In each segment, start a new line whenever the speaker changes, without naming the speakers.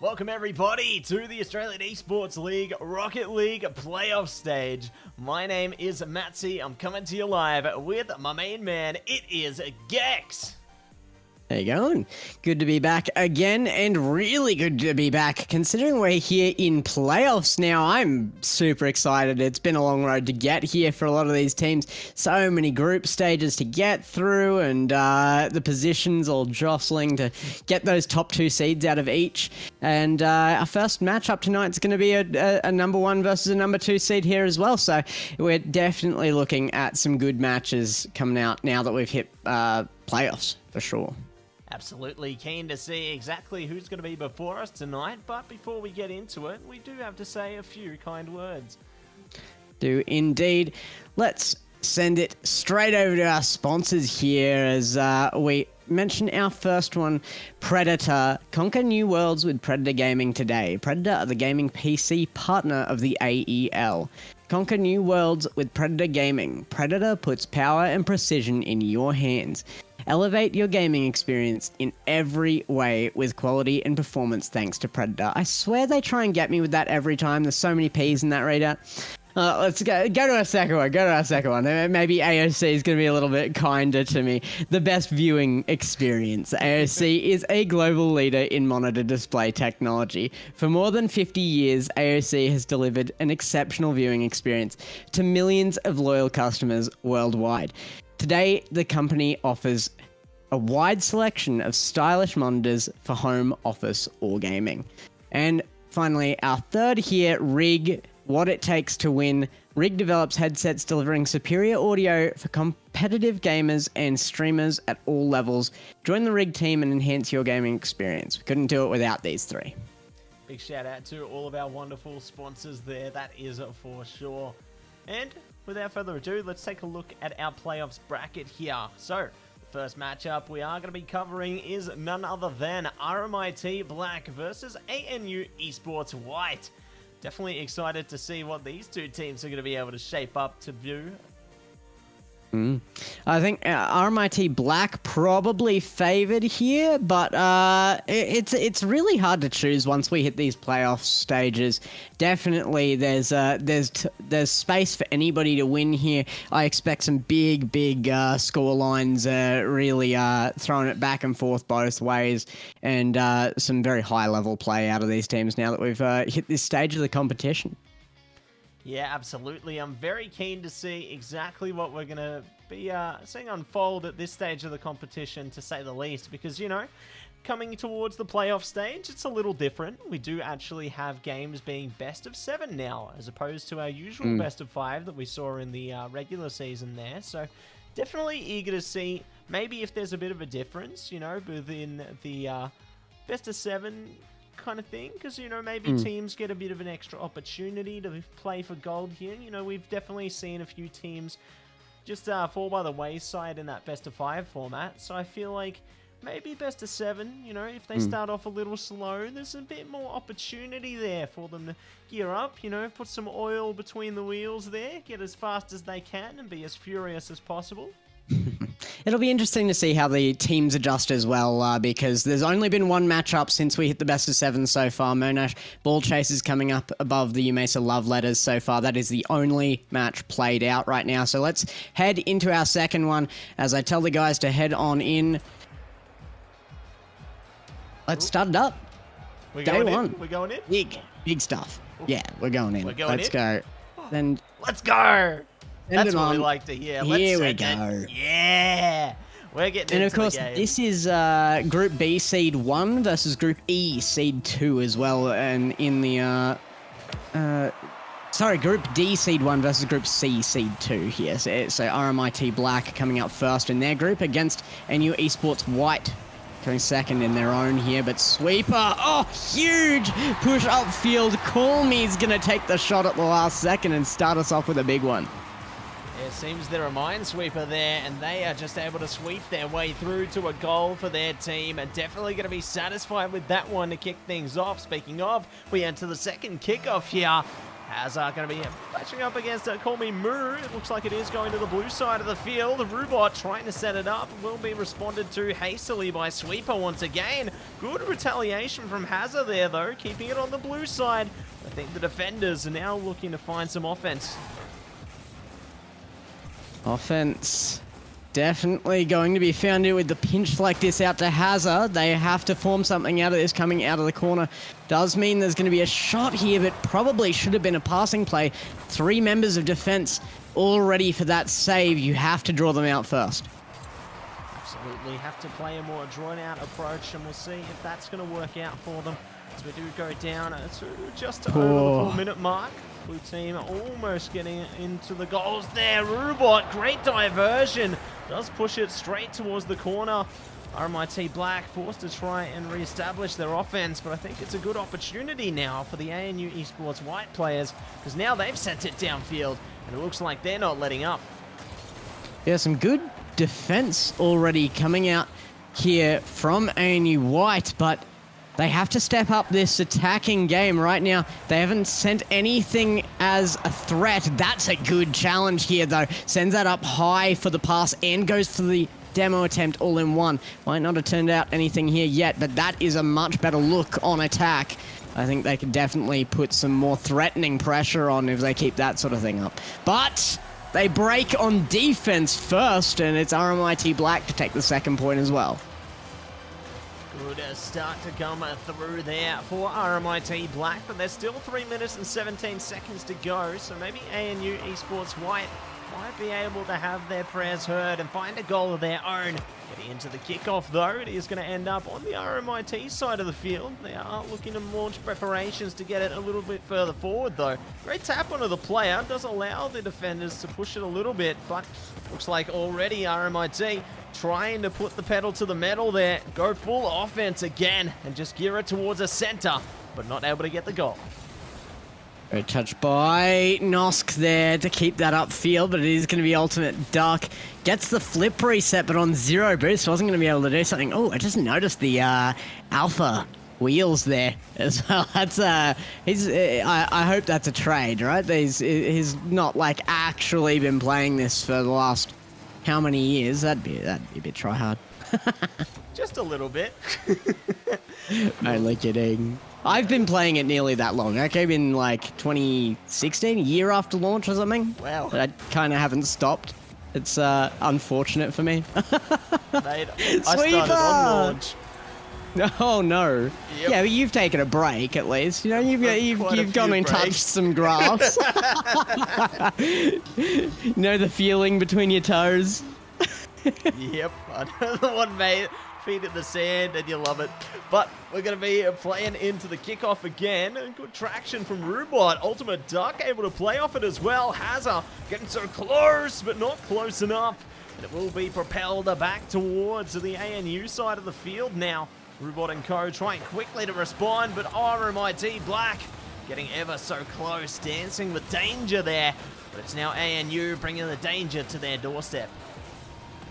Welcome everybody to the Australian Esports League Rocket League playoff stage. My name is Matsy. I'm coming to you live with my main man. It is Gex.
How you going? Good to be back again, and really good to be back considering we're here in playoffs now. I'm super excited. It's been a long road to get here for a lot of these teams. So many group stages to get through, and the positions all jostling to get those top two seeds out of each. And our first matchup tonight is going to be a number one versus a number two seed here as well. So we're definitely looking at some good matches coming out now that we've hit playoffs for sure.
Absolutely keen to see exactly who's going to be before us tonight, but before we get into it, we do have to say a few kind words.
Do indeed. Let's send it straight over to our sponsors here as we mention our first one, Predator. Conquer new worlds with Predator Gaming today. Predator are the gaming PC partner of the AEL. Conquer new worlds with Predator Gaming. Predator puts power and precision in your hands. Elevate your gaming experience in every way with quality and performance thanks to Predator. I swear they try and get me with that every time. There's so many P's in that readout. Let's go to our second one. Maybe AOC is going to be a little bit kinder to me. The best viewing experience. AOC is a global leader in monitor display technology. For more than 50 years, AOC has delivered an exceptional viewing experience to millions of loyal customers worldwide. Today, the company offers a wide selection of stylish monitors for home, office, or gaming. And finally, our third here, Rig. What it takes to win. Rig develops headsets delivering superior audio for competitive gamers and streamers at all levels. Join the Rig team and enhance your gaming experience. We couldn't do it without these three.
Big shout out to all of our wonderful sponsors there, that is for sure. And without further ado, let's take a look at our playoffs bracket here. So, the first matchup we are going to be covering is none other than RMIT Black versus ANU Esports White. Definitely excited to see what these two teams are going to be able to shape up to view.
I think RMIT Black probably favored here, but it's really hard to choose once we hit these playoff stages. Definitely, there's space for anybody to win here. I expect some big score lines, really throwing it back and forth both ways, and some very high level play out of these teams now that we've hit this stage of the competition.
Yeah, absolutely. I'm very keen to see exactly what we're going to be seeing unfold at this stage of the competition, to say the least, because, you know, coming towards the playoff stage, it's a little different. We do actually have games being best of 7 now, as opposed to our usual best of 5 that we saw in the regular season there. So definitely eager to see maybe if there's a bit of a difference, you know, within the best of 7 kind of thing, because, you know, maybe teams get a bit of an extra opportunity to play for gold here. You know, we've definitely seen a few teams just fall by the wayside in that best of 5 format, so I feel like maybe best of 7, you know, if they start off a little slow, there's a bit more opportunity there for them to gear up, you know, put some oil between the wheels there, get as fast as they can and be as furious as possible.
It'll be interesting to see how the teams adjust as well, because there's only been one matchup since we hit the best of 7 so far. Monash Ball Chasers coming up above the UMESA Love Letters so far. That is the only match played out right now. So let's head into our second one as I tell the guys to head on in. Let's start it up. Day one.
We're going in?
Big stuff. Yeah, we're going in. Let's go. Then
let's go. That's what we
on.
like to hear.
Here we go.
Yeah. We're getting
and
into
of course,
the game.
This is Group B Seed 1 versus Group E Seed 2 as well. And in the... Group D Seed 1 versus Group C Seed 2 here. So RMIT Black coming up first in their group against NU Esports White coming second in their own here. But Sweeper, oh, huge push upfield. Call Me's going to take the shot at the last second and start us off with a big one.
It seems they're a minesweeper there, and they are just able to sweep their way through to a goal for their team, and definitely going to be satisfied with that one to kick things off. Speaking of, we enter the second kickoff here. Hazard going to be matching up against Call Me Moo. It looks like it is going to the blue side of the field. Rubot trying to set it up will be responded to hastily by Sweeper once again. Good retaliation from Hazard there though, keeping it on the blue side. I think the defenders are now looking to find some offense.
Offense definitely going to be found here with the pinch like this out to Hazard. They have to form something out of this coming out of the corner. Does mean there's going to be a shot here, but probably should have been a passing play. 3 members of defense all ready for that save. You have to draw them out first.
Absolutely have to play a more drawn-out approach, and we'll see if that's going to work out for them. As we do go down to just over the 4-minute mark. Blue team almost getting into the goals there. Rubot, great diversion. Does push it straight towards the corner. RMIT Black forced to try and re-establish their offense, but I think it's a good opportunity now for the ANU Esports White players, because now they've sent it downfield, and it looks like they're not letting up.
Yeah, some good defense already coming out here from ANU White, but they have to step up this attacking game right now. They haven't sent anything as a threat. That's a good challenge here, though. Sends that up high for the pass and goes to the demo attempt all in one. Might not have turned out anything here yet, but that is a much better look on attack. I think they could definitely put some more threatening pressure on if they keep that sort of thing up. But they break on defense first, and it's RMIT Black to take the second point as well.
Good start to come through there for RMIT Black, but there's still 3 minutes and 17 seconds to go, so maybe ANU Esports White might be able to have their prayers heard and find a goal of their own. Getting into the kickoff though, it is going to end up on the RMIT side of the field. They are looking to launch preparations to get it a little bit further forward though. Great tap onto the player, does allow the defenders to push it a little bit, but looks like already RMIT trying to put the pedal to the metal there, go full offense again and just gear it towards a center, but not able to get the goal.
Great touch by Nosk there to keep that upfield, but it is going to be ultimate duck. Gets the flip reset, but on 0 boost, wasn't going to be able to do something. Oh, I just noticed the alpha wheels there as well. That's I hope that's a trade, right? He's not like actually been playing this for the last how many years? That'd be a bit try hard.
Just a little bit.
Only kidding. I've been playing it nearly that long. I came in like 2016, a year after launch or something.
Wow.
But I kind of haven't stopped. It's unfortunate for me.
Mate, I started on launch.
Oh no.
Yep.
Yeah, but you've taken a break at least. You know, you've gone and touched some grass. You know the feeling between your toes.
Yep, I know the one, mate. Feet in the sand and you love it. But we're going to be playing into the kickoff again. And good traction from Rubot. Ultimate Duck able to play off it as well. Hazard getting so close, but not close enough. And it will be propelled back towards the ANU side of the field now. Rubot and co trying quickly to respond, but RMIT Black getting ever so close, dancing with danger there. But it's now ANU bringing the danger to their doorstep.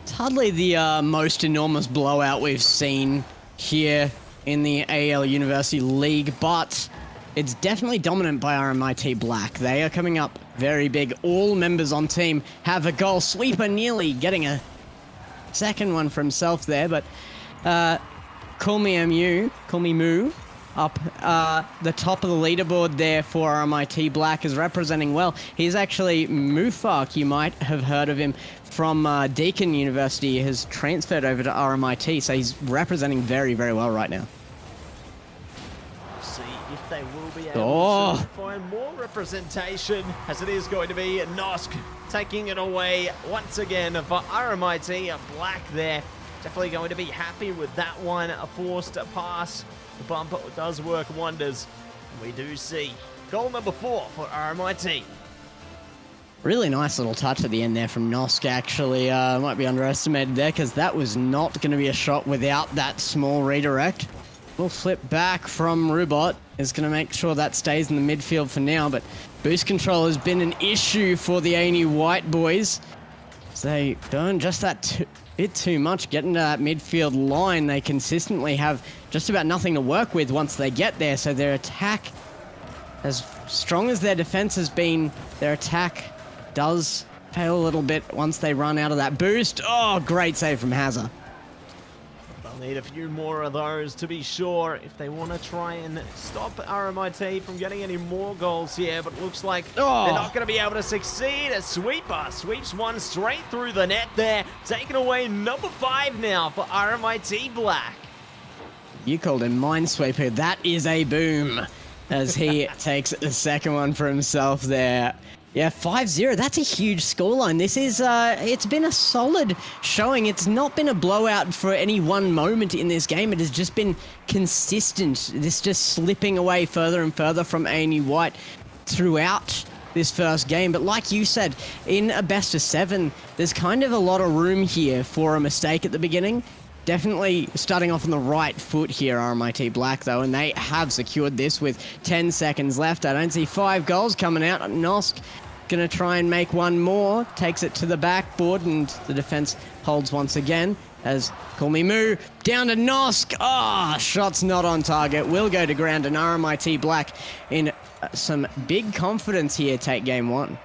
It's hardly the most enormous blowout we've seen here in the AEL University League, but it's definitely dominant by RMIT Black. They are coming up very big. All members on team have a goal. Sweeper nearly getting a second one for himself there, but Call Me Moo, up the top of the leaderboard there for RMIT Black is representing well. He's actually Mufak, you might have heard of him from Deakin University, has transferred over to RMIT, so he's representing very, very well right now.
See if they will be able to find more representation, as it is going to be Nosk taking it away once again for RMIT Black there. Definitely going to be happy with that one. A forced pass. The bump does work wonders. We do see goal number 4 for RMIT.
Really nice little touch at the end there from Nosk, actually. Might be underestimated there, because that was not going to be a shot without that small redirect. We'll flip back from Rubot. Is going to make sure that stays in the midfield for now, but boost control has been an issue for the ANU White boys. So they don't just that bit too much getting to that midfield line. They consistently have just about nothing to work with once they get there, so their attack As strong as their defense has been, their attack does fail a little bit once they run out of that boost. Oh, great save from Hazza.
They'll need a few more of those to be sure if they want to try and stop RMIT from getting any more goals here, but it looks like they're not going to be able to succeed. A sweeper sweeps one straight through the net there, taking away number 5 now for RMIT Black.
You called him Minesweeper. That is a boom as he takes the second one for himself there. Yeah, 5-0. That's a huge scoreline. This is, it's been a solid showing. It's not been a blowout for any one moment in this game. It has just been consistent. This just slipping away further and further from ANU White throughout this first game. But like you said, in a best of 7, there's kind of a lot of room here for a mistake at the beginning. Definitely starting off on the right foot here, RMIT Black, though, and they have secured this with 10 seconds left. I don't see 5 goals coming out. Nosk going to try and make one more. Takes it to the backboard, and the defense holds once again as Call Me Moo down to Nosk. Shots not on target. Will go to ground, and RMIT Black in some big confidence here take game 1.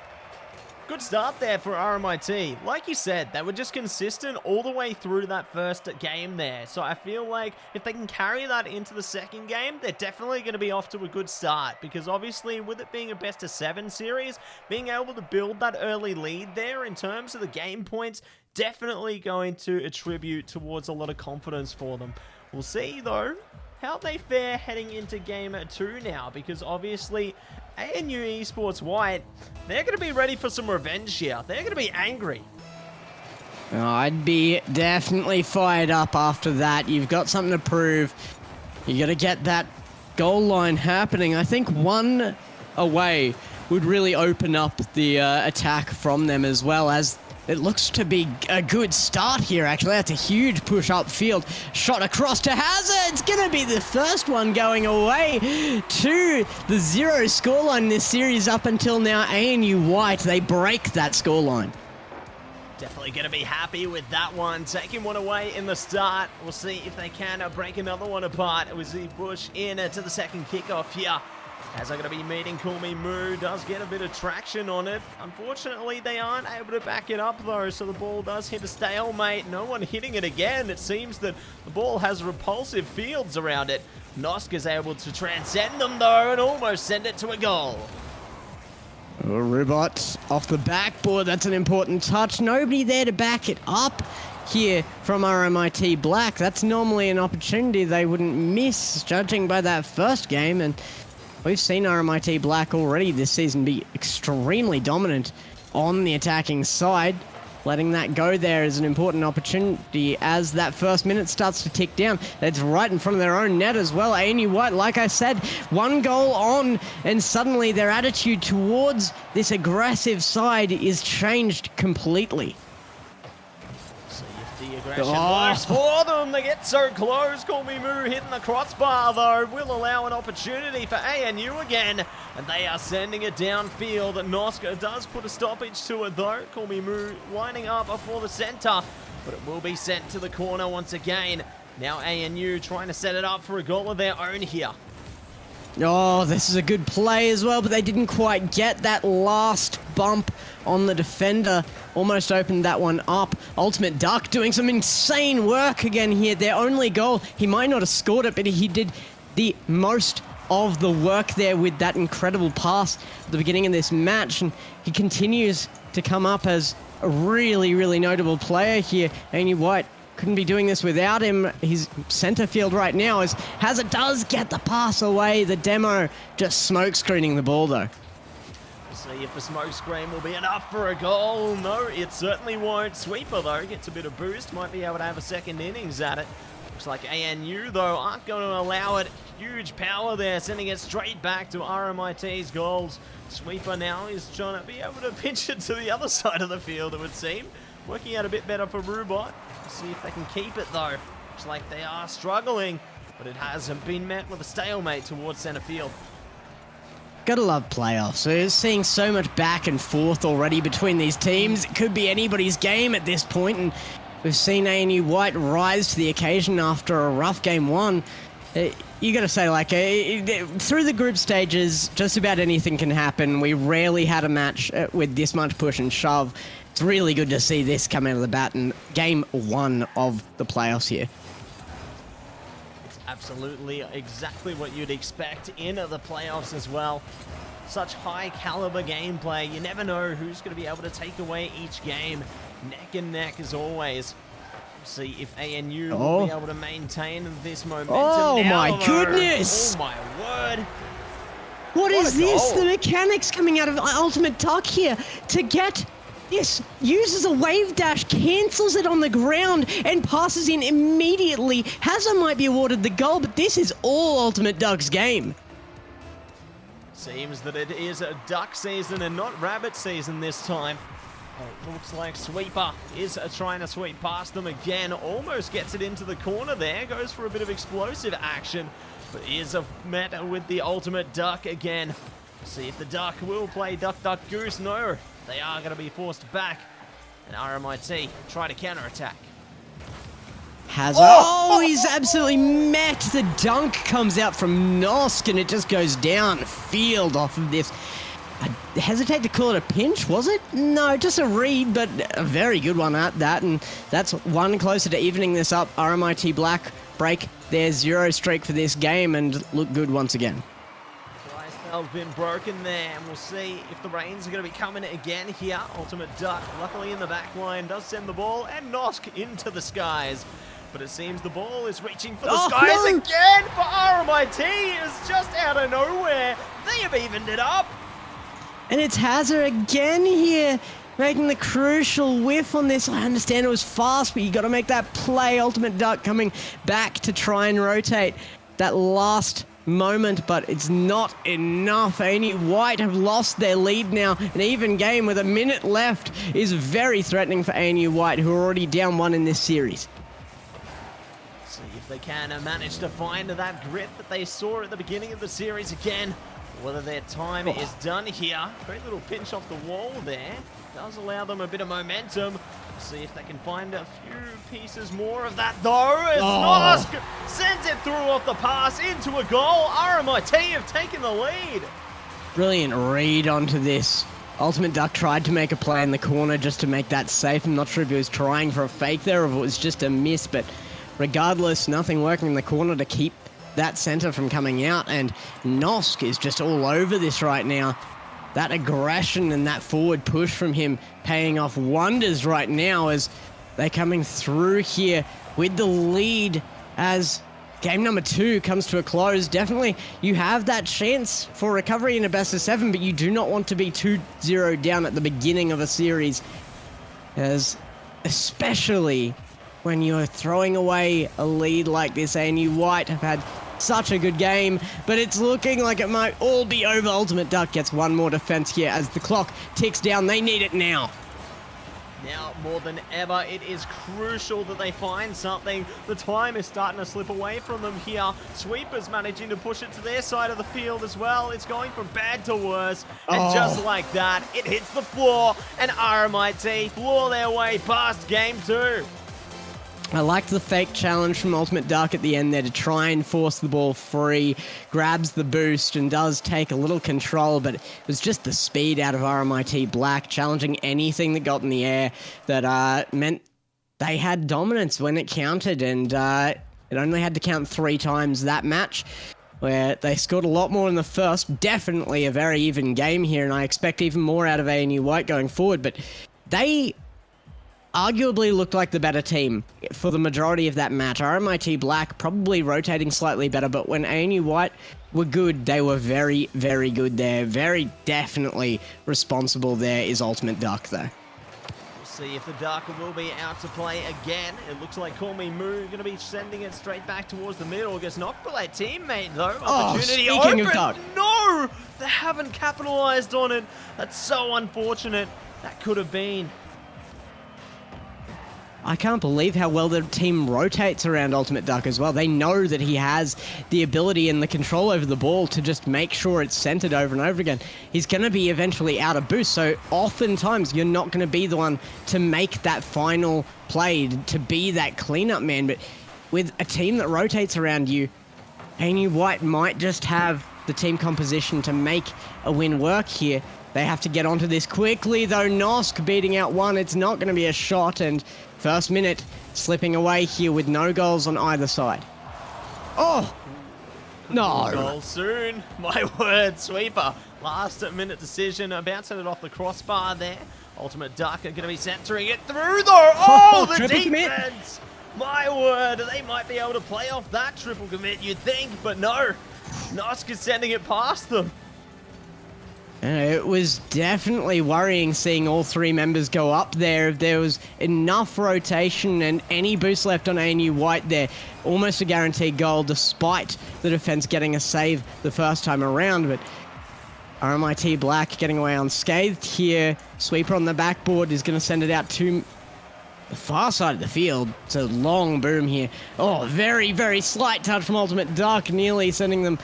Good start there for RMIT. Like you said, they were just consistent all the way through that first game there. So I feel like if they can carry that into the second game, they're definitely going to be off to a good start. Because obviously, with it being a best of 7 series, being able to build that early lead there in terms of the game points, definitely going to attribute towards a lot of confidence for them. We'll see, though, how they fare heading into game 2 now. Because obviously, ANU Esports White, they're going to be ready for some revenge here. They're going to be angry.
I'd be definitely fired up after that. You've got something to prove. You got to get that goal line happening. I think one away would really open up the attack from them, as well as it looks to be a good start here, actually. That's a huge push upfield. Shot across to Hazza. It's going to be the first one going away to the 0 scoreline in this series up until now. ANU White, they break that scoreline.
Definitely going to be happy with that one. Taking one away in the start. We'll see if they can break another one apart. It was the push in to the second kickoff here. As I'm going to be meeting Call Me Moo, does get a bit of traction on it. Unfortunately, they aren't able to back it up, though, so the ball does hit a stalemate. No one hitting it again. It seems that the ball has repulsive fields around it. Nosk is able to transcend them, though, and almost send it to a goal.
Rubot off the backboard. That's an important touch. Nobody there to back it up here from RMIT Black. That's normally an opportunity they wouldn't miss, judging by that first game, and we've seen RMIT Black already this season be extremely dominant on the attacking side. Letting that go there is an important opportunity as that first minute starts to tick down. That's right in front of their own net as well. ANU White, like I said, 1 goal on, and suddenly their attitude towards this aggressive side is changed completely.
The aggression works for them. They get so close. Call Me Moo hitting the crossbar, though, will allow an opportunity for ANU again, and they are sending it downfield. Noska does put a stoppage to it, though. Call Me Moo lining up for the center, but it will be sent to the corner once again. Now ANU trying to set it up for a goal of their own here.
Oh, this is a good play as well, but they didn't quite get that last bump on the defender. Almost opened that one up. Ultimate Duck doing some insane work again here. Their only goal, he might not have scored it, but he did the most of the work there with that incredible pass at the beginning of this match, and he continues to come up as a really, really notable player here. ANU White couldn't be doing this without him. He's center field right now as Hazard does get the pass away. The demo just smoke screening the ball, though.
We'll see if the smoke screen will be enough for a goal. No, it certainly won't. Sweeper, though, gets a bit of boost. Might be able to have a second innings at it. Looks like ANU, though, aren't going to allow it. Huge power there, sending it straight back to RMIT's goals. Sweeper now is trying to be able to pinch it to the other side of the field, it would seem. Working out a bit better for Rubot. See if they can keep it, though. Looks like they are struggling, but it hasn't been met with a stalemate towards center field.
Gotta love playoffs. We're seeing so much back and forth already between these teams. It could be anybody's game at this point, and we've seen ANU White rise to the occasion after a rough game 1. You gotta say, like, through the group stages, just about anything can happen. We rarely had a match with this much push and shove. It's really good to see this come out of the bat in game 1 of the playoffs here.
It's absolutely exactly what you'd expect in the playoffs as well. Such high caliber gameplay. You never know who's going to be able to take away each game. Neck and neck as always. See if ANU will be able to maintain this momentum.
Oh
now,
my
though.
goodness!
Oh my word!
What is this? The mechanics coming out of Ultimate Duck here to get this. Uses a wave dash, cancels it on the ground, and passes in immediately. Hazard might be awarded the goal, but this is all Ultimate Duck's game.
Seems that it is a duck season and not rabbit season this time. It looks like Sweeper is trying to sweep past them again. Almost gets it into the corner there. Goes for a bit of explosive action. But is met with the ultimate duck again. See if the duck will play duck, duck, goose. No, they are going to be forced back. And RMIT try to counterattack.
Hazard. Oh, he's absolutely met. The dunk comes out from Nosk and it just goes down field off of this. I hesitate to call it a pinch, was it? No, just a read, but a very good one at that. And that's one closer to evening this up. RMIT Black break their 0 streak for this game and look good once again.
Dry spell's been broken there, and we'll see if the rains are going to be coming again here. Ultimate Duck, luckily in the back line, does send the ball, and Nosk into the skies. But it seems the ball is reaching for the skies again for RMIT. It's just out of nowhere. They have evened it up.
And it's Hazard again here, making the crucial whiff on this. I understand it was fast, but you got to make that play. Ultimate Duck coming back to try and rotate that last moment, but it's not enough. ANU White have lost their lead now. An even game with a minute left is very threatening for ANU White, who are already down 1 in this series.
See if they can manage to find that grit that they saw at the beginning of the series again. Whether their time is done here. Great little pinch off the wall there. Does allow them a bit of momentum. See if they can find a few pieces more of that though. As Nosk sends it through off the pass into a goal. RMIT have taken the lead.
Brilliant read onto this. Ultimate Duck tried to make a play in the corner just to make that safe. I'm not sure if he was trying for a fake there or if it was just a miss, but regardless, nothing working in the corner to keep that center from coming out, and Nosk is just all over this right now. That aggression and that forward push from him paying off wonders right now as they're coming through here with the lead as game number 2 comes to a close. Definitely you have that chance for recovery in a best of 7, but you do not want to be 2-0 down at the beginning of a series, as especially when you're throwing away a lead like this. ANU White have had such a good game, but it's looking like it might all be over. Ultimate Duck gets one more defense here as the clock ticks down. They need it now.
Now, more than ever, it is crucial that they find something. The time is starting to slip away from them here. Sweepers managing to push it to their side of the field as well. It's going from bad to worse. And just like that, it hits the floor, and RMIT floor their way past game 2.
I liked the fake challenge from Ultimate Duck at the end there to try and force the ball free, grabs the boost and does take a little control, but it was just the speed out of RMIT Black, challenging anything that got in the air that meant they had dominance when it counted, and it only had to count 3 times that match, where they scored a lot more in the first. Definitely a very even game here, and I expect even more out of ANU White going forward, but they arguably looked like the better team for the majority of that match. RMIT Black probably rotating slightly better, but when ANU White were good, they were very, very good there. Very definitely responsible there is Ultimate Duck, though.
We'll see if the Duck will be out to play again. It looks like Call Me Moo going to be sending it straight back towards the middle. Gets knocked by their teammate, though. Opportunity
speaking
open.
of Duck.
No! They haven't capitalized on it. That's so unfortunate. That could have been.
I can't believe how well the team rotates around Ultimate Duck as well. They know that he has the ability and the control over the ball to just make sure it's centered over and over again. He's going to be eventually out of boost, so oftentimes you're not going to be the one to make that final play, to be that cleanup man. But with a team that rotates around you, ANU White might just have the team composition to make a win work here. They have to get onto this quickly, though. Nosk beating out one. It's not going to be a shot, and first minute slipping away here with no goals on either side. Oh! No.
Goal soon. My word, Sweeper. Last minute decision, bouncing it off the crossbar there. Ultimate Duck are going to be centering it through though. Oh, the defense! My word, they might be able to play off that triple commit, you'd think, but no. Nosk is sending it past them.
It was definitely worrying seeing all three members go up there. If there was enough rotation and any boost left on ANU White there, almost a guaranteed goal despite the defense getting a save the first time around. But RMIT Black getting away unscathed here. Sweeper on the backboard is going to send it out to the far side of the field. It's a long boom here. Oh, very, very slight touch from Ultimate Duck, nearly sending them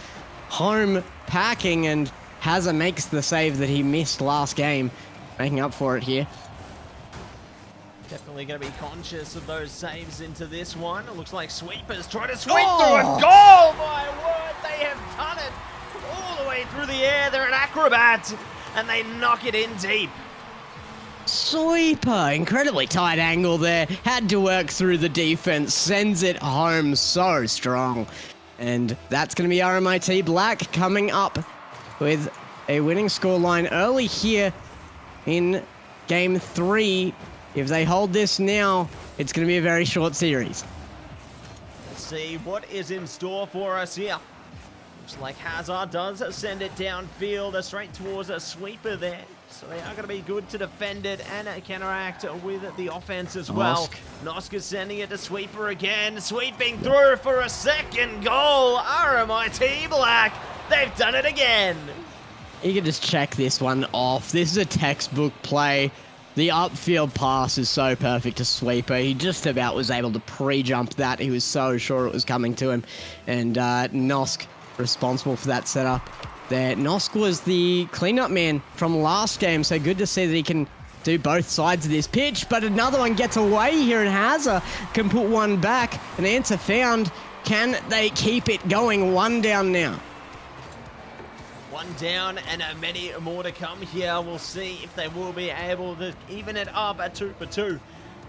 home packing, and Hazza makes the save that he missed last game, making up for it here.
Definitely going to be conscious of those saves into this one. It looks like Sweeper's trying to sweep through a goal. My word, they have done it all the way through the air. They're an acrobat, and they knock it in deep.
Sweeper, incredibly tight angle there. Had to work through the defense, sends it home so strong. And that's going to be RMIT Black coming up with a winning scoreline early here in Game 3. If they hold this now, it's going to be a very short series.
Let's see what is in store for us here. Looks like Hazard does send it downfield, straight towards a Sweeper there. So they are going to be good to defend it and counteract with the offense as well. Nosk is sending it to Sweeper again, sweeping through for a second goal. RMIT Black, they've done it again.
You can just check this one off. This is a textbook play. The upfield pass is so perfect to Sweeper. He just about was able to pre-jump that. He was so sure it was coming to him. And Nosk responsible for that setup there. Nosk was the cleanup man from last game, so good to see that he can do both sides of this pitch. But another one gets away here, and Hazza can put one back. An answer found. Can they keep it going? One down now.
One down and many more to come here. We'll see if they will be able to even it up at 2 for 2.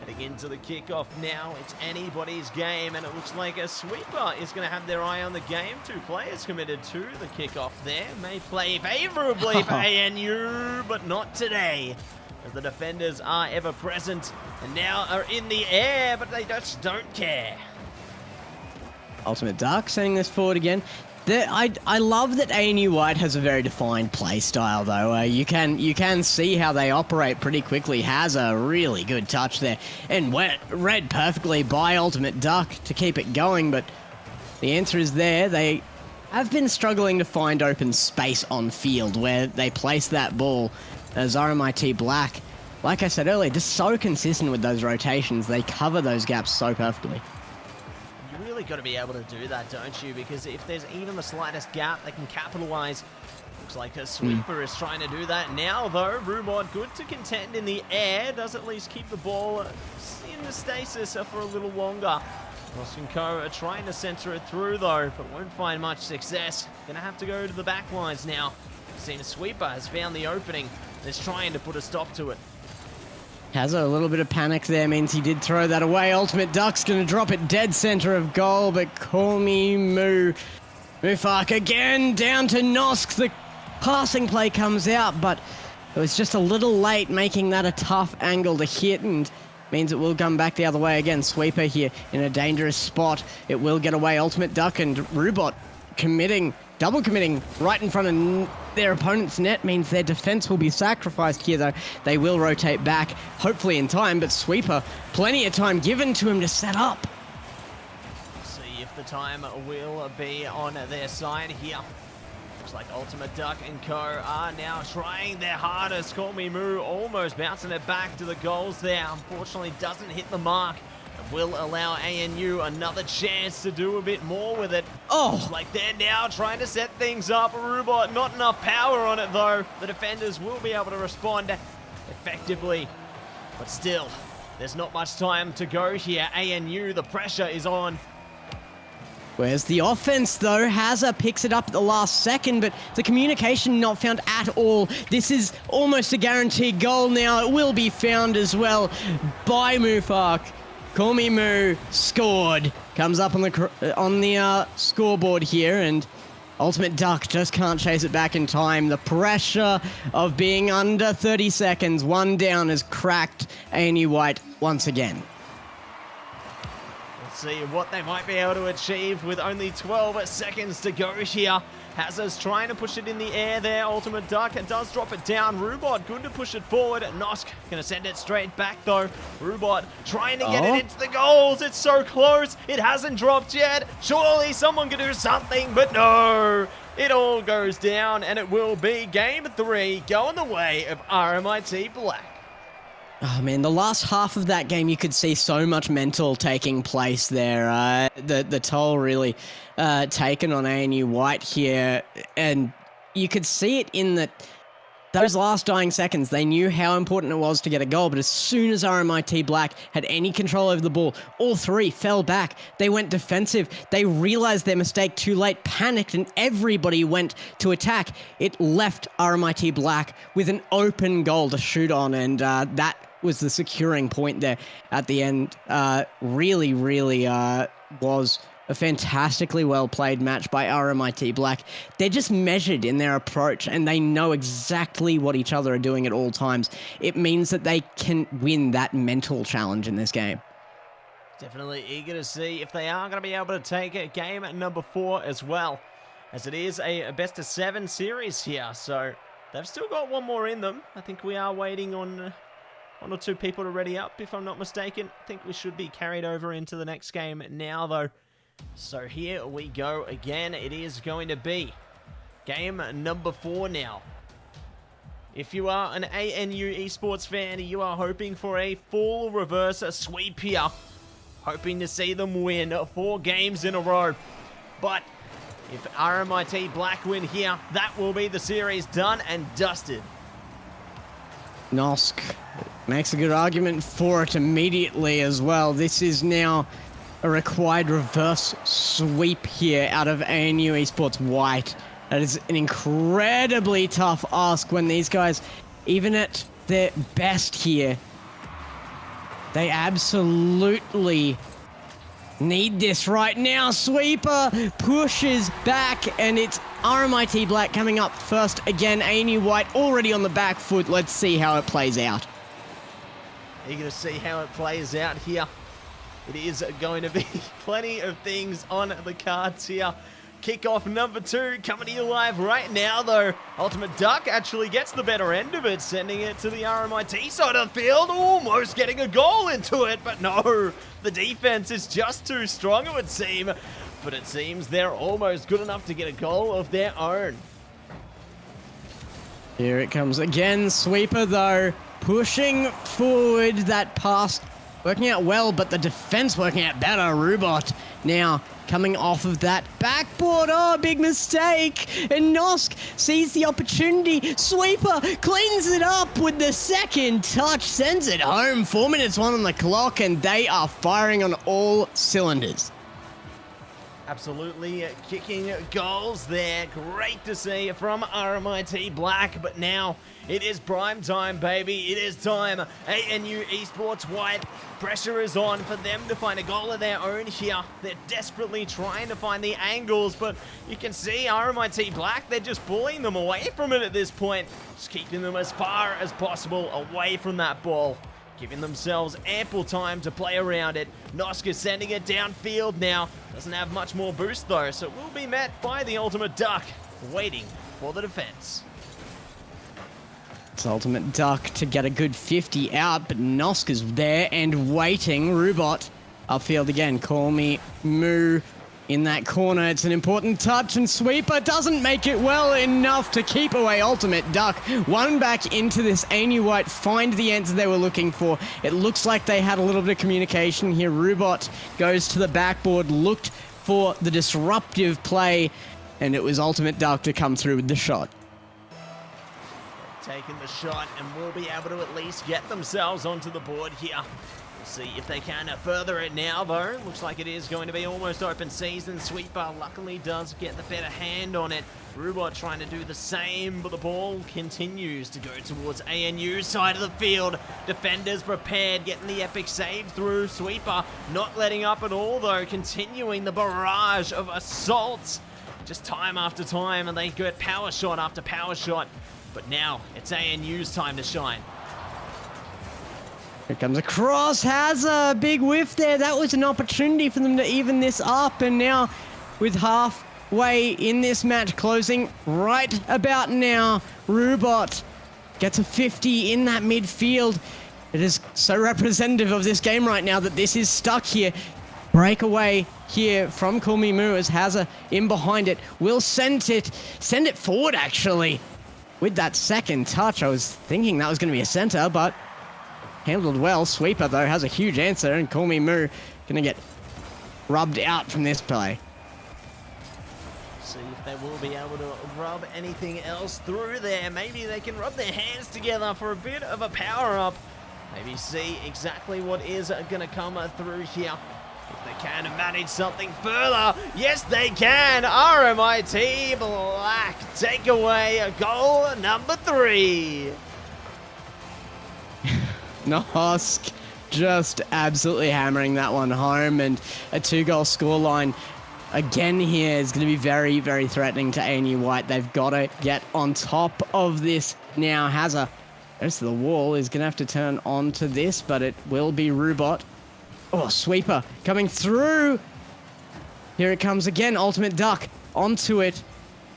Heading into the kickoff now, it's anybody's game, and it looks like a Sweeper is going to have their eye on the game. 2 players committed to the kickoff there. May play favorably for ANU, but not today, as the defenders are ever present and now are in the air, but they just don't care.
Ultimate Duck sending this forward again. I love that ANU White has a very defined play style, though. You can see how they operate pretty quickly. Has a really good touch there, and read perfectly by Ultimate Duck to keep it going. But the answer is there. They have been struggling to find open space on field where they place that ball. As RMIT Black, like I said earlier, just so consistent with those rotations. They cover those gaps so perfectly.
Got to be able to do that, don't you? Because if there's even the slightest gap, they can capitalize. Looks like a Sweeper is trying to do that now, though. Rumod good to contend in the air, does at least keep the ball in the stasis for a little longer. Ross and Co are trying to center it through, though, but won't find much success. Gonna have to go to the back lines now. Seems Sweeper has found the opening and is trying to put a stop to it.
Has a little bit of panic there, means he did throw that away. Ultimate Duck's going to drop it dead center of goal, but call me Moo. Mufak again, down to Nosk. The passing play comes out, but it was just a little late, making that a tough angle to hit, and means it will come back the other way again. Sweeper here in a dangerous spot. It will get away. Ultimate Duck and Rubot double committing right in front of their opponent's net, means their defense will be sacrificed here, though. They will rotate back, hopefully in time, but Sweeper, plenty of time given to him to set up.
See if the time will be on their side here. Looks like Ultimate Duck and Co are now trying their hardest. Call me Moo almost bouncing it back to the goals there. Unfortunately doesn't hit the mark. Will allow ANU another chance to do a bit more with it.
Oh!
Looks like they're now trying to set things up. Rubot, not enough power on it, though. The defenders will be able to respond effectively. But still, there's not much time to go here. ANU, the pressure is on.
Whereas the offense, though, Hazza picks it up at the last second, but the communication not found at all. This is almost a guaranteed goal now. It will be found as well by Mufak. Call me Moo, scored. Comes up on the scoreboard here, and Ultimate Duck just can't chase it back in time. The pressure of being under 30 seconds, one down, has cracked ANU White once again.
See what they might be able to achieve with only 12 seconds to go here. Hazza's trying to push it in the air there. Ultimate Duck does drop it down. Rubot good to push it forward. Nosk gonna send it straight back though. Rubot trying to get it into the goals. It's so close. It hasn't dropped yet. Surely someone can do something, but no. It all goes down, and it will be game 3 going the way of RMIT Black.
Oh man, the last half of that game, you could see so much mental taking place there. The toll really taken on ANU White here, and you could see it in those last dying seconds. They knew how important it was to get a goal, but as soon as RMIT Black had any control over the ball, all three fell back. They went defensive. They realized their mistake too late, panicked, and everybody went to attack. It left RMIT Black with an open goal to shoot on, and that was the securing point there at the end. Really was a fantastically well-played match by RMIT Black. They're just measured in their approach, and they know exactly what each other are doing at all times. It means that they can win that mental challenge in this game.
Definitely eager to see if they are going to be able to take it game number 4 as well, as it is a best-of-7 series here, so they've still got one more in them. I think we are waiting on one or two people to ready up, if I'm not mistaken. I think we should be carried over into the next game now, though. So here we go again. It is going to be game number 4 now. If you are an ANU esports fan, you are hoping for a full reverse sweep here. Hoping to see them win 4 games in a row. But if RMIT Black win here, that will be the series done and dusted.
Nosk makes a good argument for it immediately as well. This is now a required reverse sweep here out of ANU Esports White. That is an incredibly tough ask when these guys, even at their best here, they absolutely need this right now. Sweeper pushes back, and it's RMIT Black coming up first again. ANU White already on the back foot. Let's see how it plays out.
Eager to see how it plays out here. It is going to be plenty of things on the cards here. Kickoff number 2 coming to you live right now, though. Ultimate Duck actually gets the better end of it, sending it to the RMIT side of the field, almost getting a goal into it, but no, the defense is just too strong, it would seem. But it seems they're almost good enough to get a goal of their own.
Here it comes again. Sweeper, though, pushing forward. That pass working out well, but the defense working out better. Rubot now coming off of that backboard. Oh, big mistake. And Nosk sees the opportunity. Sweeper cleans it up with the second touch, sends it home. 4 minutes on the clock, and they are firing on all cylinders.
Absolutely kicking goals there. Great to see from RMIT Black, but now it is prime time, baby. It is time. ANU Esports White. Pressure is on for them to find a goal of their own here. They're desperately trying to find the angles, but you can see RMIT Black, they're just pulling them away from it at this point. Just keeping them as far as possible away from that ball. Giving themselves ample time to play around it. Nosk is sending it downfield now. Doesn't have much more boost though, so it will be met by the Ultimate Duck, waiting for the defense.
It's Ultimate Duck to get a good 50 out, but Nosk is there and waiting. Rubot upfield again. Call me Moo. In that corner, it's an important touch, and Sweeper doesn't make it well enough to keep away Ultimate Duck. One back into this. ANU White find the answer they were looking for. It looks like they had a little bit of communication here. Rubot goes to the backboard, looked for the disruptive play, and it was Ultimate Duck to come through with the shot.
taking the shot and will be able to at least get themselves onto the board here. We'll see if they can further it now, though. Looks like it is going to be almost open season. Sweeper luckily does get the better hand on it. Rubot trying to do the same, but the ball continues to go towards ANU's side of the field. Defenders prepared, getting the epic save through. Sweeper not letting up at all, though, continuing the barrage of assaults. Just time after time, and they get power shot after power shot. But now it's ANU's time to shine.
Here comes across, has a big whiff there. That was an opportunity for them to even this up, and now with halfway in this match closing right about now, Rubot gets a 50 in that midfield. It is so representative of this game right now that this is stuck here. Breakaway here from Call Me Moo as Hazza in behind it. Will send it forward actually. With that second touch, I was thinking that was going to be a center, but handled well. Sweeper, though, has a huge answer, and Call Me Moo going to get rubbed out from this play.
See if they will be able to rub anything else through there. Maybe they can rub their hands together for a bit of a power-up. Maybe see exactly what is going to come through here. If they can manage something further, yes they can. RMIT Black take away goal number 3.
Nosk just absolutely hammering that one home, and a 2-goal scoreline again here is going to be very, very threatening to ANU White. They've got to get on top of this now. Hazza goes to the wall, is going to have to turn on to this, but it will be Rubot. Oh, Sweeper coming through. Here it comes again. Ultimate Duck onto it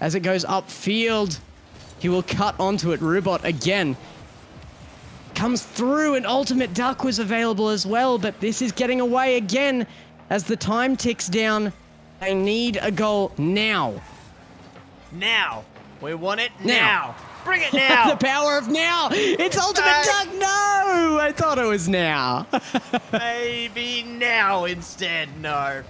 as it goes upfield. He will cut onto it. Rubot again comes through, and Ultimate Duck was available as well, but this is getting away again as the time ticks down. They need a goal now.
Now. We want it now. Bring it now.
The power of now. It's Ultimate Duck. No, I thought it was now.
Maybe now instead. No.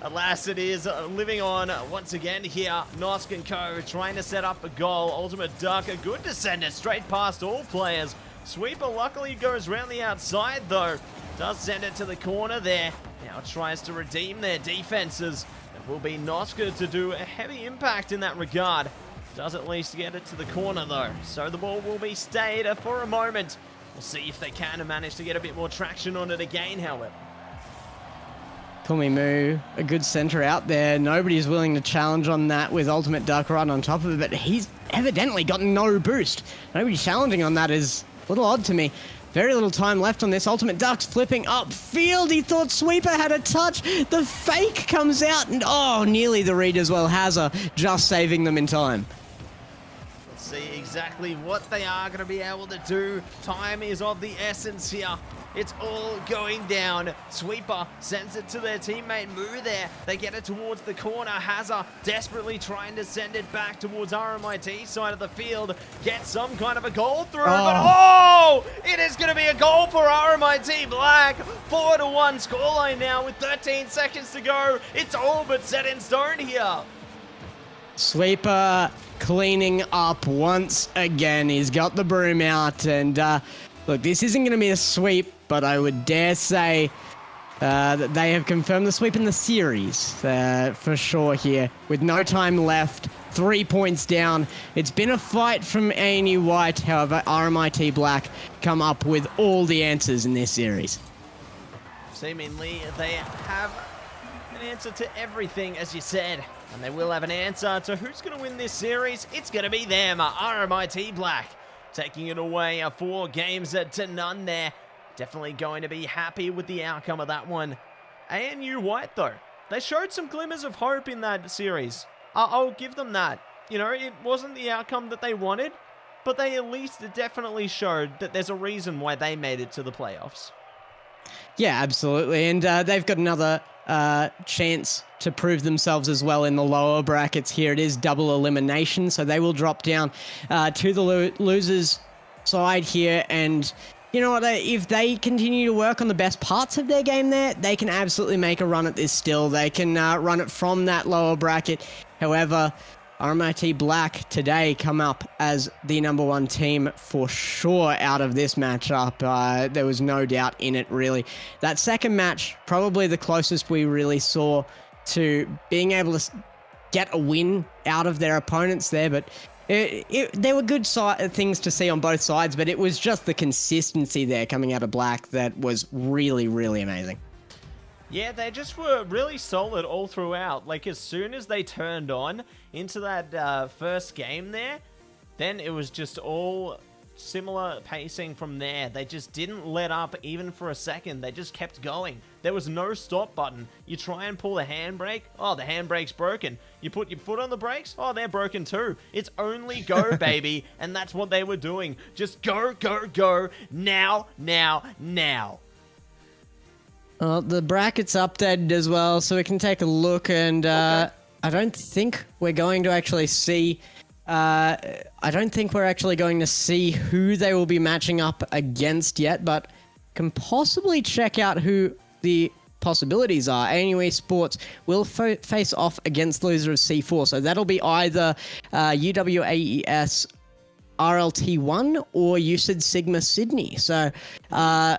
Alas, it is living on once again here. Nosk and Co. trying to set up a goal. Ultimate Duck, a good descender straight past all players. Sweeper luckily goes round the outside though. Does send it to the corner there. Now tries to redeem their defenses. It will be Noska to do a heavy impact in that regard. Does at least get it to the corner though. So the ball will be stayed for a moment. We'll see if they can manage to get a bit more traction on it again, however.
Call Me Moo, a good center out there. Nobody's willing to challenge on that with Ultimate Duck right on top of it, but he's evidently gotten no boost. Nobody challenging on that is a little odd to me. Very little time left on this. Ultimate Duck's flipping upfield. He thought Sweeper had a touch. The fake comes out, and oh, nearly the read as well. Hazza just saving them in time.
See exactly what they are going to be able to do. Time is of the essence here. It's all going down. Sweeper sends it to their teammate Moo there. They get it towards the corner. Hazza desperately trying to send it back towards RMIT side of the field. Get some kind of a goal through. But it is going to be a goal for RMIT Black. 4-1 scoreline now with 13 seconds to go. It's all but set in stone here.
Sweeper cleaning up once again. He's got the broom out, and look, this isn't going to be a sweep, but I would dare say that they have confirmed the sweep in the series for sure here. With no time left, 3 points down. It's been a fight from ANU White, however, RMIT Black come up with all the answers in this series.
Seemingly, they have an answer to everything, as you said. And they will have an answer to who's going to win this series. It's going to be them, RMIT Black. Taking it away 4 games to none there. Definitely going to be happy with the outcome of that one. ANU White, though, they showed some glimmers of hope in that series. I'll give them that. You know, it wasn't the outcome that they wanted, but they at least definitely showed that there's a reason why they made it to the playoffs.
Yeah, absolutely. And they've got another chance to prove themselves as well in the lower brackets here. It is double elimination, so they will drop down to the losers side here. And you know what, if they continue to work on the best parts of their game there, they can absolutely make a run at this still. They can run it from that lower bracket. However, RMIT Black today come up as the number one team for sure out of this matchup. There was no doubt in it, really. That second match, probably the closest we really saw to being able to get a win out of their opponents there, but there were good things to see on both sides, but it was just the consistency there coming out of Black that was really, really amazing.
Yeah, they just were really solid all throughout. Like, as soon as they turned on into that first game there, then it was just all similar pacing from there. They just didn't let up even for a second. They just kept going. There was no stop button. You try and pull the handbrake, oh, the handbrake's broken. You put your foot on the brakes, oh, they're broken too. It's only go, baby, and that's what they were doing. Just go, go, go, now, now, now.
The bracket's updated as well, so we can take a look, and okay. I don't think we're going to actually see... I don't think we're actually going to see who they will be matching up against yet, but can possibly check out who the possibilities are. ANU Sports will face off against the loser of C4, so that'll be either UWAES RLT1 or USYD Sigma Sydney. So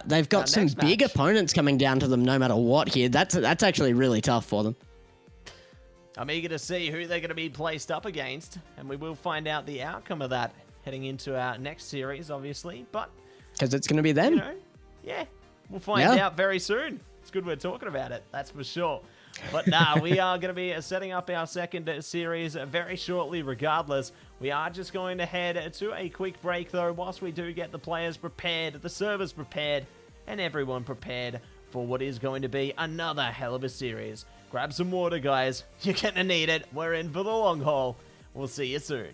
they've got some big opponents coming down to them no matter what here. That's actually really tough for them.
I'm eager to see who they're going to be placed up against, and we will find out the outcome of that heading into our next series, obviously. But
because it's going to be them.
You know, yeah, we'll find out very soon. It's good we're talking about it, that's for sure. But we are going to be setting up our second series very shortly regardless. We are just going to head to a quick break, though, whilst we do get the players prepared, the servers prepared, and everyone prepared for what is going to be another hell of a series. Grab some water, guys. You're going to need it. We're in for the long haul. We'll see you soon.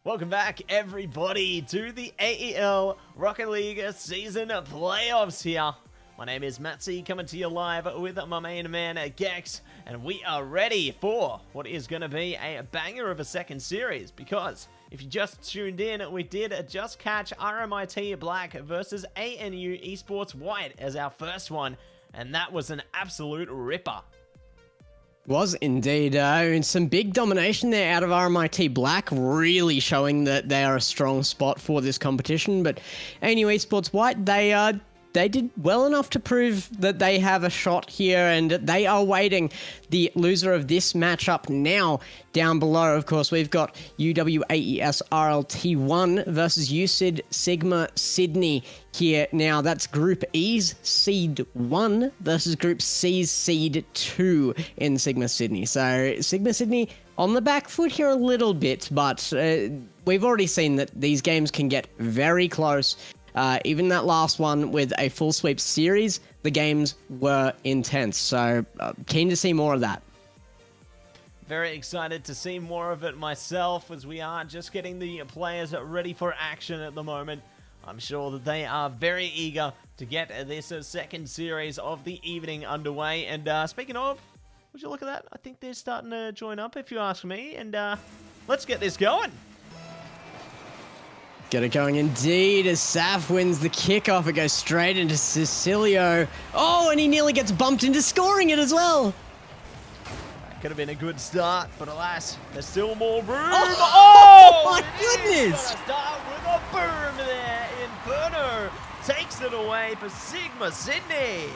Welcome back, everybody, to the AEL Rocket League season playoffs here. My name is Matzy, coming to you live with my main man, Gex, and we are ready for what is going to be a banger of a second series, because if you just tuned in, we did just catch RMIT Black versus ANU Esports White as our first one, and that was an absolute ripper.
Was indeed. Some big domination there out of RMIT Black, really showing that they are a strong spot for this competition. But ANU Esports White, they did well enough to prove that they have a shot here, and they are waiting the loser of this matchup now. Down below, of course, we've got UWAES RLT1 versus USYD Sigma Sydney here. Now, that's Group E's Seed 1 versus Group C's Seed 2 in Sigma Sydney. So, Sigma Sydney on the back foot here a little bit, but we've already seen that these games can get very close. Even that last one with a full sweep series, the games were intense. So, keen to see more of that.
Very excited to see more of it myself, as we are just getting the players ready for action at the moment. I'm sure that they are very eager to get this second series of the evening underway. And speaking of, would you look at that? I think they're starting to join up, if you ask me. And let's get this going.
Get it going indeed as Saf wins the kickoff. It goes straight into Cecilio. Oh, and he nearly gets bumped into scoring it as well.
That could have been a good start, but alas, there's still more room.
Oh my goodness!
Start with a boom there. Inferno takes it away for Sigma Sydney.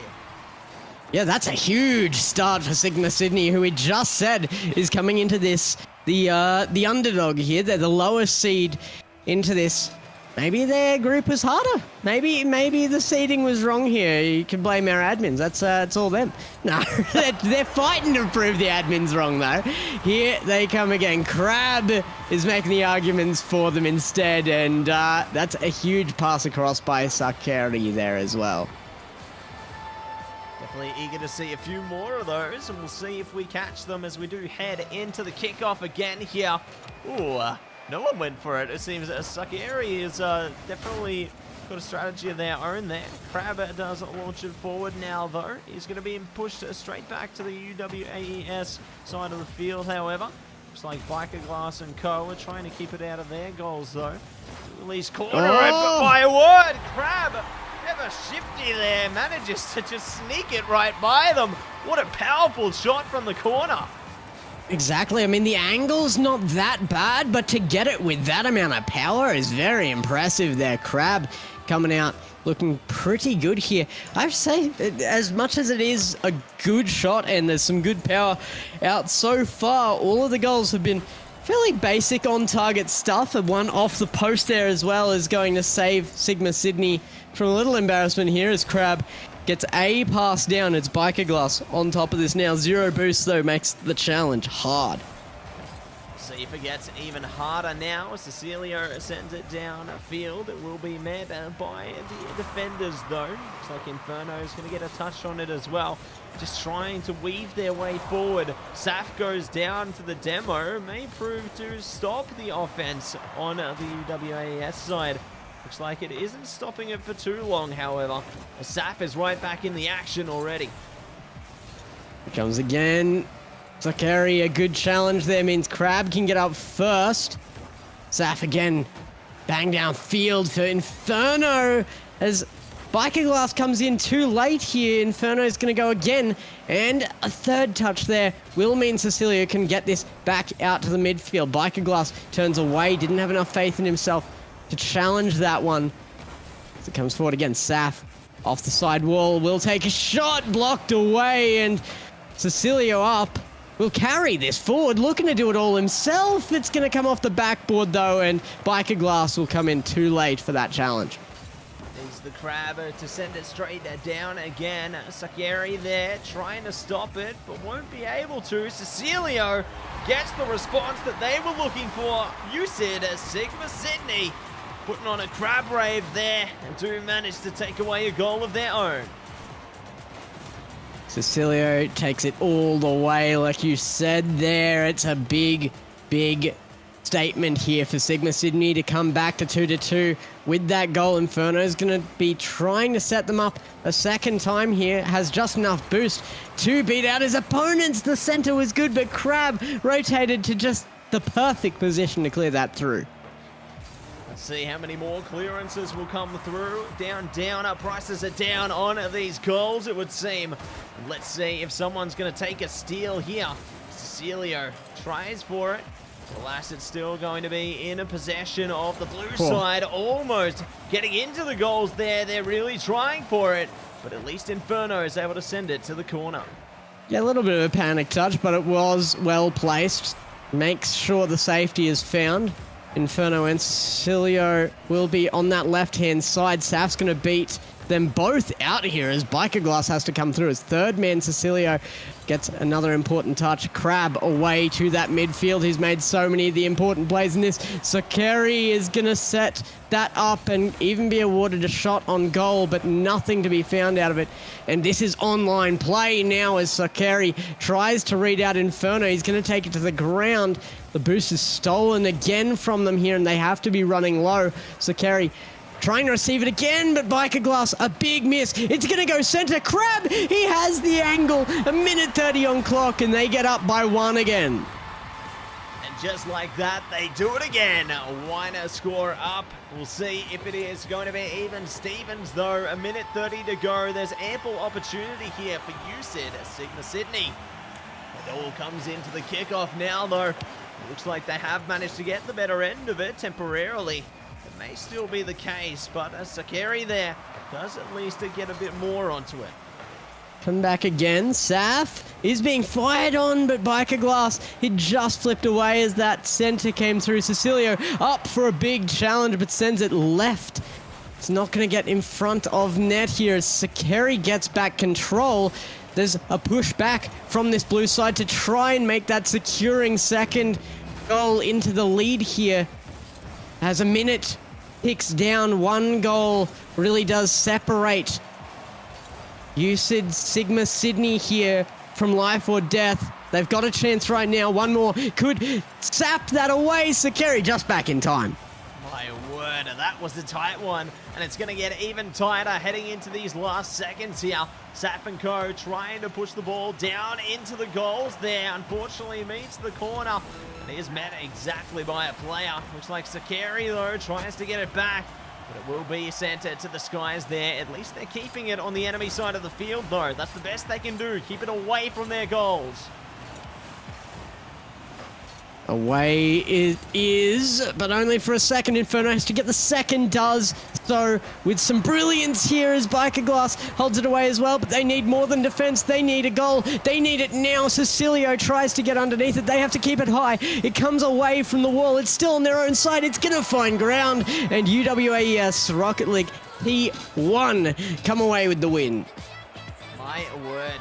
Yeah, that's a huge start for Sigma Sydney, who we just said is coming into this the underdog here. They're the lowest seed into this. Maybe their group was harder. Maybe the seeding was wrong here. You can blame our admins. That's all them. No, they're fighting to prove the admins wrong though. Here they come again. Crab is making the arguments for them instead, and that's a huge pass across by Sakari there as well.
Definitely eager to see a few more of those, and we'll see if we catch them as we do head into the kickoff again here. Ooh. No one went for it. It seems that Sakari is definitely got a strategy of their own there. Crab does launch it forward now, though. He's going to be pushed straight back to the UWAES side of the field, however. Looks like Biker Glass and Co. are trying to keep it out of their goals, though. Release corner, but my word, Crab, ever shifty there, manages to just sneak it right by them. What a powerful shot from the corner.
Exactly. I mean, the angle's not that bad, but to get it with that amount of power is very impressive there. Crab coming out looking pretty good here. I have to say, as much as it is a good shot and there's some good power out so far, all of the goals have been fairly basic on-target stuff. And one off the post there as well is going to save Sigma Sydney from a little embarrassment here as Crab gets a pass down. It's Biker Glass on top of this now. Zero boost, though, makes the challenge hard.
See if it gets even harder now. Cecilio sends it down field. It will be met by the defenders, though. Looks like Inferno's going to get a touch on it as well. Just trying to weave their way forward. Saf goes down to the demo. May prove to stop the offense on the UWAES side. Looks like it isn't stopping it for too long, however. Saf is right back in the action already.
Here comes again. Sakari, a good challenge there means Crab can get up first. Saf again. Bang down field for Inferno as Biker Glass comes in too late here. Inferno's going to go again. And a third touch there will mean Cecilia can get this back out to the midfield. Biker Glass turns away. Didn't have enough faith in himself to challenge that one. As it comes forward again, Saf off the side wall will take a shot, blocked away, and Cecilio up will carry this forward, looking to do it all himself. It's going to come off the backboard though, and Biker Glass will come in too late for that challenge.
There's the Crab to send it straight down again. Sakari there trying to stop it, but won't be able to. Cecilio gets the response that they were looking for. USYD Sigma Sydney putting on a crab rave there and do manage to take away a goal of their own.
Cecilio takes it all the way, like you said there. It's a big statement here for Sigma Sydney to come back to 2-2 with that goal. Inferno's going to be trying to set them up a second time here. Has just enough boost to beat out his opponents. The center was good, but Crab rotated to just the perfect position to clear that through.
Let's see how many more clearances will come through. Down, our prices are down on these goals, it would seem. Let's see if someone's going to take a steal here. Cecilio tries for it. Alas, it's still going to be in a possession of the blue side, almost getting into the goals there. They're really trying for it, but at least Inferno is able to send it to the corner.
Yeah, a little bit of a panic touch, but it was well placed. Makes sure the safety is found. Inferno and Cecilio will be on that left-hand side. Saf's going to beat them both out here as Biker Glass has to come through. As third man, Cecilio gets another important touch. Crab away to that midfield. He's made so many of the important plays in this. Sakari is going to set that up and even be awarded a shot on goal, but nothing to be found out of it. And this is online play now as Sakari tries to read out Inferno. He's going to take it to the ground. The boost is stolen again from them here, and they have to be running low. Sakari trying to receive it again, but Biker Glass, a big miss. It's going to go center. Crab, he has the angle. A minute 30 on clock, and they get up by 1 again.
And just like that, they do it again. Weiner score up. We'll see if it is going to be even Stevens, though. A minute 30 to go. There's ample opportunity here for USYD, Sigma Sydney. It all comes into the kickoff now, though. Looks like they have managed to get the better end of it temporarily. It may still be the case, but Sakari there does at least get a bit more onto it.
Come back again. Saf is being fired on, but Biker Glass, he just flipped away as that center came through. Cecilio up for a big challenge, but sends it left. It's not going to get in front of net here as Sakari gets back control. There's a push back from this blue side to try and make that securing second goal into the lead here. As a minute ticks down, 1 goal really does separate USYD Sigma Sydney here from life or death. They've got a chance right now. 1 more could sap that away. Sakari just back in time.
My word, that was a tight one, and it's going to get even tighter heading into these last seconds here. Saf and Co trying to push the ball down into the goals there. Unfortunately, meets the corner, and is met exactly by a player. Looks like Sakari, though, tries to get it back, but it will be sent to the skies there. At least they're keeping it on the enemy side of the field, though. That's the best they can do. Keep it away from their goals.
Away it is, but only for a second. Inferno has to get the second, does so with some brilliance here as Biker Glass holds it away as well, but they need more than defense. They need a goal. They need it now. Cecilio tries to get underneath it. They have to keep it high. It comes away from the wall. It's still on their own side. It's going to find ground, and UWAES Rocket League P1 come away with the win.
My word.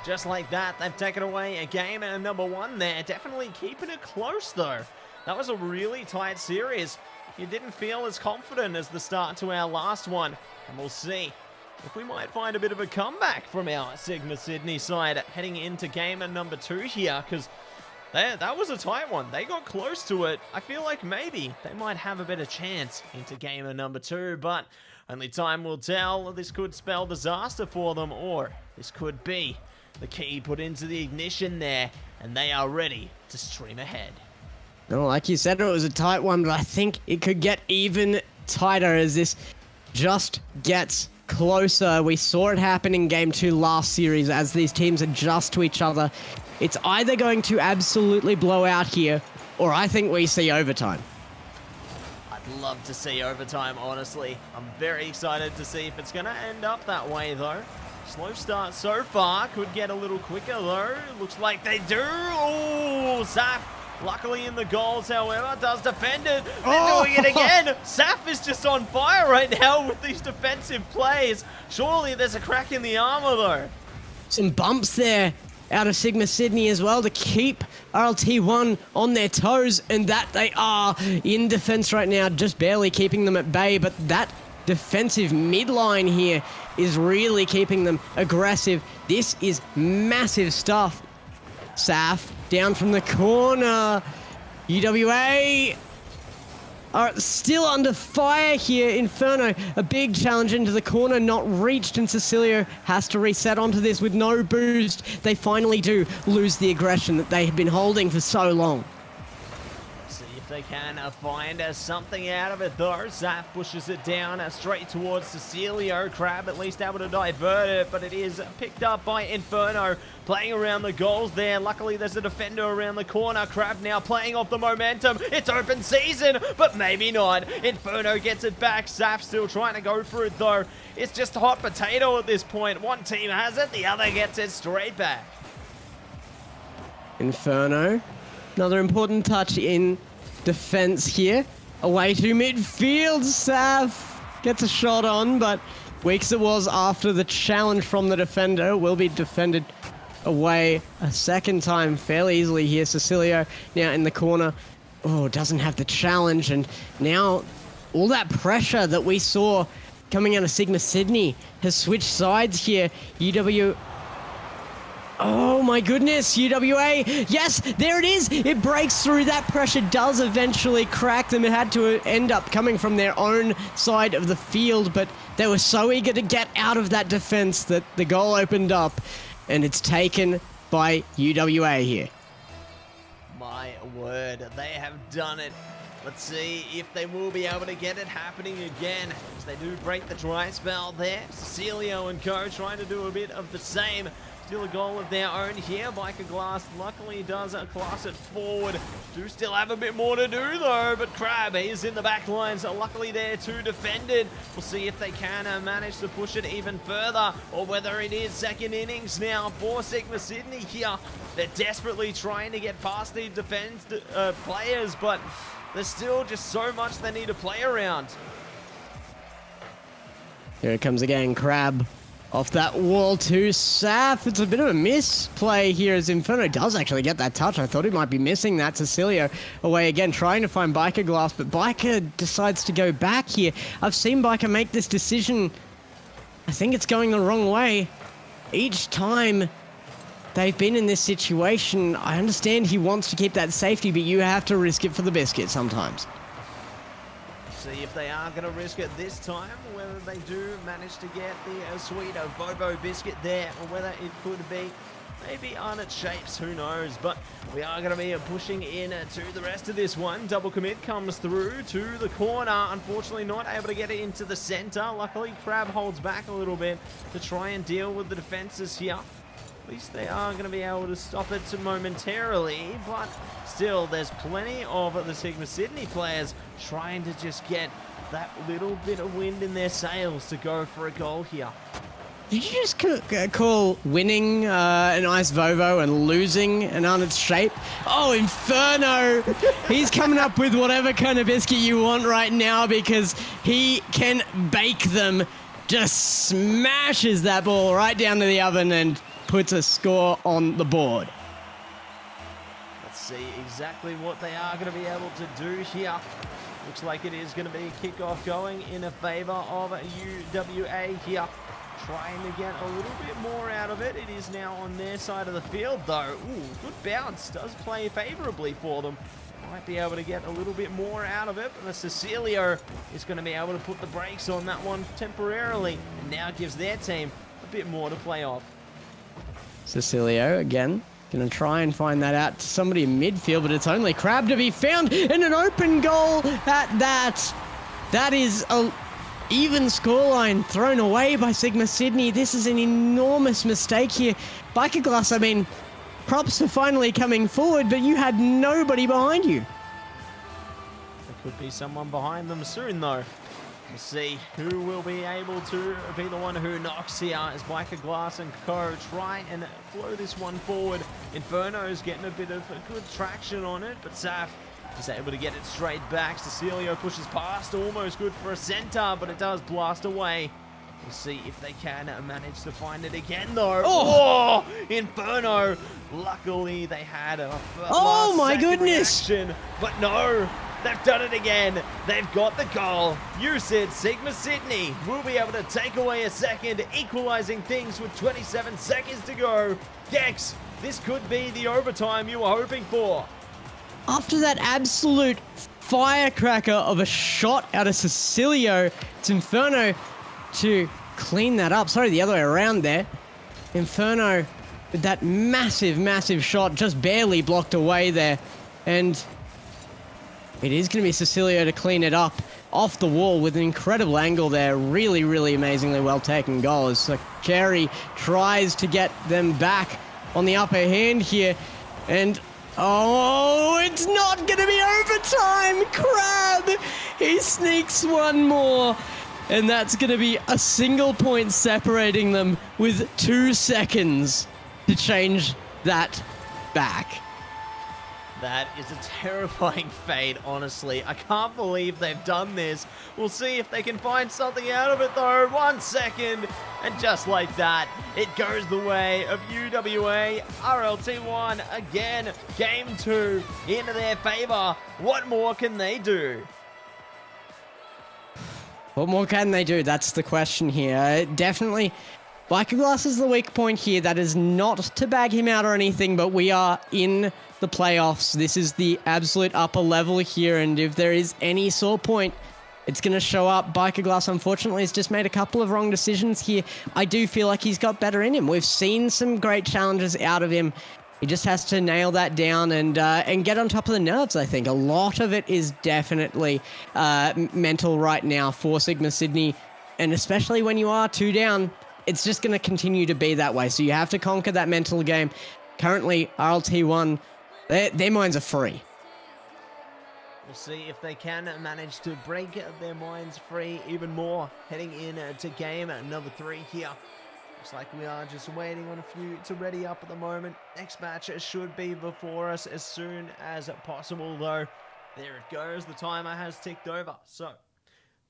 Just like that, they've taken away a game and a number 1 there. Definitely keeping it close, though. That was a really tight series. You didn't feel as confident as the start to our last one. And we'll see if we might find a bit of a comeback from our Sigma Sydney side heading into game number 2 here, because that was a tight one. They got close to it. I feel like maybe they might have a better chance into game number 2, but only time will tell. This could spell disaster for them, or this could be the key put into the ignition there, and they are ready to stream ahead.
Well, like you said, it was a tight one, but I think it could get even tighter as this just gets closer. We saw it happen in Game 2 last series as these teams adjust to each other. It's either going to absolutely blow out here, or I think we see overtime.
I'd love to see overtime, honestly. I'm very excited to see if it's going to end up that way, though. Slow start so far. Could get a little quicker, though. Looks like they do. Oh, Saf, luckily in the goals, however, does defend it. They're doing it again. Saf is just on fire right now with these defensive plays. Surely there's a crack in the armor, though.
Some bumps there out of Sigma Sydney as well to keep RLT1 on their toes, and that they are in defense right now, just barely keeping them at bay, but that defensive midline here is really keeping them aggressive. This is massive stuff. Saf down from the corner. UWA are still under fire here. Inferno, a big challenge into the corner, not reached, and Cecilio has to reset onto this with no boost. They finally do lose the aggression that they have been holding for so long.
See if they can find something out of it though. Zaf pushes it down straight towards Cecilio. Crab at least able to divert it, but it is picked up by Inferno. Playing around the goals there. Luckily, there's a defender around the corner. Crab now playing off the momentum. It's open season, but maybe not. Inferno gets it back. Zaf still trying to go for it, though. It's just a hot potato at this point. One team has it, the other gets it straight back.
Inferno, another important touch in defense here. Away to midfield. Zaf gets a shot on, but weak as it was after the challenge from the defender, will be defended away a second time fairly easily here. Cecilio now in the corner. Oh, doesn't have the challenge, and now all that pressure that we saw coming out of Sigma Sydney has switched sides here. UW... Oh my goodness, UWA. Yes, there it is. It breaks through. That pressure does eventually crack them. It had to end up coming from their own side of the field, but they were so eager to get out of that defense that the goal opened up, and it's taken by UWA here.
My word, they have done it. Let's see if they will be able to get it happening again. As they do break the dry spell there. Cecilio and co trying to do a bit of the same. Still a goal of their own here. Biker Glass luckily does class it forward. Do still have a bit more to do though, but Crab is in the back line, so luckily there to defend it. We'll see if they can manage to push it even further, or whether it is second innings now for Sigma Sydney here. They're desperately trying to get past the defense players, but there's still just so much they need to play around.
Here it comes again, Crab. Off that wall to Saf. It's a bit of a misplay here as Inferno does actually get that touch. I thought he might be missing that. Cecilio away again, trying to find Biker Glass, but Biker decides to go back here. I've seen Biker make this decision. I think it's going the wrong way. Each time they've been in this situation, I understand he wants to keep that safety, but you have to risk it for the biscuit sometimes.
See if they are going to risk it this time, whether they do manage to get the sweet Bobo biscuit there, or whether it could be maybe Arnott Shapes, who knows. But we are going to be pushing in to the rest of this one. Double commit comes through to the corner, unfortunately not able to get it into the center. Luckily Crab holds back a little bit to try and deal with the defenses here. At least they are going to be able to stop it momentarily, but still there's plenty of the Sigma Sydney players trying to just get that little bit of wind in their sails to go for a goal here.
Did you just call winning an Ice Vovo and losing an Arnott's Shape? Oh, Inferno! He's coming up with whatever kind of biscuit you want right now because he can bake them. Just smashes that ball right down to the oven and puts a score on the board.
Let's see exactly what they are going to be able to do here. Looks like it is going to be kickoff going in a favor of UWA here. Trying to get a little bit more out of it. It is now on their side of the field though. Ooh, good bounce. Does play favorably for them. Might be able to get a little bit more out of it, but the Cecilio is going to be able to put the brakes on that one temporarily, and now gives their team a bit more to play off.
Cecilio again, gonna try and find that out to somebody in midfield, but it's only Crab to be found, and an open goal at that. That is a even scoreline thrown away by Sigma Sydney. This is an enormous mistake here. Biker Glass, I mean, props for finally coming forward, but you had nobody behind you.
There could be someone behind them soon though. We'll see who will be able to be the one who knocks here as Biker Glass and co try and flow this one forward. Inferno's getting a bit of a good traction on it, but Saf is able to get it straight back. Cecilio pushes past, almost good for a center, but it does blast away. We'll see if they can manage to find it again though. Oh, Inferno! Luckily they had a
oh my goodness!
Reaction, but no! They've done it again. They've got the goal. You said Sigma Sydney will be able to take away a second, equalizing things with 27 seconds to go. Gex, this could be the overtime you were hoping for.
after that absolute firecracker of a shot out of Cecilio, it's Inferno to clean that up. Sorry, the other way around there. Inferno with that massive, massive shot just barely blocked away there. And it is going to be Cecilio to clean it up off the wall with an incredible angle there. Really, really amazingly well taken goal as Kerry tries to get them back on the upper hand here. And oh, it's not going to be overtime. Crab, he sneaks one more. And that's going to be a single point separating them with 2 seconds to change that back.
That is a terrifying fate, honestly. I can't believe they've done this. We'll see if they can find something out of it, though. 1 second. And just like that, it goes the way of UWA. RLT1 again. Game 2 into their favor. What more can they do?
What more can they do? That's the question here. Definitely, Biker Glass is the weak point here. That is not to bag him out or anything, but we are in the playoffs. This is the absolute upper level here, and if there is any sore point, it's going to show up. Biker Glass, unfortunately, has just made a couple of wrong decisions here. I do feel like he's got better in him. We've seen some great challenges out of him. He just has to nail that down and get on top of the nerves, I think. A lot of it is definitely mental right now for Sigma Sydney, and especially when you are 2 down, it's just going to continue to be that way. So you have to conquer that mental game. Currently, RLT1, their minds are free.
We'll see if they can manage to break their minds free even more, heading into game number 3 here. Looks like we are just waiting on a few to ready up at the moment. Next match should be before us as soon as possible, though. There it goes. The timer has ticked over. So,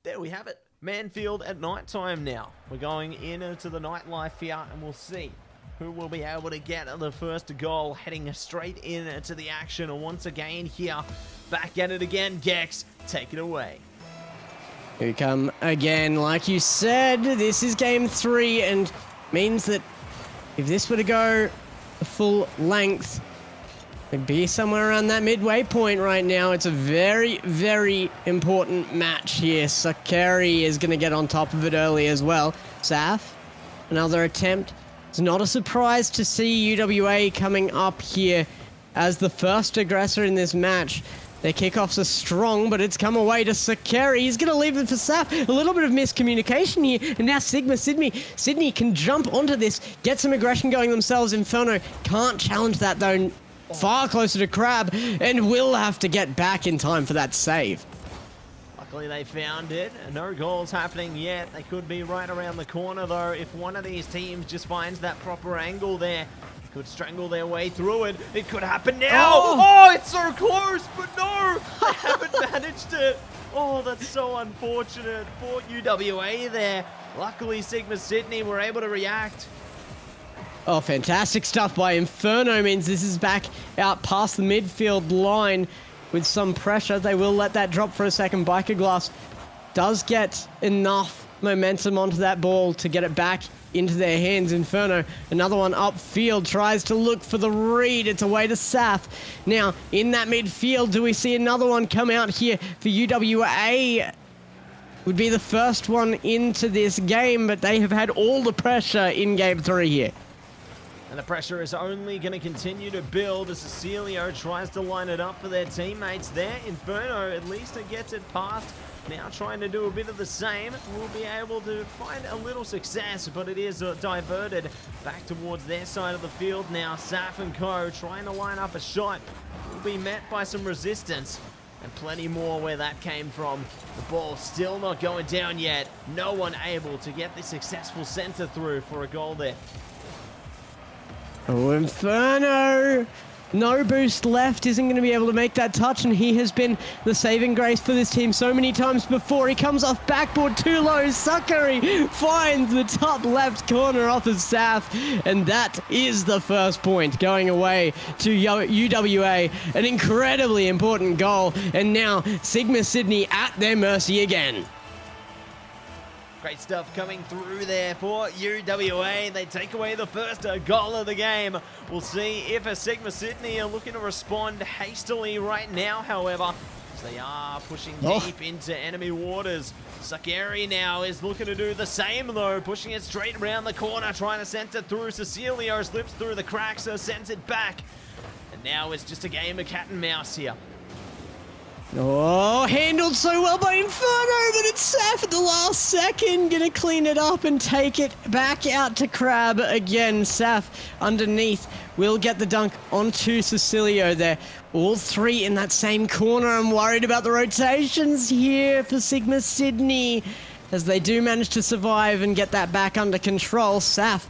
there we have it. Manfield at night time now. We're going into the nightlife here, and we'll see who will be able to get the first goal, heading straight into the action. Once again here, back at it again. Gex, take it away.
Here we come again. Like you said, this is game 3, and means that if this were to go the full length, it'd be somewhere around that midway point right now. It's a very, very important match here. Sakari is going to get on top of it early as well. Saf, another attempt. It's not a surprise to see UWA coming up here as the first aggressor in this match. Their kickoffs are strong, but it's come away to Sakari. He's going to leave it for Saf. A little bit of miscommunication here. And now Sigma Sydney can jump onto this, get some aggression going themselves. Inferno can't challenge that, though. Far closer to Crab, and will have to get back in time for that save.
Luckily they found it. No goals happening yet. They could be right around the corner, though. If one of these teams just finds that proper angle there, could strangle their way through it. It could happen now. Oh, it's so close, but no, they haven't managed it. Oh, that's so unfortunate for UWA there. Luckily, Sigma Sydney were able to react.
Oh, fantastic stuff by Inferno. Means this is back out past the midfield line with some pressure. They will let that drop for a second. Biker Glass does get enough momentum onto that ball to get it back into their hands. Inferno, another one upfield, tries to look for the read. It's away to Saf. Now, in that midfield, do we see another one come out here for UWA? Would be the first one into this game, but they have had all the pressure in game 3 here.
And the pressure is only going to continue to build as Cecilio tries to line it up for their teammates there. Inferno, at least it gets it past. Now trying to do a bit of the same. Will be able to find a little success, but it is diverted back towards their side of the field now. Saf and Co trying to line up a shot. Will be met by some resistance. And plenty more where that came from. The ball still not going down yet. No one able to get the successful center through for a goal there.
Oh, Inferno! No boost left, isn't going to be able to make that touch, and he has been the saving grace for this team so many times before. He comes off backboard too low. Sakari finds the top left corner off of Saf, and that is the first point going away to UWA. An incredibly important goal, and now Sigma Sydney at their mercy again.
Great stuff coming through there for UWA. They take away the first goal of the game. We'll see if Sigma Sydney are looking to respond hastily right now, however, as they are pushing deep into enemy waters. Sakari now is looking to do the same though, pushing it straight around the corner, trying to send it through. Cecilio slips through the cracks, sends it back. And now it's just a game of cat and mouse here.
Oh, handled so well by Inferno, but it's Saf at the last second. Gonna clean it up and take it back out to Crab again. Saf underneath will get the dunk onto Cecilio there. All three in that same corner. I'm worried about the rotations here for Sigma Sydney as they do manage to survive and get that back under control. Saf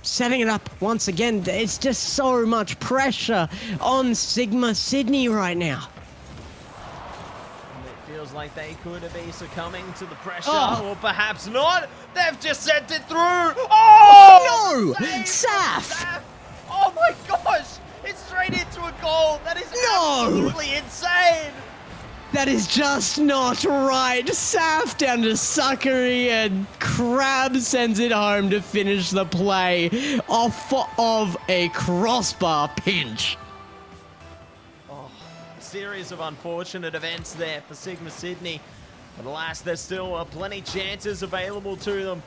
setting it up once again. It's just so much pressure on Sigma Sydney right now.
Feels like they could be succumbing to the pressure, or perhaps not. They've just sent it through. Oh!
No! Saf!
Oh my gosh! It's straight into a goal. That is absolutely insane.
That is just not right. Saf down to Sakari and Crab sends it home to finish the play off of a crossbar pinch.
Series of unfortunate events there for Sigma Sydney, but alas, there's still plenty chances available to them.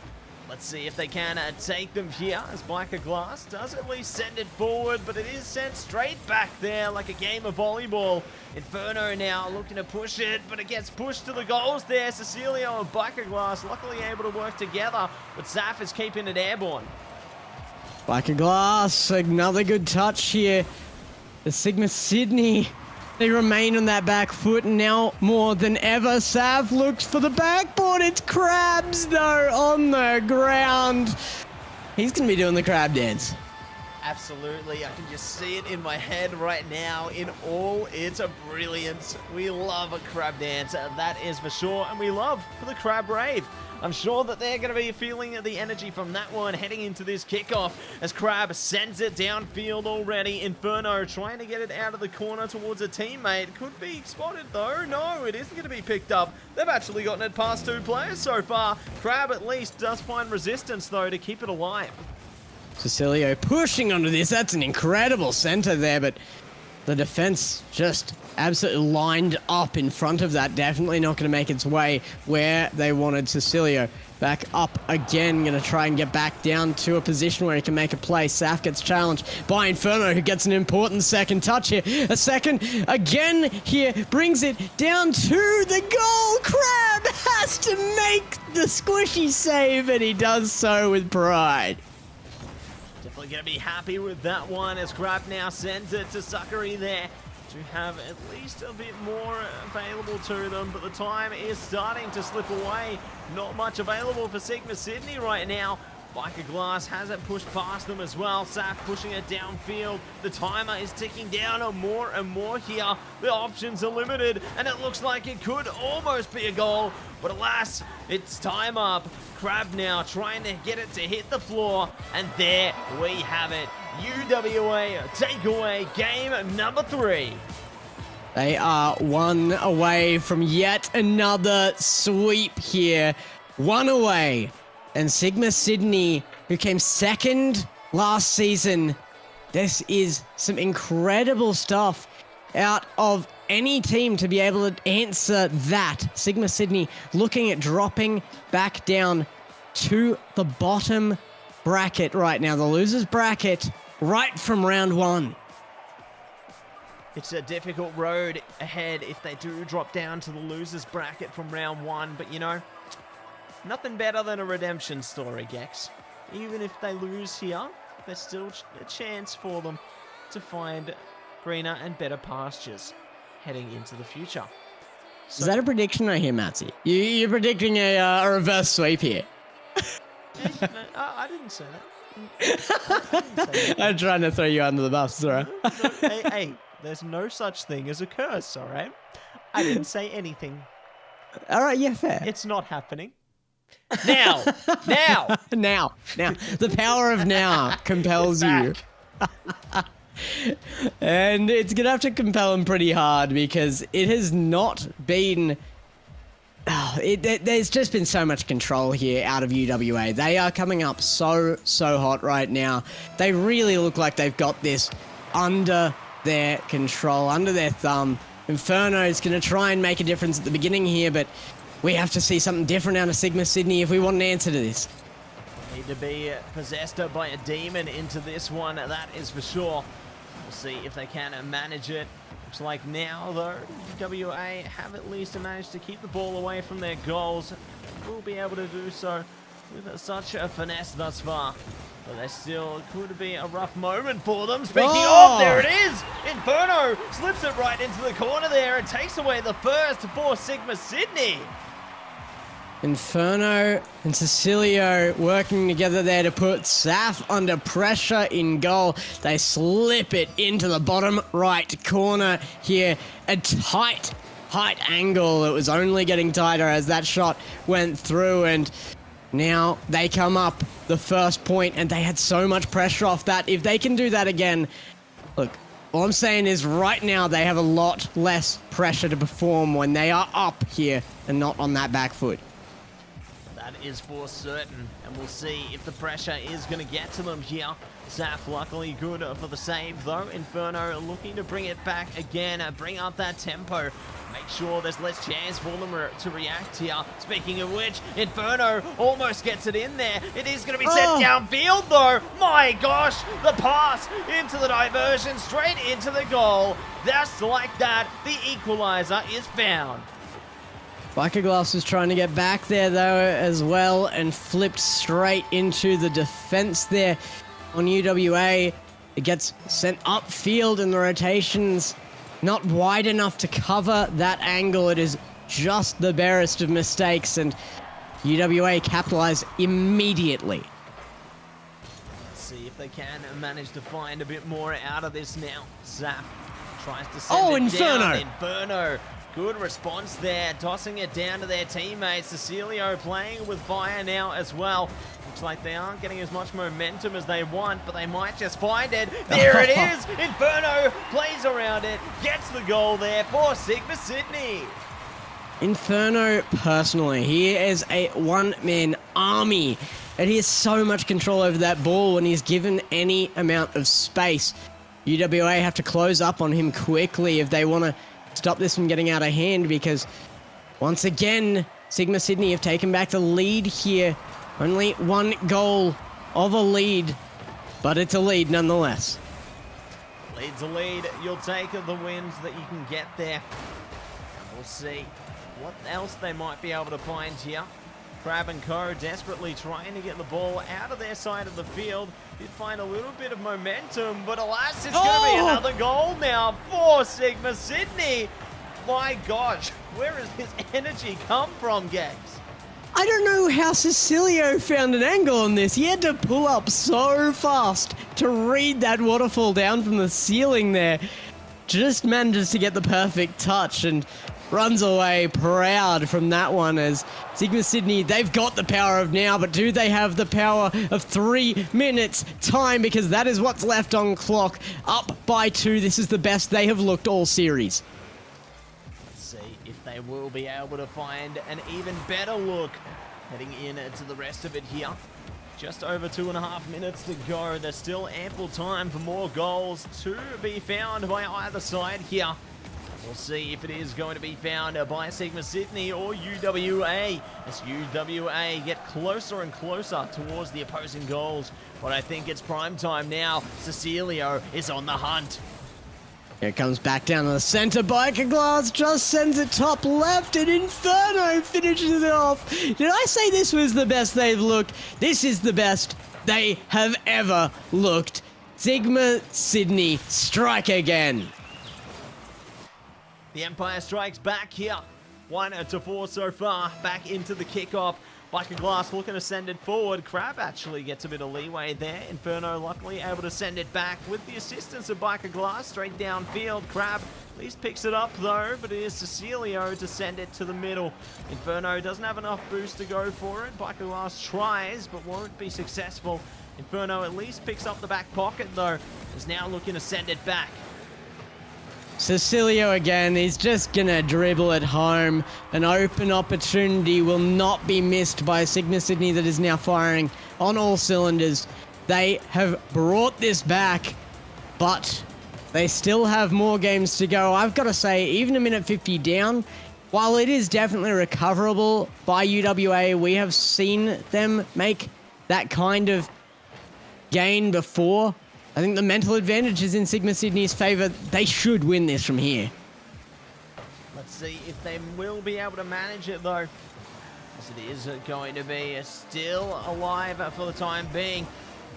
Let's see if they can take them here, as Biker Glass does at least send it forward, but it is sent straight back there like a game of volleyball. Inferno now looking to push it, but it gets pushed to the goals there. Cecilio and Biker Glass luckily able to work together, but Saf is keeping it airborne.
Biker Glass, another good touch here. The Sigma Sydney, they remain on that back foot now more than ever. Sav looks for the backboard. It's Crabs, though, on the ground. He's going to be doing the crab dance.
Absolutely. I can just see it in my head right now in all its brilliance. We love a crab dance, that is for sure. And we love the crab rave. I'm sure that they're going to be feeling the energy from that one heading into this kickoff as Crab sends it downfield already. Inferno trying to get it out of the corner towards a teammate. Could be spotted though. No, it isn't going to be picked up. They've actually gotten it past two players so far. Crab at least does find resistance though to keep it alive.
Cecilio pushing onto this. That's an incredible center there, but the defense just absolutely lined up in front of that. Definitely not going to make its way where they wanted. Cecilio back up again. Going to try and get back down to a position where he can make a play. Saf gets challenged by Inferno, who gets an important second touch here. A second again here. Brings it down to the goal. Crab has to make the squishy save, and he does so with pride.
Definitely going to be happy with that one as Crab now sends it to Sakari there to have at least a bit more available to them, but the time is starting to slip away. Not much available for Sigma Sydney right now. Biker Glass hasn't pushed past them as well. Saf pushing it downfield. The timer is ticking down more and more here. The options are limited, and it looks like it could almost be a goal, but alas, it's time up. Crab now trying to get it to hit the floor, and there we have it. UWA takeaway game number 3.
They are one away from yet another sweep here. One away. And Sigma Sydney, who came second last season, this is some incredible stuff out of any team to be able to answer that. Sigma Sydney looking at dropping back down to the bottom bracket right now, the losers bracket right from round 1.
It's a difficult road ahead if they do drop down to the losers bracket from round 1, but you know, nothing better than a redemption story, Gex. Even if they lose here, there's still a chance for them to find greener and better pastures heading into the future. So,
is that a prediction I hear, Matsy? You're predicting a reverse sweep here.
I didn't say that.
I'm trying to throw you under the bus, Zora.
Hey, there's no such thing as a curse, all right? I didn't say anything.
All right, yeah, fair.
It's not happening. Now.
The power of now compels you. And it's going to have to compel him pretty hard because it has not been There's just been so much control here out of UWA. They are coming up so hot right now. They really look like they've got this under their control, under their thumb. Inferno is going to try and make a difference at the beginning here, but we have to see something different out of Sigma Sydney if we want an answer to this.
Need to be possessed by a demon into this one, that is for sure. We'll see if they can manage it. Looks like now, though, UWA have at least managed to keep the ball away from their goals. Will be able to do so with such a finesse thus far. But there still could be a rough moment for them. Speaking of, there it is! Inferno slips it right into the corner there and takes away the first for Sigma Sydney.
Inferno and Cecilio working together there to put Saf under pressure in goal. They slip it into the bottom right corner here. A tight angle. It was only getting tighter as that shot went through, and now they come up the first point, and they had so much pressure off that. If they can do that again, look, all I'm saying is right now they have a lot less pressure to perform when they are up here and not on that back foot.
That is for certain, and we'll see if the pressure is going to get to them here. Zaf luckily good for the save though. Inferno looking to bring it back again, bring up that tempo. Make sure there's less chance for them to react here. Speaking of which, Inferno almost gets it in there. It is going to be sent downfield though. My gosh, the pass into the diversion, straight into the goal. Just like that, the equalizer is found.
Biker Glass was trying to get back there though as well and flipped straight into the defense there on UWA. It gets sent upfield and the rotation's not wide enough to cover that angle. It is just the barest of mistakes, and UWA capitalize immediately.
Let's see if they can manage to find a bit more out of this now. Zap tries to send it
Inferno!
down. Inferno! Good response there, tossing it down to their teammates. Cecilio playing with fire now as well. Looks like they aren't getting as much momentum as they want, but they might just find it. There it is! Inferno plays around it, gets the goal there for Sigma Sydney.
Inferno, personally, he is a one-man army, and he has so much control over that ball when he's given any amount of space. UWA have to close up on him quickly if they want to stop this from getting out of hand, because once again, Sigma Sydney have taken back the lead here. Only one goal of a lead, but it's a lead nonetheless.
Lead's a lead. You'll take the wins that you can get there. We'll see what else they might be able to find here. Crab and Co. desperately trying to get the ball out of their side of the field. Did find a little bit of momentum, but alas, it's going to be another goal now for Sigma Sydney. My gosh, where has this energy come from, Gex?
I don't know how Cecilio found an angle on this. He had to pull up so fast to read that waterfall down from the ceiling there. Just manages to get the perfect touch and runs away proud from that one, as Sigma Sydney, they've got the power of now, but do they have the power of 3 minutes time? Because that is what's left on clock. Up by 2. This is the best they have looked all series.
Let's see if they will be able to find an even better look heading into the rest of it here. Just over 2.5 minutes to go. There's still ample time for more goals to be found by either side here. We'll see if it is going to be found by Sigma Sydney or UWA, as UWA get closer and closer towards the opposing goals. But I think it's prime time now. Cecilio is on the hunt.
Here it comes back down to the center. Biker Glass just sends it top left, and Inferno finishes it off. Did I say this was the best they've looked? This is the best they have ever looked. Sigma Sydney strike again.
The Empire strikes back here. 1-4 so far. Back into the kickoff. Biker Glass looking to send it forward. Crab actually gets a bit of leeway there. Inferno luckily able to send it back with the assistance of Biker Glass straight downfield. Crab at least picks it up though, but it is Cecilio to send it to the middle. Inferno doesn't have enough boost to go for it. Biker Glass tries, but won't be successful. Inferno at least picks up the back pocket though. Is now looking to send it back.
Cecilio again, he's just gonna dribble it home. An open opportunity will not be missed by Sigma Sydney that is now firing on all cylinders. They have brought this back, but they still have more games to go. I've got to say, even a minute 50 down, while it is definitely recoverable by UWA, we have seen them make that kind of gain before. I think the mental advantage is in Sigma Sydney's favour. They should win this from here.
Let's see if they will be able to manage it, though, as it is going to be still alive for the time being.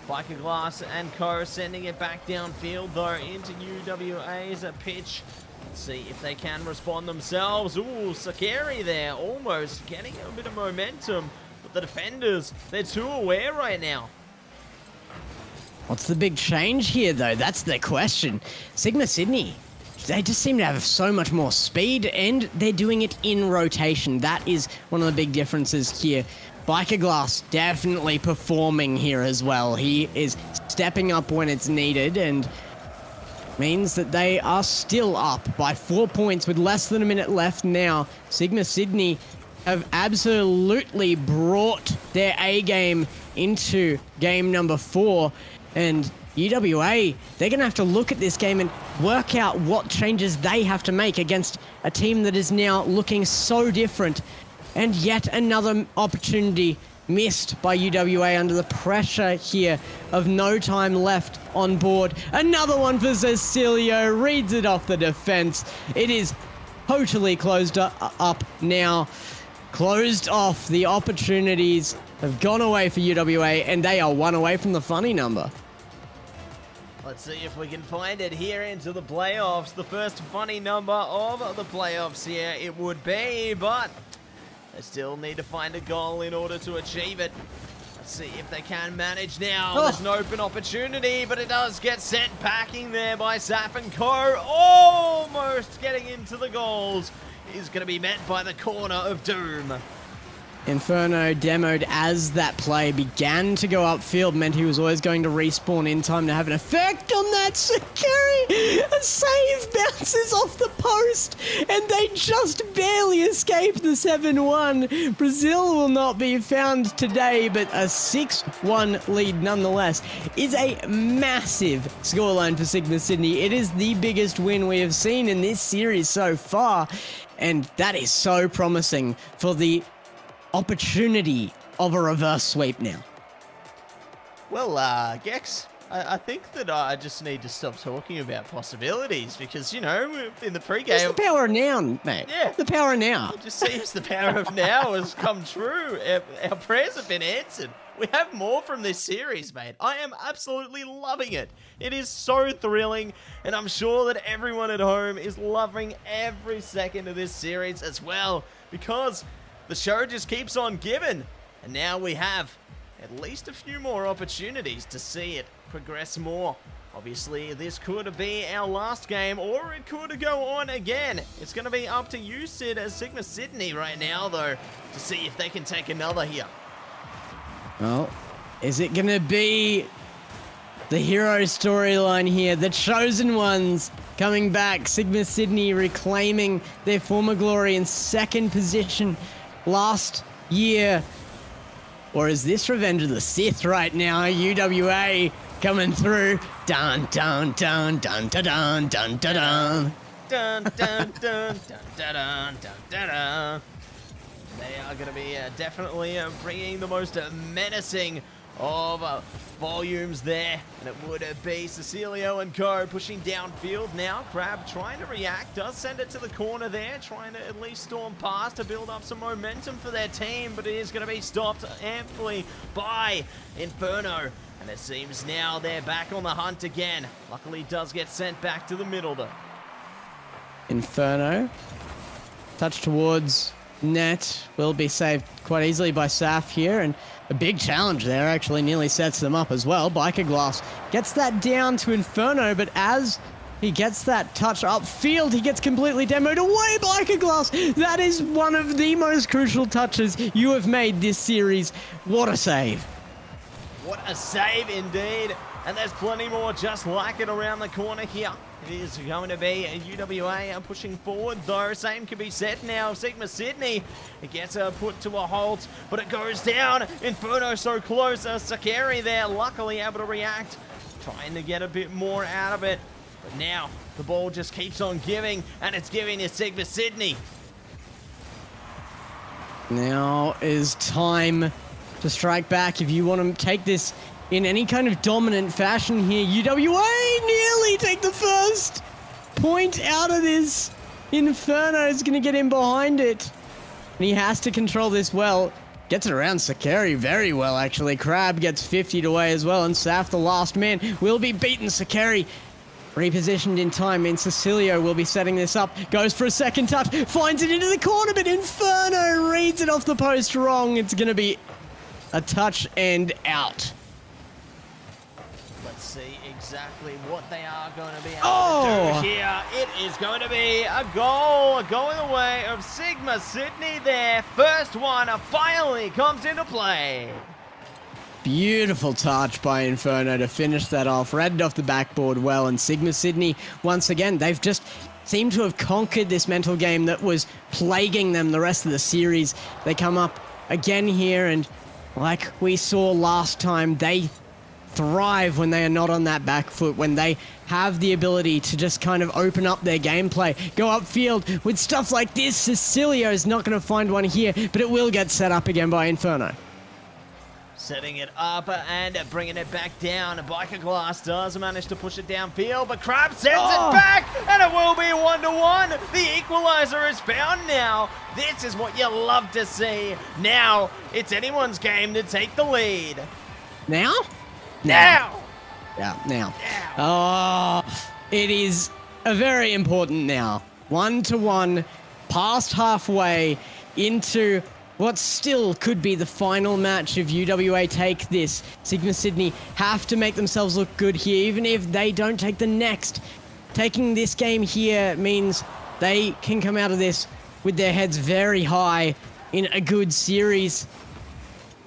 Biker Glass and Co sending it back downfield, though, into UWA's pitch. Let's see if they can respond themselves. Ooh, Sakari there, almost getting a bit of momentum. But the defenders, they're too aware right now.
What's the big change here, though? That's the question. Sigma Sydney, they just seem to have so much more speed, and they're doing it in rotation. That is one of the big differences here. Biker Glass definitely performing here as well. He is stepping up when it's needed, and means that they are still up by 4 points with less than a minute left now. Sigma Sydney have absolutely brought their A game into game number 4. And UWA, they're going to have to look at this game and work out what changes they have to make against a team that is now looking so different. And yet another opportunity missed by UWA under the pressure here of no time left on board. Another one for Cecilio, reads it off the defense. It is totally closed up now. Closed off. The opportunities have gone away for UWA, and they are one away from the funny number.
Let's see if we can find it here into the playoffs. The first funny number of the playoffs here it would be, but they still need to find a goal in order to achieve it. Let's see if they can manage now. There's an open opportunity, but it does get sent packing there by Zap and Co. Almost getting into the goals. Is going to be met by the corner of doom.
Inferno demoed as that play began to go upfield, meant he was always going to respawn in time to have an effect on that. Sakari, a save bounces off the post, and they just barely escape the 7-1. Brazil will not be found today, but a 6-1 lead nonetheless is a massive scoreline for Sigma Sydney. It is the biggest win we have seen in this series so far, and that is so promising for the opportunity of a reverse sweep now.
Well, Gex, I think that I just need to stop talking about possibilities because, you know, in the pre-game...
It's the power of now, mate.
Yeah.
The power of now.
It just seems the power of now has come true. Our prayers have been answered. We have more from this series, mate. I am absolutely loving it. It is so thrilling, and I'm sure that everyone at home is loving every second of this series as well because the show just keeps on giving, and now we have at least a few more opportunities to see it progress more. Obviously, this could be our last game, or it could go on again. It's going to be up to you, Sid, as Sigma Sydney right now, though, to see if they can take another here.
Well, is it going to be the hero storyline here? The chosen ones coming back. Sigma Sydney reclaiming their former glory in second position last year. Or is this Revenge of the Sith right now? UWA coming through. Dun dun dun dun dun dun dun dun dun.
Dun dun dun dun dun dun dun dun. They are going to be definitely bringing the most menacing of volumes there, and it would be Cecilio and Co pushing downfield now. Crab trying to react, does send it to the corner there, trying to at least storm past to build up some momentum for their team, but it is going to be stopped amply by Inferno, and it seems now they're back on the hunt again. Luckily does get sent back to the middle though.
Inferno, touch towards net, will be saved quite easily by Saf here, and a big challenge there actually nearly sets them up as well. Biker Glass gets that down to Inferno, but as he gets that touch upfield, he gets completely demoed away. Biker Glass, that is one of the most crucial touches you have made this series. What a save.
What a save indeed And there's plenty more just like it around the corner here. It is going to be a UWA pushing forward, though. Same can be said now of Sigma Sydney. It gets put to a halt, but it goes down. Inferno so close. Sakari there, luckily able to react, trying to get a bit more out of it. But now the ball just keeps on giving, and it's giving to Sigma Sydney.
Now is time to strike back if you want to take this in any kind of dominant fashion here. UWA nearly take the first point out of this. Inferno is going to get in behind it. And he has to control this well. Gets it around Sakari very well, actually. Crab gets 50'd away as well. And Saf, the last man, will be beaten. Sakari repositioned in time, and Cecilio will be setting this up. Goes for a second touch, finds it into the corner, but Inferno reads it off the post wrong. It's going to be a touch and out.
Let's see exactly what they are going to be able to do here. It is going to be a goal going the way of Sigma Sydney there. First one finally comes into play.
Beautiful touch by Inferno to finish that off. Read off the backboard well, and Sigma Sydney, once again, they've just seemed to have conquered this mental game that was plaguing them the rest of the series. They come up again here, and like we saw last time, they thrive when they are not on that back foot, when they have the ability to just kind of open up their gameplay, go upfield with stuff like this. Cecilio is not going to find one here, but it will get set up again by Inferno.
Setting it up and bringing it back down. Biker Glass does manage to push it downfield, but Crab sends it back, and it will be 1-1. The equalizer is found now. This is what you love to see. Now, it's anyone's game to take the lead.
Now?
Now!
Yeah, now. Oh, it is a very important now. 1-1, past halfway into what still could be the final match if UWA take this. Sigma Sydney have to make themselves look good here, even if they don't take the next. Taking this game here means they can come out of this with their heads very high in a good series.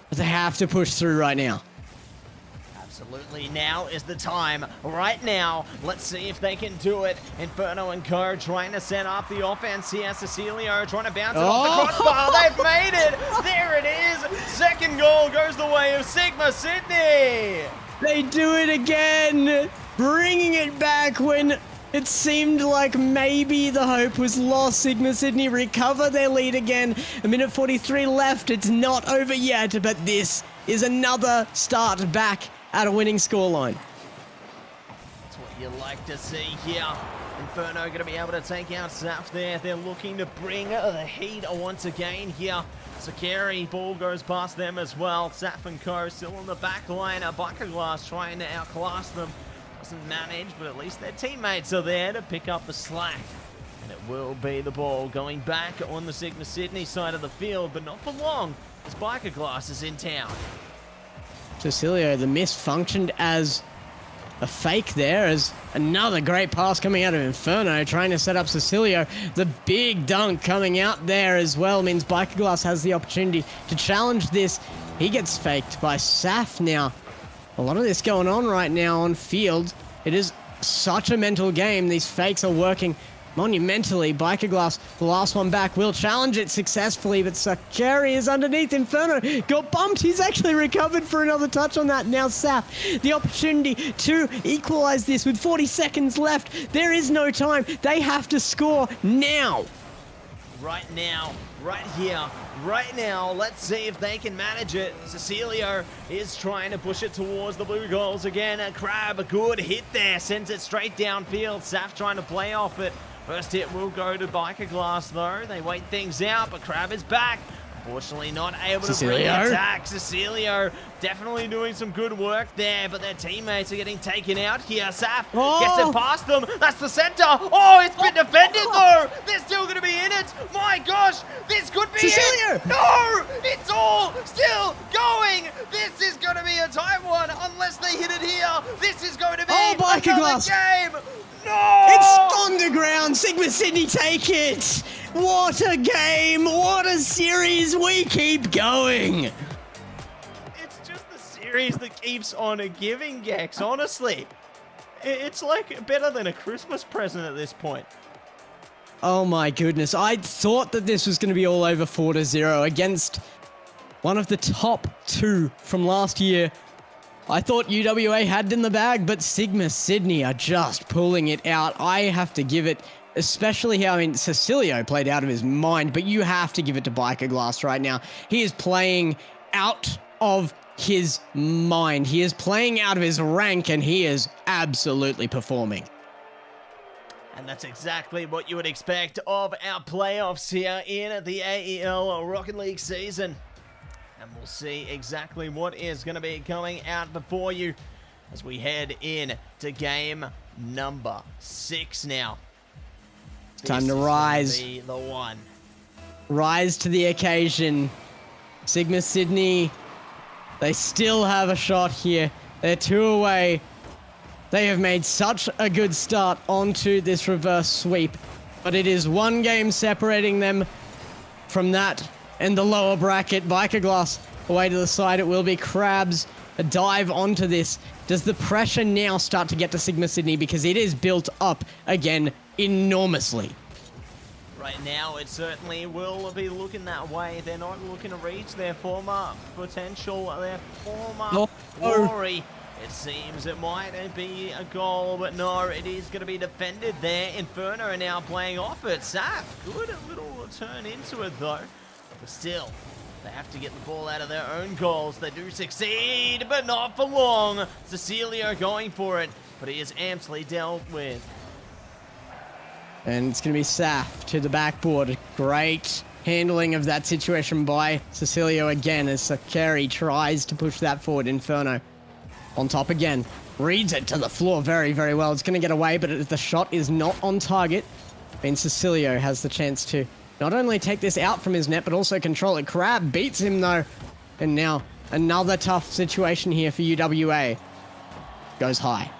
But they have to push through right now.
Absolutely, now is the time. Right now, let's see if they can do it. Inferno and Co trying to set up the offense here. Cecilio trying to bounce it off the crossbar. They've made it. There it is. Second goal goes the way of Sigma Sydney.
They do it again, bringing it back when it seemed like maybe the hope was lost. Sigma Sydney recover their lead again. A minute 43 left. It's not over yet, but this is another start back at a winning scoreline.
That's what you like to see here. Inferno going to be able to take out Saf there. They're looking to bring the heat once again here. Sakari, ball goes past them as well. Saf and Co still on the back line. Biker Glass trying to outclass them. Doesn't manage, but at least their teammates are there to pick up the slack. And it will be the ball going back on the Sigma Sydney side of the field, but not for long, as Biker Glass is in town.
Cecilio, the miss functioned as a fake there, as another great pass coming out of Inferno, trying to set up Cecilio. The big dunk coming out there as well means Biker Glass has the opportunity to challenge this. He gets faked by Saf now. A lot of this going on right now on field. It is such a mental game. These fakes are working monumentally. Biker Glass, the last one back, will challenge it successfully, but Sakari is underneath. Inferno got bumped. He's actually recovered for another touch on that. Now Saf, the opportunity to equalize this with 40 seconds left. There is no time. They have to score now.
Right now, right here, right now. Let's see if they can manage it. Cecilio is trying to push it towards the blue goals again. Crab, a good hit there, sends it straight downfield. Saf trying to play off it. First hit will go to Biker Glass though. They wait things out, but Crab is back. Unfortunately not able to bring the attack. Cecilio definitely doing some good work there, but their teammates are getting taken out here. Saf gets it past them. That's the center. Oh, it's been defended though. They're still going to be in it. My gosh, this could be it. No, it's all still going. This is going to be a tight one unless they hit it here. This is going to be
Biker Glass
game. No!
It's on the ground. Sigma Sydney take it. What a game. What a series. We keep going.
It's just the series series that keeps on giving, Gex. Honestly, it's like better than a Christmas present at this point.
Oh my goodness. I thought that this was going to be all over 4-0 against one of the top two from last year. I thought UWA had it in the bag, but Sigma Sydney are just pulling it out. I have to give it, especially how, Cecilio played out of his mind, but you have to give it to Biker Glass right now. He is playing out of his mind. He is playing out of his rank, and he is absolutely performing.
And that's exactly what you would expect of our playoffs here in the AEL Rocket League season. And we'll see exactly what is going to be coming out before you as we head in to game number 6 now.
Time to rise.
Be the one.
Rise to the occasion. Sigma Sydney, they still have a shot here. They're 2 away. They have made such a good start onto this reverse sweep, but it is 1 game separating them from that in the lower bracket. Biker Glass away to the side. It will be Crabs. A dive onto this. Does the pressure now start to get to Sigma Sydney, because it is built up again enormously?
Right now, it certainly will be looking that way. They're not looking to reach their former potential, their former glory. It seems it might be a goal, but no, it is going to be defended there. Inferno are now playing off it. Saf, good little turn into it though. But still, they have to get the ball out of their own goals. They do succeed, but not for long. Cecilio going for it, but he is amply dealt with.
And it's going to be Saf to the backboard. Great handling of that situation by Cecilio again as Sakari tries to push that forward. Inferno on top again. Reads it to the floor very, very well. It's going to get away, but the shot is not on target. And Cecilio has the chance to not only take this out from his net, but also control it. Crab beats him though. And now another tough situation here for UWA. Goes high.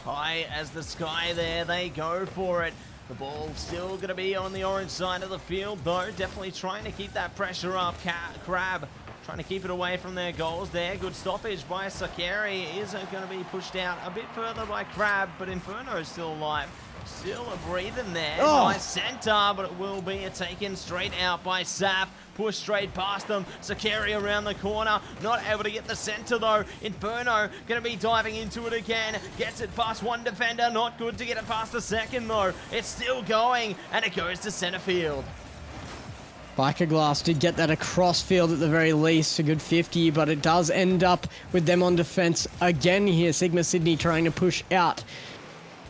High as the sky there, they go for it. The ball still going to be on the orange side of the field though. Definitely trying to keep that pressure up. Crab trying to keep it away from their goals there. Good stoppage by Sakari. Is going to be pushed out a bit further by Crab, but Inferno is still alive. Still a breathing there by center, but it will be taken straight out by Saf. Push straight past them. Sakari around the corner. Not able to get the center though. Inferno going to be diving into it again. Gets it past one defender. Not good to get it past the second though. It's still going, and it goes to center field.
Biker Glass did get that across field at the very least, a good 50, but it does end up with them on defense again here. Sigma Sydney trying to push out.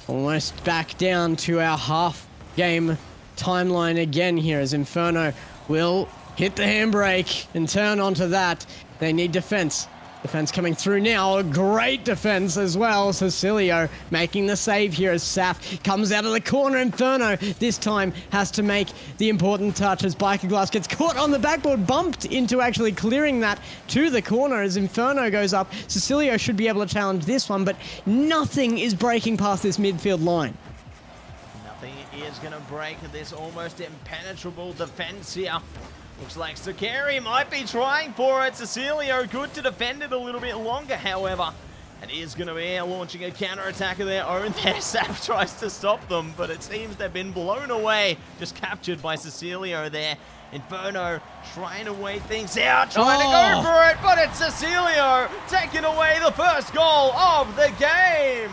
Almost back down to our half game timeline again here as Inferno will hit the handbrake and turn onto that. They need defense. Defense coming through now. A great defense as well. Cecilio making the save here as Saf comes out of the corner. Inferno this time has to make the important touch as Biker Glass gets caught on the backboard, bumped into actually clearing that to the corner as Inferno goes up. Cecilio should be able to challenge this one, but nothing is breaking past this midfield line.
Nothing is going to break this almost impenetrable defense here. Looks like Sakari might be trying for it. Cecilio good to defend it a little bit longer, however. And is going to be launching a counter-attack of their own there. Saf tries to stop them, but it seems they've been blown away. Just captured by Cecilio there. Inferno trying to wait things out, trying to go for it, but it's Cecilio taking away the first goal of the game.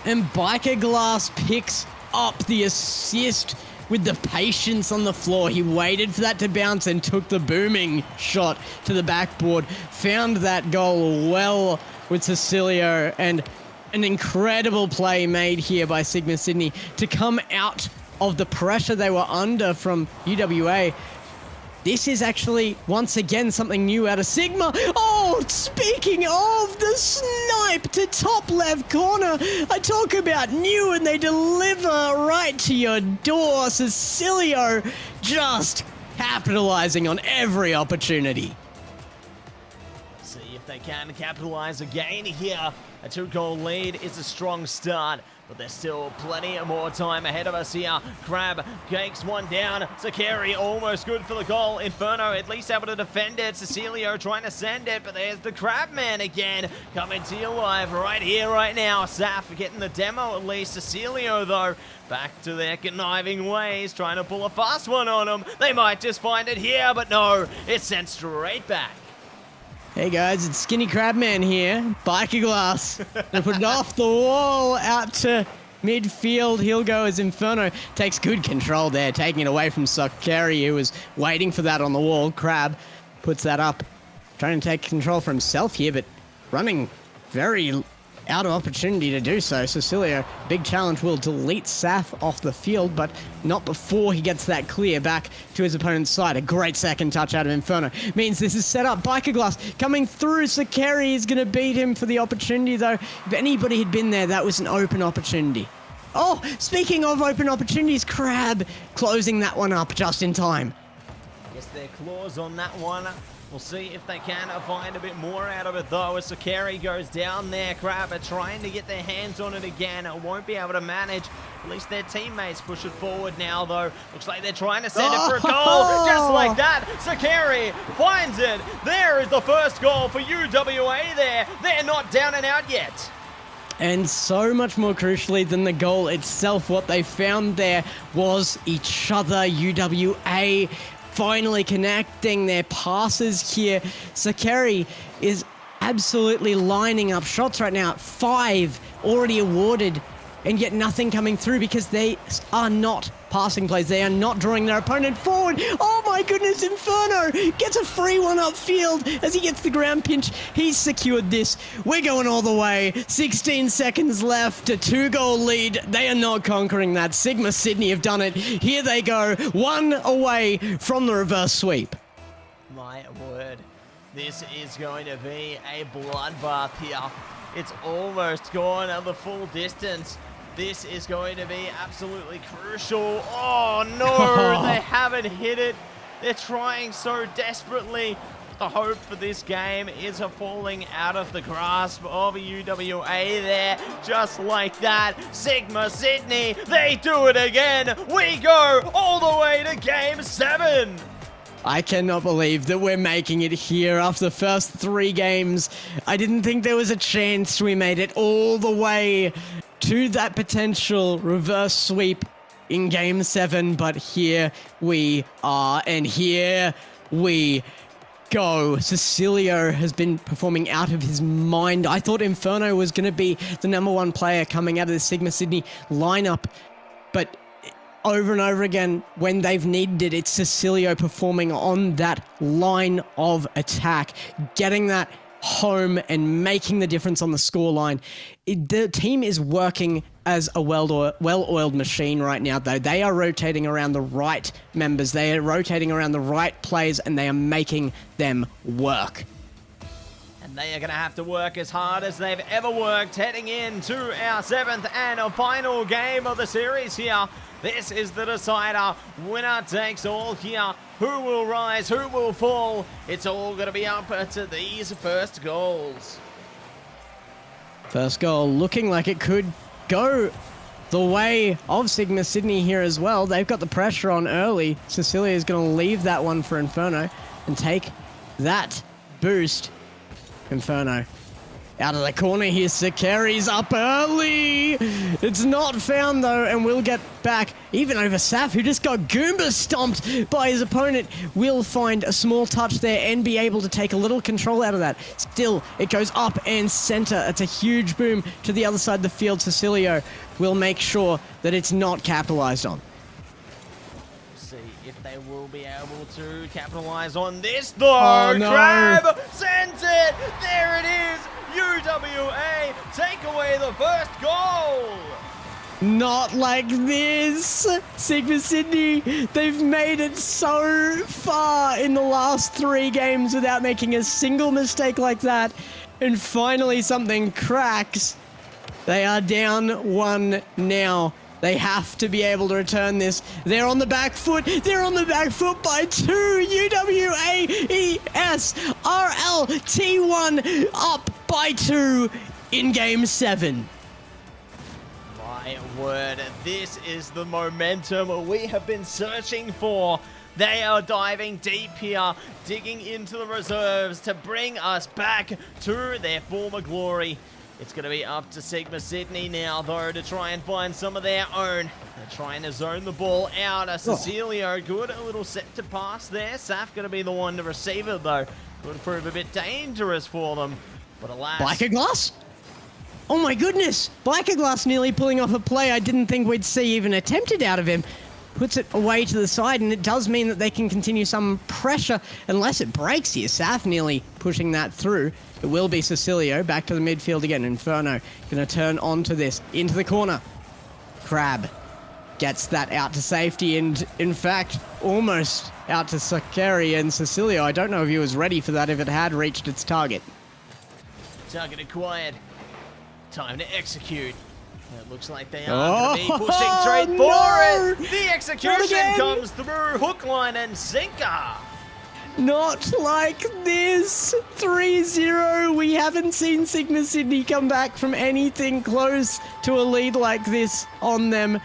And Biker Glass picks up the assist with the patience on the floor. He waited for that to bounce and took the booming shot to the backboard. Found that goal well with Cecilio, and an incredible play made here by Sigma Sydney to come out of the pressure they were under from UWA. This is actually, once again, something new out of Sigma. Oh, speaking of the snipe to top left corner. I talk about new and they deliver right to your door. Cecilio just capitalizing on every opportunity.
See if they can capitalize again here. A 2-goal lead is a strong start. But there's still plenty more time ahead of us here. Crab takes one down. Sakari almost good for the goal. Inferno at least able to defend it. Cecilio trying to send it, but there's the Crabman again. Coming to you live right here, right now. Saf getting the demo at least. Cecilio, though, back to their conniving ways, trying to pull a fast one on them. They might just find it here, but no, it's sent straight back.
Hey guys, it's Skinny Crabman here. Biker Glass. Gonna put it off the wall out to midfield. He'll go as Inferno takes good control there, taking it away from Sakari, who was waiting for that on the wall. Crab puts that up, trying to take control for himself here, but running very out of opportunity to do so. Cecilio, big challenge, will delete Saf off the field, but not before he gets that clear back to his opponent's side. A great second touch out of Inferno. Means this is set up. Biker Glass coming through. Sakari is going to beat him for the opportunity, though. If anybody had been there, that was an open opportunity. Oh, speaking of open opportunities, Crab closing that one up just in time.
Yes, their claws on that one. We'll see if they can find a bit more out of it, though, as Sakari goes down there. Crab are trying to get their hands on it again. It won't be able to manage. At least their teammates push it forward now, though. Looks like they're trying to send it for a goal. Just like that, Sakari finds it. There is the first goal for UWA there. They're not down and out yet.
And so much more crucially than the goal itself, what they found there was each other. UWA finally connecting their passes here. Sakari is absolutely lining up shots right now. 5 already awarded, and yet nothing coming through because they are not passing plays. They are not drawing their opponent forward. Oh my goodness, Inferno gets a free one upfield as he gets the ground pinch. He's secured this. We're going all the way. 16 seconds left, a 2-goal lead. They are not conquering that. Sigma Sydney have done it. Here they go, 1 away from the reverse sweep.
My word, this is going to be a bloodbath here. It's almost gone the full distance. This is going to be absolutely crucial. Oh no, they haven't hit it. They're trying so desperately. The hope for this game is falling out of the grasp of UWA there. Just like that, Sigma Sydney, they do it again. We go all the way to Game 7.
I cannot believe that we're making it here after the first 3 games. I didn't think there was a chance we made it all the way to that potential reverse sweep in Game 7, but here we are, and here we go. Cecilio has been performing out of his mind. I thought Inferno was going to be the #1 player coming out of the Sigma Sydney lineup, but over and over again, when they've needed it, it's Cecilio performing on that line of attack, getting that home and making the difference on the scoreline. The team is working as a well-oiled machine right now, though. They are rotating around the right members. They are rotating around the right players, and they are making them work.
And they are going to have to work as hard as they've ever worked heading into our 7th and final game of the series here. This is the decider. Winner takes all here. Who will rise? Who will fall? It's all going to be up to these first goals.
First goal looking like it could go the way of Sigma Sydney here as well. They've got the pressure on early. Cecilia is going to leave that one for Inferno and take that boost. Inferno out of the corner here. Sakari's up early. It's not found though, and we'll get back even over Saf, who just got Goomba stomped by his opponent. Will find a small touch there and be able to take a little control out of that. Still, it goes up and center. It's a huge boom to the other side of the field. Cecilio will make sure that it's not capitalized on.
See if they will be able to capitalize on this though.
Oh, no.
Crab sends it. There it is. UWA take away the first goal.
Not like this. Sigma Sydney, they've made it so far in the last 3 games without making a single mistake like that. And finally something cracks. They are down 1 now. They have to be able to return this. They're on the back foot. They're on the back foot by 2. UWAES RLT1 up by 2 in Game 7.
My My word, this is the momentum we have been searching for. They are diving deep here, digging into the reserves to bring us back to their former glory. It's going to be up to Sigma Sydney now, though, to try and find some of their own. They're trying to zone the ball out. Cecilio, good, a little set to pass there. Saf going to be the one to receive it, though. Could prove a bit dangerous for them, but alas.
Biker Glass? Oh my goodness! Biker Glass nearly pulling off a play I didn't think we'd see even attempted out of him. Puts it away to the side, and it does mean that they can continue some pressure unless it breaks here. Saf nearly pushing that through. It will be Cecilio back to the midfield again. Inferno going to turn onto this, into the corner. Crab gets that out to safety, and in fact, almost out to Sakari and Cecilio. I don't know if he was ready for that, if it had reached its target.
Target acquired. Time to execute. It looks like they are going to be pushing straight for it. The execution comes through. Hook, line, and sinker.
Not like this. 3-0. We haven't seen Sigma Sydney come back from anything close to a lead like this on them.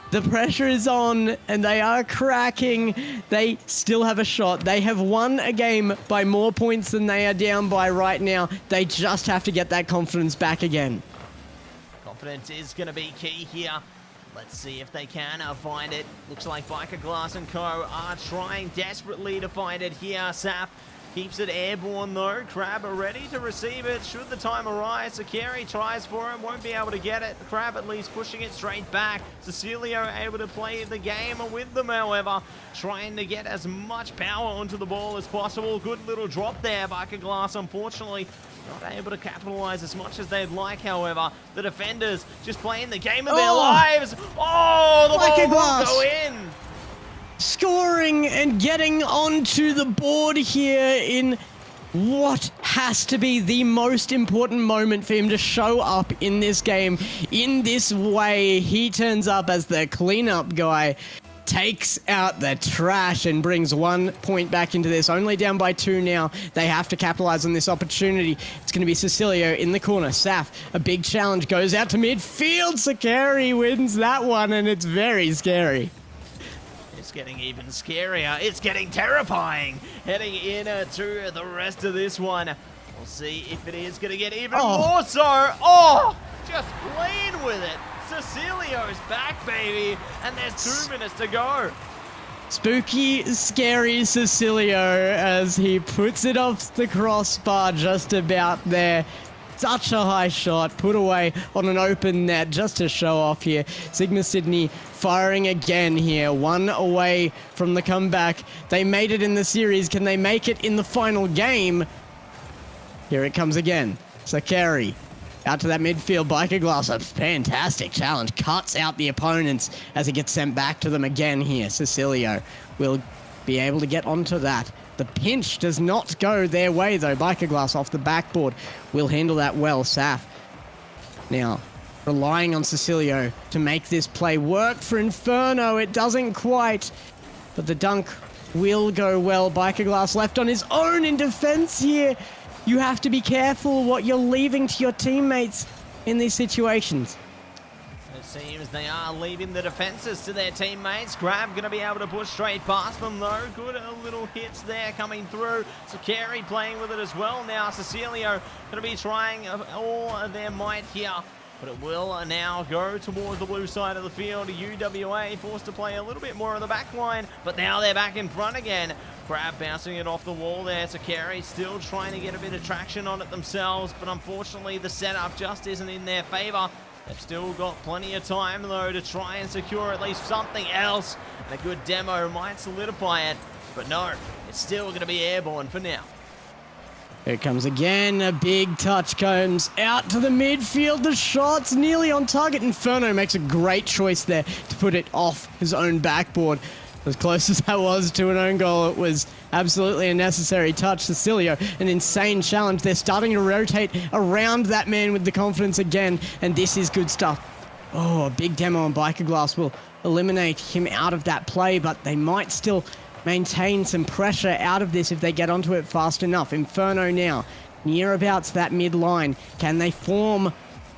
The pressure is on, and they are cracking. They still have a shot. They have won a game by more points than they are down by right now. They just have to get that confidence back again.
Confidence is going to be key here. Let's see if they can find it. Looks like Biker Glass and Co. are trying desperately to find it here. Saf keeps it airborne though. Crab are ready to receive it should the time arise. Sakari tries for him, won't be able to get it. Crab at least pushing it straight back. Cecilio able to play the game with them, however. Trying to get as much power onto the ball as possible. Good little drop there. Biker Glass, unfortunately, not able to capitalize as much as they'd like, however. The defenders just playing the game of their lives. Oh, the ball will go in.
Scoring and getting onto the board here in what has to be the most important moment for him to show up in this game in this way. He turns up as the cleanup guy, takes out the trash and brings 1 point back into this. Only down by 2 now. They have to capitalize on this opportunity. It's going to be Cecilio in the corner. Saf, a big challenge, goes out to midfield. Sakari wins that one, and it's very scary.
It's getting even scarier. It's getting terrifying. Heading in to the rest of this one. We'll see if it is going to get even more so. Oh, just playing with it. Cecilio's back, baby, and there's 2 minutes to go.
Spooky, scary Cecilio as he puts it off the crossbar just about there. Such a high shot, put away on an open net just to show off here. Sigma Sydney firing again here, 1 away from the comeback. They made it in the series. Can they make it in the final game? Here it comes again. Sakari out to that midfield. Biker Glass, a fantastic challenge. Cuts out the opponents as it gets sent back to them again here. Cecilio will be able to get onto that. The pinch does not go their way, though. Biker Glass off the backboard will handle that well. Saf now relying on Cecilio to make this play work for Inferno. It doesn't quite, but the dunk will go well. Biker Glass left on his own in defense here. You have to be careful what you're leaving to your teammates in these situations.
It seems they are leaving the defenses to their teammates. Grab going to be able to push straight past them, though. Good little hits there coming through. Sakari playing with it as well now. Cecilio going to be trying all of their might here, but it will now go towards the blue side of the field. UWA forced to play a little bit more of the back line, but now they're back in front again. Crab bouncing it off the wall there. Sakari still trying to get a bit of traction on it themselves, but unfortunately the setup just isn't in their favor. They've still got plenty of time, though, to try and secure at least something else. And a good demo might solidify it, but no, it's still going to be airborne for now.
Here it comes again. A big touch comes out to the midfield. The shot's nearly on target. Inferno makes a great choice there to put it off his own backboard. As close as that was to an own goal, it was absolutely a necessary touch. Cecilio, an insane challenge. They're starting to rotate around that man with the confidence again, and this is good stuff. Oh, a big demo on Biker Glass will eliminate him out of that play, but they might still maintain some pressure out of this if they get onto it fast enough. Inferno now, near about that mid-line. Can they form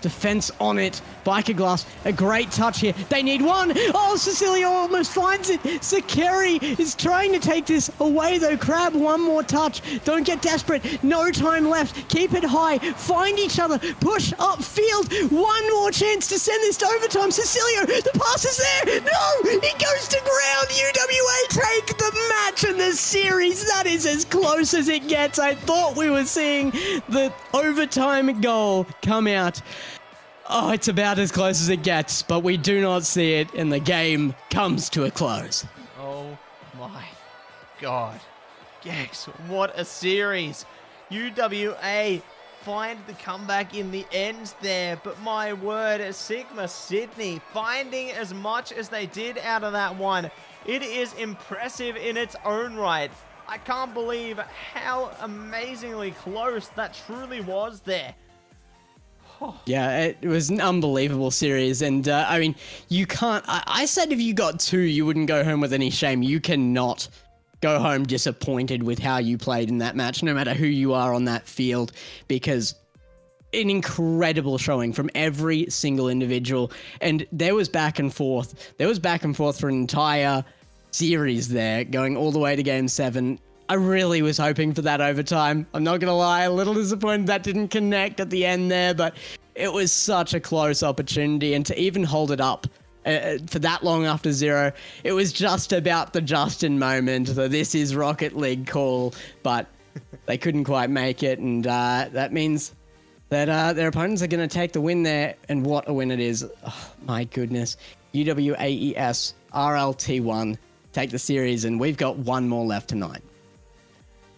Defense on it. Biker Glass, a great touch here. They need one. Oh, Cecilia almost finds it. Sakeri is trying to take this away though. Crab, one more touch. Don't get desperate. No time left. Keep it high. Find each other. Push upfield. One more chance to send this to overtime. Cecilia, the pass is there. No, it goes to ground. UWA take the match and the series. That is as close as it gets. I thought we were seeing the overtime goal come out. Oh, it's about as close as it gets, but we do not see it, and the game comes to a close.
Oh my God. Gex, what a series. UWA find the comeback in the end there, but my word, Sigma Sydney finding as much as they did out of that one. It is impressive in its own right. I can't believe how amazingly close that truly was there.
Yeah, it was an unbelievable series, and I mean, you can't... I said if you got 2, you wouldn't go home with any shame. You cannot go home disappointed with how you played in that match, no matter who you are on that field, because an incredible showing from every single individual, and there was back and forth. There was back and forth for an entire series there, going all the way to Game 7. I really was hoping for that overtime. I'm not going to lie, a little disappointed that didn't connect at the end there, but it was such a close opportunity, and to even hold it up for that long after 0, it was just about the Justin moment, the "this is Rocket League" call, but they couldn't quite make it, and that means that their opponents are going to take the win there, and what a win it is. Oh, my goodness. UWAES, RLT1, take the series, and we've got one more left tonight.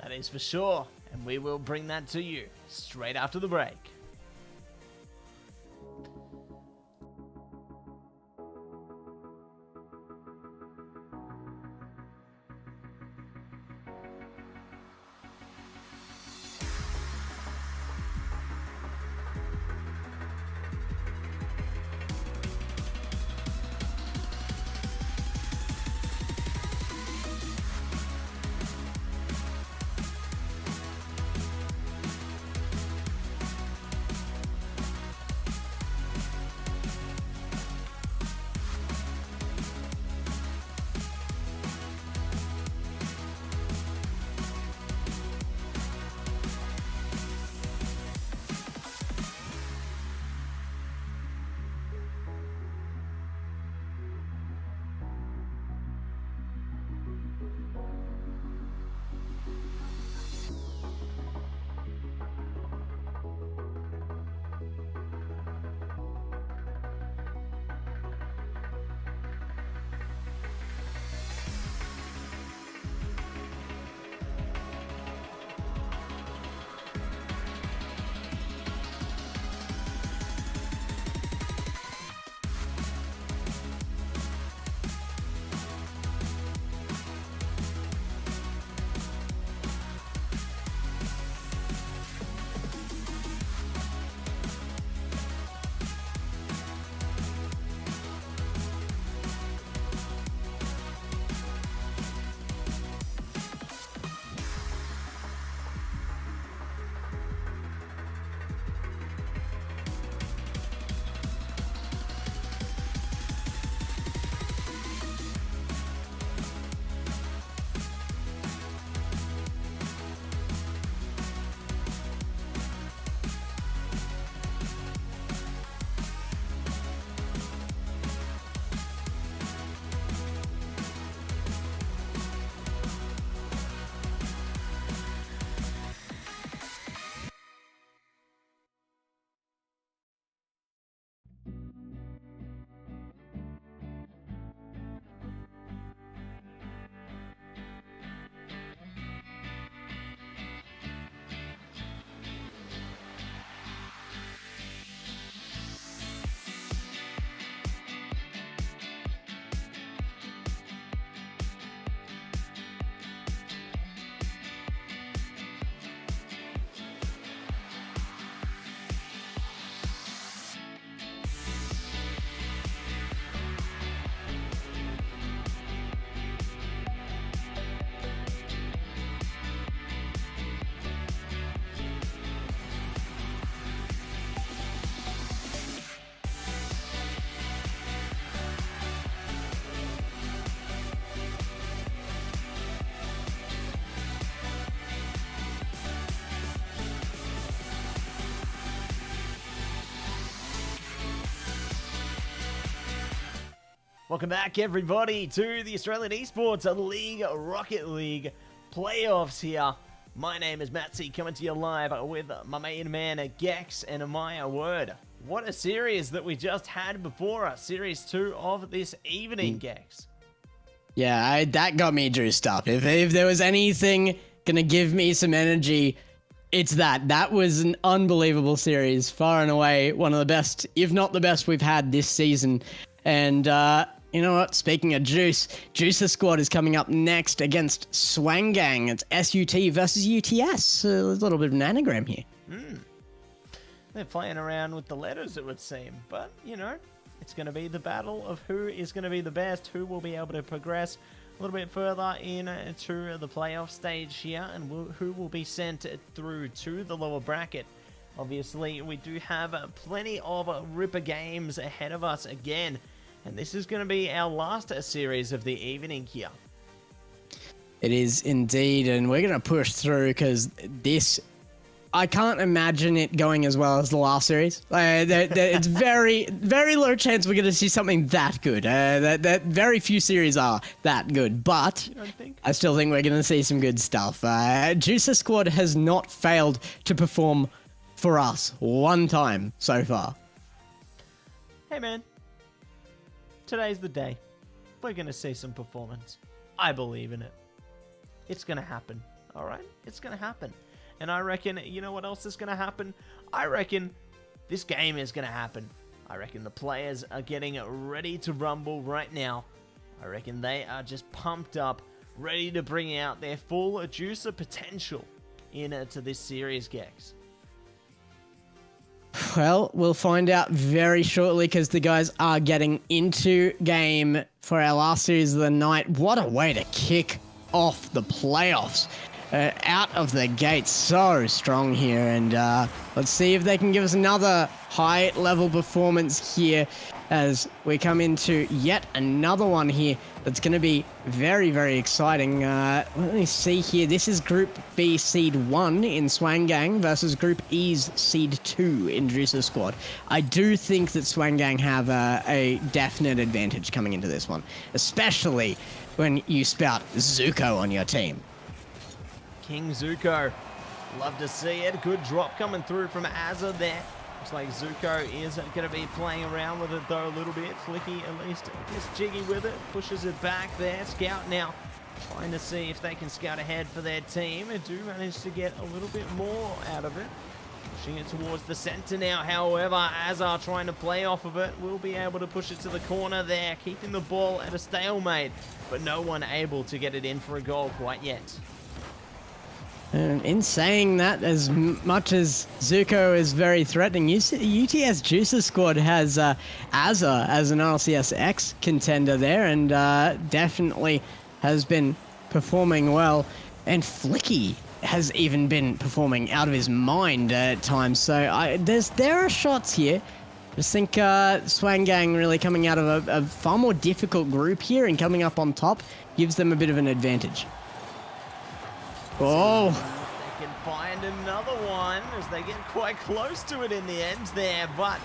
That is for sure, and we will bring that to you straight after the break. Welcome back, everybody, to the Australian Esports League Rocket League playoffs here. My name is Matsy, coming to you live with my main man, Gex, and my word. What a series that we just had before us. Series 2 of this evening, Gex.
Yeah, that got me juiced up. If there was anything gonna give me some energy, it's that. That was an unbelievable series. Far and away, one of the best, if not the best we've had this season. And, you know what? Speaking of juice, Juicer Squad is coming up next against Swang. It's SUT versus UTS. A little bit of an anagram here.
They're playing around with the letters, it would seem. But, you know, it's going to be the battle of who is going to be the best, who will be able to progress a little bit further into the playoff stage here, and who will be sent through to the lower bracket. Obviously, we do have plenty of ripper games ahead of us again. And this is going to be our last series of the evening here.
It is indeed, and we're going to push through because this, I can't imagine it going as well as the last series. It's very, very low chance we're going to see something that good. That very few series are that good, but
You don't think?
I still think we're going to see some good stuff. Juicer Squad has not failed to perform for us one time so far.
Hey, man. Today's the day. We're going to see some performance. I believe in it. It's going to happen. All right? It's going to happen. And I reckon, you know what else is going to happen? I reckon this game is going to happen. I reckon the players are getting ready to rumble right now. I reckon they are just pumped up, ready to bring out their full juicer potential into this series, Gex.
Well, we'll find out very shortly because the guys are getting into game for our last series of the night. What a way to kick off the playoffs. Out of the gate, so strong here. And let's see if they can give us another high-level performance here as we come into yet another one here that's going to be very, very exciting. Let me see here. This is Group B Seed 1 in Swang versus Group E's Seed 2 in Juicer Squad. I do think that Swang have a definite advantage coming into this one, especially when you spout Zuko on your team.
King Zuko. Love to see it. Good drop coming through from Azza there. Looks like Zuko is going to be playing around with it though a little bit. Flicky at least gets jiggy with it. Pushes it back there. Scout now trying to see if they can scout ahead for their team. And do manage to get a little bit more out of it. Pushing it towards the center now. However, Azza trying to play off of it. Will be able to push it to the corner there. Keeping the ball at a stalemate. But no one able to get it in for a goal quite yet.
And in saying that, as much as Zuko is very threatening, UTS Juicer Squad has Azza as an RCS X contender there, and definitely has been performing well. And Flicky has even been performing out of his mind at times. So there are shots here. I just think Swang really coming out of a far more difficult group here and coming up on top gives them a bit of an advantage. Oh!
They can find another one as they get quite close to it in the end there, but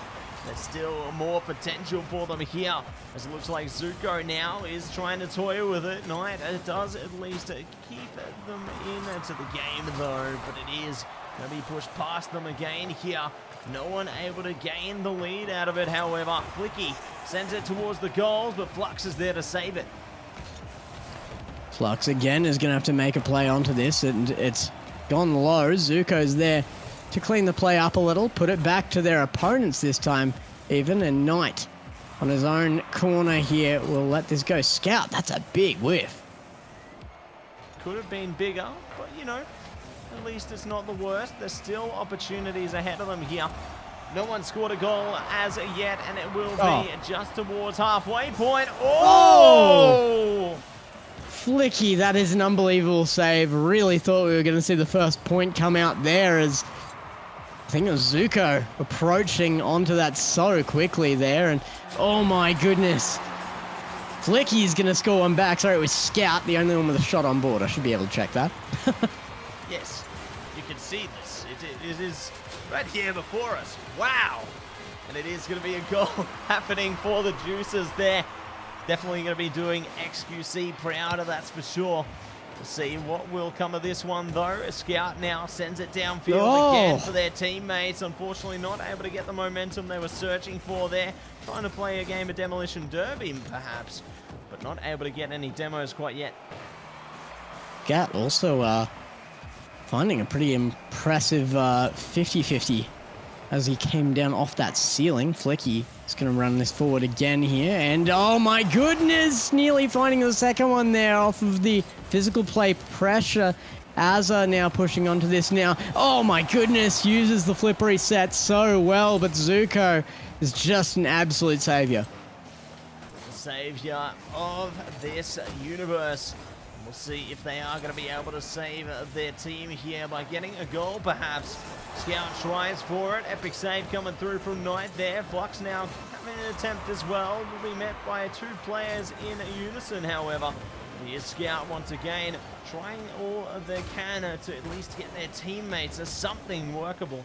there's still more potential for them here. As it looks like Zuko now is trying to toy with it. Knight does at least keep them into the game though, but it is going to be pushed past them again here. No one able to gain the lead out of it, however. Flicky sends it towards the goals, but Flux is there to save it.
Flux again is going to have to make a play onto this, and it's gone low. Zuko's there to clean the play up a little, put it back to their opponents this time even, and Knight on his own corner here will let this go. Scout, that's a big whiff.
Could have been bigger, but you know, at least it's not the worst. There's still opportunities ahead of them here. No one scored a goal as yet, and it will be just towards halfway point. Oh!
Flicky, that is an unbelievable save. Really thought we were going to see the first point come out there as I think it was Zuko approaching onto that so quickly there. And oh my goodness. Flicky's going to score one back. Sorry, it was Scout, the only one with a shot on board. I should be able to check that.
Yes, you can see this. It is right here before us. Wow. And it is going to be a goal happening for the Juicers there. Definitely going to be doing XQC prouder, that's for sure. We'll see what will come of this one, though. A scout now sends it downfield again for their teammates. Unfortunately, not able to get the momentum they were searching for there. Trying to play a game of Demolition Derby, perhaps, but not able to get any demos quite yet.
Gat also finding a pretty impressive 50-50 as he came down off that ceiling. Flicky is going to run this forward again here, and oh my goodness, nearly finding the second one there off of the physical play pressure. Azza now pushing onto this now. Oh my goodness, uses the flip reset so well, but Zuko is just an absolute savior.
Savior of this universe. We'll see if they are going to be able to save their team here by getting a goal, perhaps. Scout tries for it. Epic save coming through from Knight there. Flux now having an attempt as well. Will be met by two players in unison, however. Here's Scout once again, trying all they can to at least get their teammates as something workable.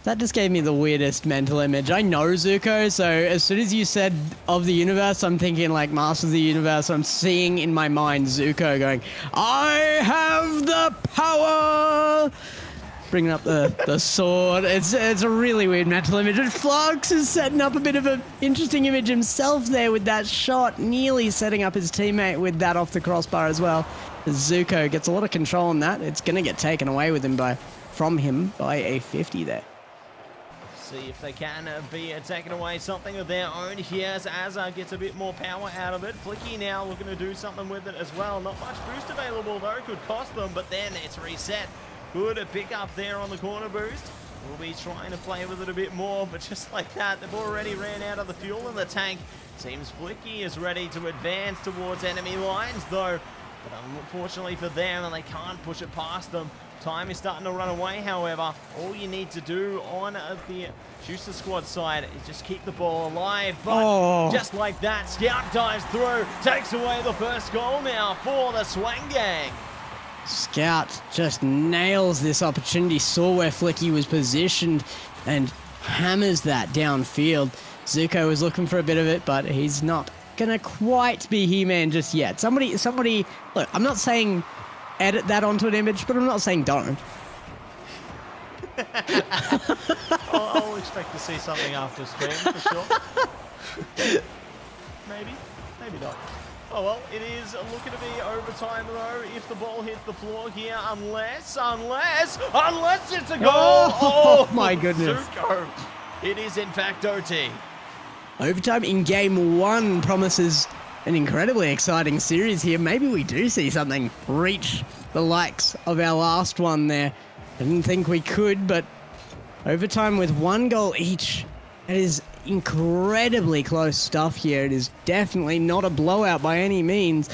That just gave me the weirdest mental image. I know Zuko, so as soon as you said of the universe, I'm thinking like Masters of the Universe. I'm seeing in my mind Zuko going, I have the power! Bringing up the sword. It's a really weird mental image. And Flux is setting up a bit of an interesting image himself there with that shot, nearly setting up his teammate with that off the crossbar as well. Zuko gets a lot of control on that. It's going to get taken away with him from him by a 50 there.
See if they can be taking away something of their own. Here's Azza, gets a bit more power out of it. Flicky now looking to do something with it as well. Not much boost available though, could cost them, but then it's reset. Good pick up there on the corner boost. We'll be trying to play with it a bit more, but just like that, they've already ran out of the fuel in the tank. Seems Flicky is ready to advance towards enemy lines though, but unfortunately for them, they can't push it past them. Time is starting to run away, however. All you need to do on the Juicer squad side is just keep the ball alive. But just like that, Scout dives through, takes away the first goal now for the Swang gang.
Scout just nails this opportunity, saw where Flicky was positioned, and hammers that downfield. Zuko was looking for a bit of it, but he's not gonna quite be He-Man just yet. Somebody, look, I'm not saying edit that onto an image, but I'm not saying don't.
I'll expect to see something after stream, for sure. Maybe not. Oh well, it is looking to be overtime though, if the ball hits the floor here, unless it's a goal!
Oh my goodness.
Zuko. It is in fact OT.
Overtime in game one promises an incredibly exciting series here. Maybe we do see something reach the likes of our last one there. I didn't think we could, but overtime with one goal each. It is incredibly close stuff here. It is definitely not a blowout by any means.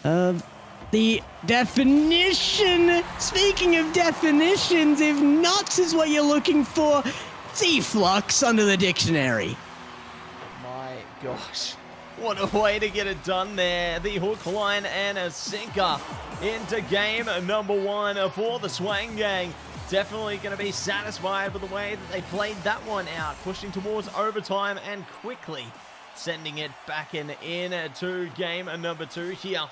The definition, speaking of definitions, if nuts is what you're looking for, see flux under the dictionary.
My gosh. What a way to get it done there. The hook, line, and a sinker into game number one for the Swang gang. Definitely going to be satisfied with the way that they played that one out, pushing towards overtime and quickly sending it back into game number two here.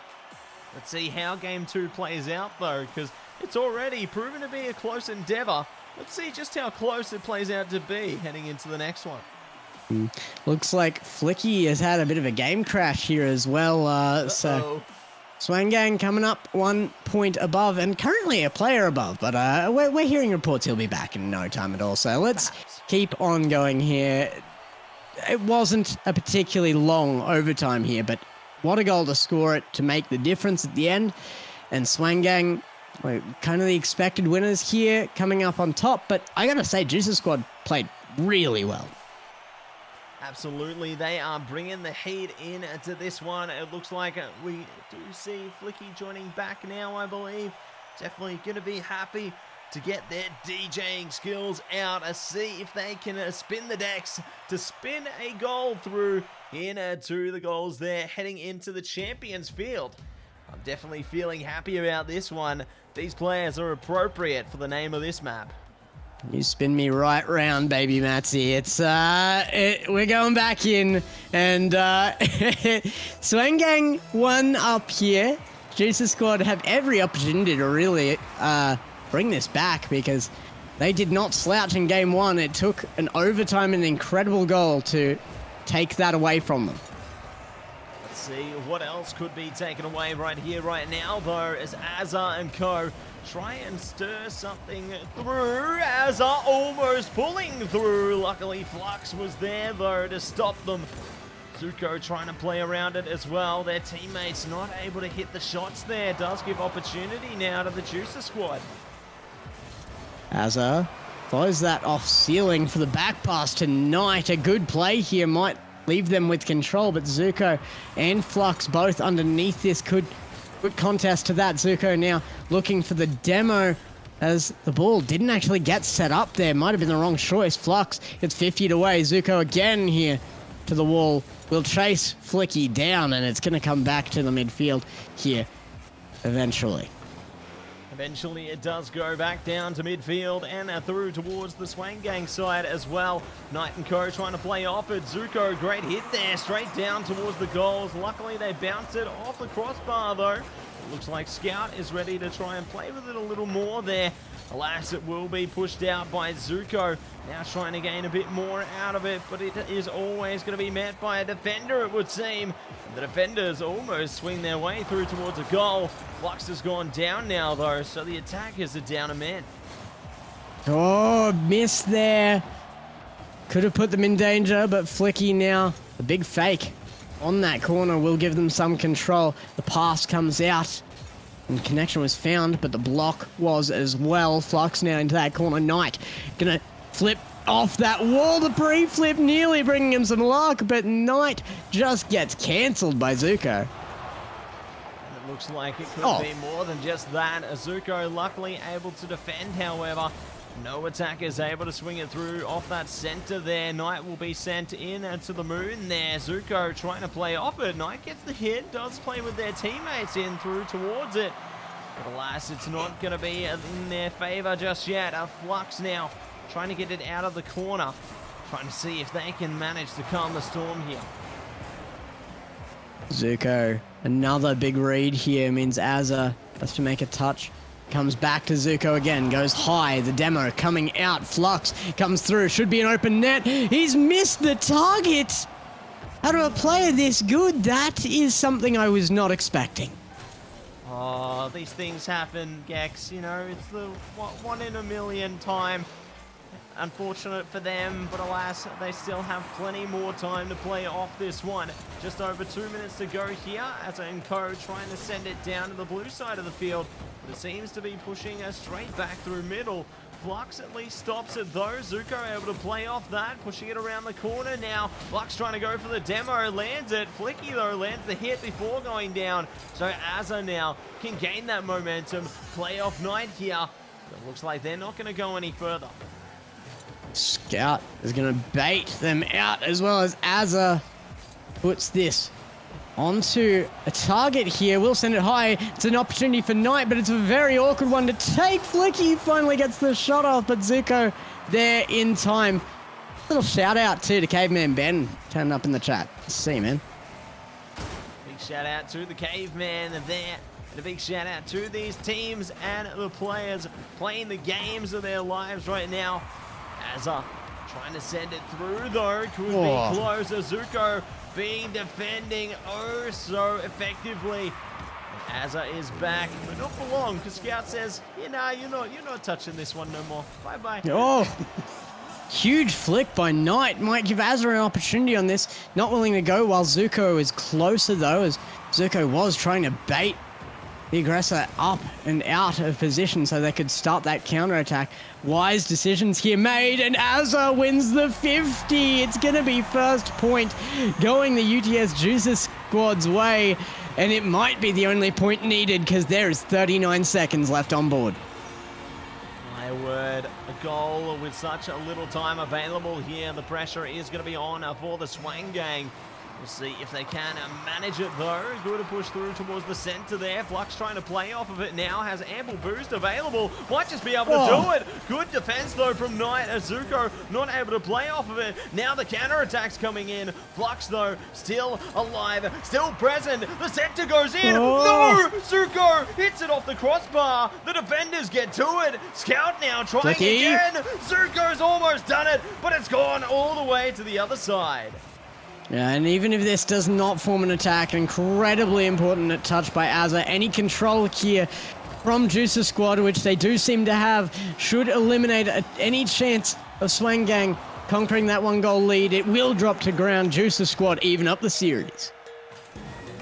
Let's see how game two plays out though, because it's already proven to be a close endeavor. Let's see just how close it plays out to be heading into the next one.
Looks like Flicky has had a bit of a game crash here as well. So Swang gang coming up 1 point above and currently a player above, but we're hearing reports he'll be back in no time at all. So let's keep on going here. It wasn't a particularly long overtime here, but what a goal to score it to make the difference at the end. And Swang gang, kind of the expected winners here coming up on top, but I gotta say, Juicer squad played really well.
Absolutely, they are bringing the heat into this one. It looks like we do see Flicky joining back now, I believe. Definitely going to be happy to get their DJing skills out and see if they can spin the decks to spin a goal through into the goals there, heading into the Champions Field. I'm definitely feeling happy about this one. These players are appropriate for the name of this map.
You spin me right round, baby Matsy. It's we're going back in, and Swang Gang 1 up here. Juice's squad have every opportunity to really bring this back because they did not slouch in game 1. It took an overtime and an incredible goal to take that away from them.
Let's see what else could be taken away right here, right now, though, as Azza and co try and stir something through. Azza almost pulling through. Luckily, Flux was there, though, to stop them. Zuko trying to play around it as well. Their teammates not able to hit the shots there. Does give opportunity now to the Juicer squad.
Azza follows that off ceiling for the back pass tonight. A good play here might leave them with control, but Zuko and Flux both underneath this could contest to that. Zuko now looking for the demo as the ball didn't actually get set up there. Might have been the wrong choice. Flux gets 50 away. Zuko again here to the wall. Will chase Flicky down, and it's going to come back to the midfield here eventually.
Eventually it does go back down to midfield and through towards the Swang Gang side as well. Knight and co trying to play off it. Zuko, great hit there, straight down towards the goals. Luckily they bounce it off the crossbar though. It looks like Scout is ready to try and play with it a little more there. Alas, it will be pushed out by Zuko. Now trying to gain a bit more out of it, but it is always going to be met by a defender, it would seem. The defenders almost swing their way through towards a goal. Flux has gone down now, though, so the attackers are down a man.
Oh, miss there. Could have put them in danger, but Flicky now, the big fake on that corner will give them some control. The pass comes out. And connection was found, but the block was as well. Flux now into that corner. Knight gonna flip off that wall. The pre-flip nearly bringing him some luck, but Knight just gets cancelled by Zuko.
And it looks like it could be more than just that. Zuko luckily able to defend, however. No attackers able to swing it through off that center there. Knight will be sent in and to the moon there. Zuko trying to play off it. Knight gets the hit, does play with their teammates in through towards it. But alas, it's not going to be in their favor just yet. Flux now trying to get it out of the corner. Trying to see if they can manage to calm the storm here.
Zuko, another big read here means Azza has to make a touch. Comes back to Zuko again, goes high, the demo coming out, Flux comes through, should be an open net, he's missed the target! Out of a player this good, that is something I was not expecting.
Oh, these things happen, Gex, you know, it's the 1 in a million time. Unfortunate for them, but alas, they still have plenty more time to play off this one. Just over 2 minutes to go here, as Co trying to send it down to the blue side of the field. But it seems to be pushing us straight back through middle. Flux at least stops it though. Zuko able to play off that, pushing it around the corner now. Flux trying to go for the demo, lands it. Flicky though lands the hit before going down. So Azza now can gain that momentum, play off Knight here. But it looks like they're not going to go any further.
Scout is going to bait them out as well as Azza puts this onto a target here. We'll send it high. It's an opportunity for Knight, but it's a very awkward one to take. Flicky finally gets the shot off, but Zuko there in time. Little shout out too to Caveman Ben turning up in the chat. See you, man.
Big shout out to the Caveman there. And a big shout out to these teams and the players playing the games of their lives right now. Azza trying to send it through though. Could be close. Zuko being defending oh so effectively. Azza is back, but not for long because Scout says, you're not touching this one no more. Bye-bye.
Oh, huge flick by Knight. Might give Azza an opportunity on this. Not willing to go while Zuko is closer though, as Zuko was trying to bait the aggressor up and out of position so they could start that counterattack. Wise decisions here made, and Azza wins the 50. It's going to be first point going the UTS Juicer squad's way, and it might be the only point needed because there is 39 seconds left on board.
My word, a goal with such a little time available here. The pressure is going to be on for the Swang Gang. We'll see if they can manage it though. Good to push through towards the center there. Flux trying to play off of it now. Has ample boost available. Might just be able to do it. Good defense though from Knight. Azuko not able to play off of it. Now the counterattack's coming in. Flux though still alive, still present. The center goes in. No! Zuko hits it off the crossbar. The defenders get to it. Scout now trying again. Zuko's almost done it, but it's gone all the way to the other side.
Yeah, and even if this does not form an attack, incredibly important touch by Azza. Any control here from Juice's squad, which they do seem to have, should eliminate any chance of Swang Gang conquering that 1-goal lead. It will drop to ground. Juice's squad even up the series.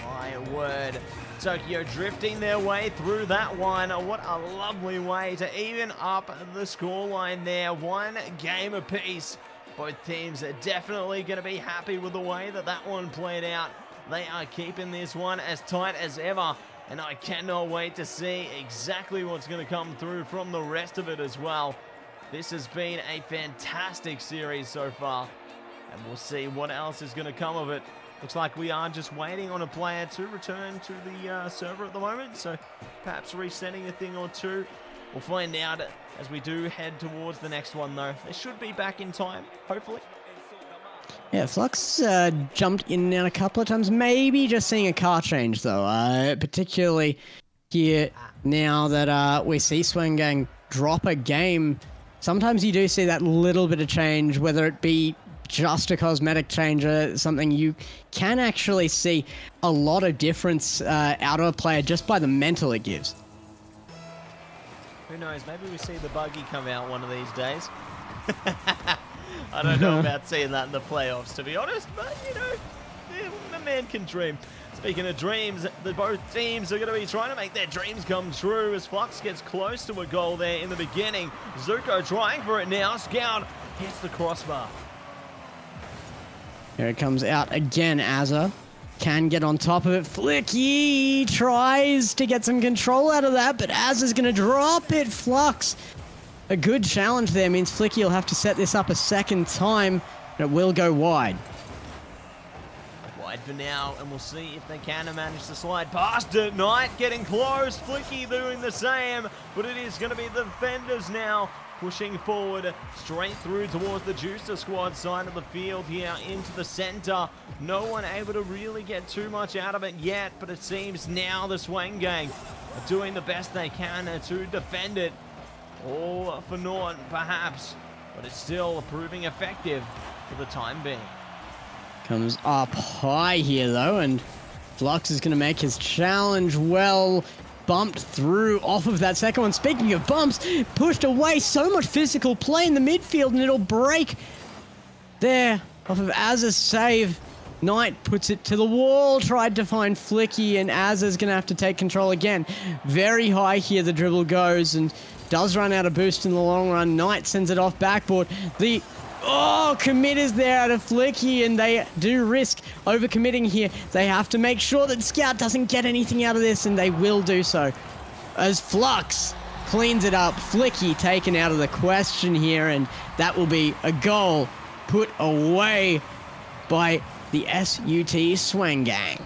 My word. Tokyo drifting their way through that one. What a lovely way to even up the scoreline there. 1 game apiece. Both teams are definitely going to be happy with the way that one played out. They are keeping this one as tight as ever, and I cannot wait to see exactly what's going to come through from the rest of it as well. This has been a fantastic series so far, and we'll see what else is going to come of it. Looks like we are just waiting on a player to return to the server at the moment, so perhaps resetting a thing or two. We'll find out as we do head towards the next one, though. They should be back in time, hopefully.
Yeah, Flux jumped in and out a couple of times. Maybe just seeing a car change, though. Particularly here now that we see Swang Gang drop a game. Sometimes you do see that little bit of change, whether it be just a cosmetic change or something. You can actually see a lot of difference out of a player just by the mental it gives.
Who knows, maybe we see the buggy come out one of these days. I don't know about seeing that in the playoffs, to be honest, but, you know, a man can dream. Speaking of dreams, both teams are going to be trying to make their dreams come true as Flux gets close to a goal there in the beginning. Zuko trying for it now. Scout hits the crossbar.
Here it comes out again. Azza can get on top of it. Flicky tries to get some control out of that, but Azza's going to drop it. Flux. A good challenge there means Flicky will have to set this up a second time, and it will go wide.
Wide for now, and we'll see if they can manage to slide past it. Knight getting close. Flicky doing the same, but it is going to be the defenders now pushing forward straight through towards the Juicer squad side of the field here into the center. No one able to really get too much out of it yet, but it seems now the Swang Gang are doing the best they can to defend it. All for naught, perhaps, but it's still proving effective for the time being.
Comes up high here, though, and Flux is going to make his challenge well. Bumped through off of that second one. Speaking of bumps, pushed away. So much physical play in the midfield, and it'll break there off of Azza's save. Knight puts it to the wall, tried to find Flicky, and Azza's going to have to take control again. Very high here, the dribble goes, and does run out of boost in the long run. Knight sends it off backboard. The commit is there out of Flicky, and they do risk overcommitting here. They have to make sure that Scout doesn't get anything out of this, and they will do so. As Flux cleans it up, Flicky taken out of the question here, and that will be a goal put away by the SUT Swang Gang.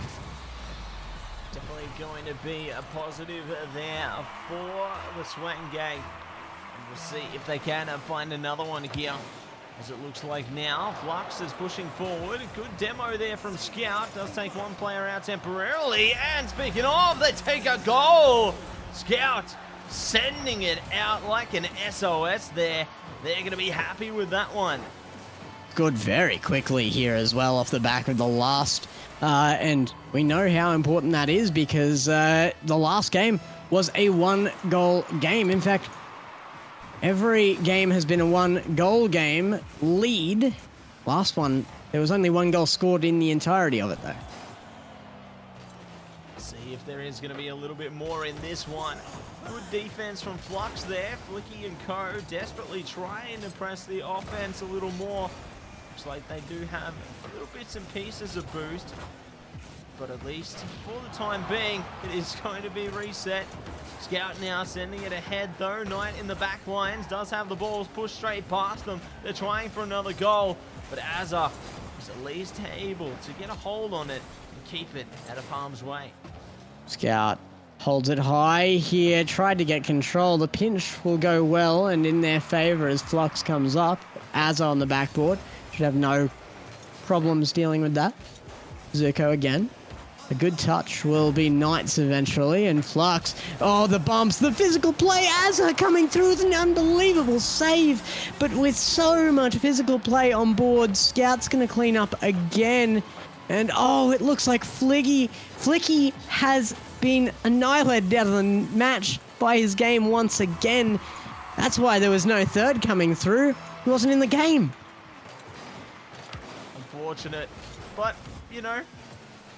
Definitely going to be a positive there for the Swang Gang. And we'll see if they can find another one here. As it looks like now, Flux is pushing forward. Good demo there from Scout. Does take one player out temporarily. And speaking of, they take a goal. Scout sending it out like an SOS there. They're going to be happy with that one.
Good very quickly here as well off the back of the last. And we know how important that is because the last game was a 1-goal game. In fact, every game has been a 1-goal game lead. Last one, there was only 1 goal scored in the entirety of it, though.
See if there is going to be a little bit more in this one. Good defense from Flux there. Flicky and co desperately trying to press the offense a little more. Looks like they do have little bits and pieces of boost. But at least for the time being, it is going to be reset. Scout now sending it ahead though. Knight in the back lines does have the balls pushed straight past them. They're trying for another goal, but Azza was at least able to get a hold on it and keep it out of harm's way.
Scout holds it high here, tried to get control. The pinch will go well and in their favor as Flux comes up. Azza on the backboard. Should have no problems dealing with that. Zuko again. A good touch will be Knights eventually, and Flux. Oh, the bumps, the physical play. Azza coming through with an unbelievable save, but with so much physical play on board, Scout's going to clean up again. And oh, it looks like Flicky has been annihilated out of the match by his game once again. That's why there was no third coming through. He wasn't in the game.
Unfortunate, but, you know,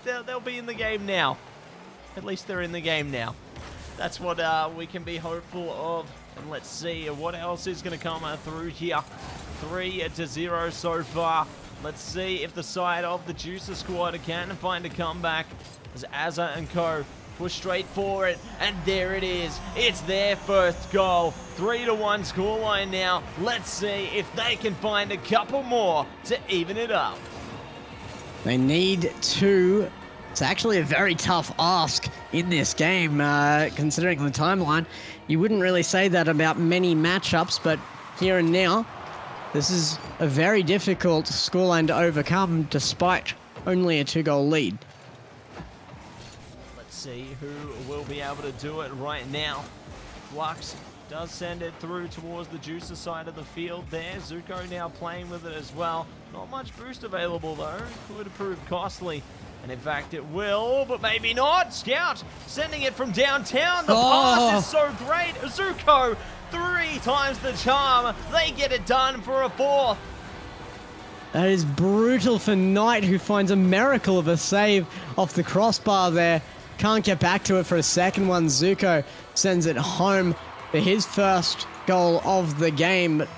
they'll be in the game now. At least they're in the game now. That's what we can be hopeful of. And let's see what else is going to come through here. 3-0 so far. Let's see if the side of the Juicer squad can find a comeback as Azza and co push straight for it. And there it is. It's their first goal. 3-1 scoreline now. Let's see if they can find a couple more to even it up.
They need to. It's actually a very tough ask in this game, considering the timeline. You wouldn't really say that about many matchups, but here and now, this is a very difficult scoreline to overcome despite only a 2-goal lead.
Let's see who will be able to do it right now. Flux does send it through towards the Juicer side of the field there. Zuko now playing with it as well. Not much boost available though. Could prove costly. And in fact it will, but maybe not. Scout sending it from downtown. The pass is so great. Zuko, 3 times the charm. They get it done for a 4th.
That is brutal for Knight, who finds a miracle of a save off the crossbar there. Can't get back to it for a second one. Zuko sends it home for his first goal of the game. But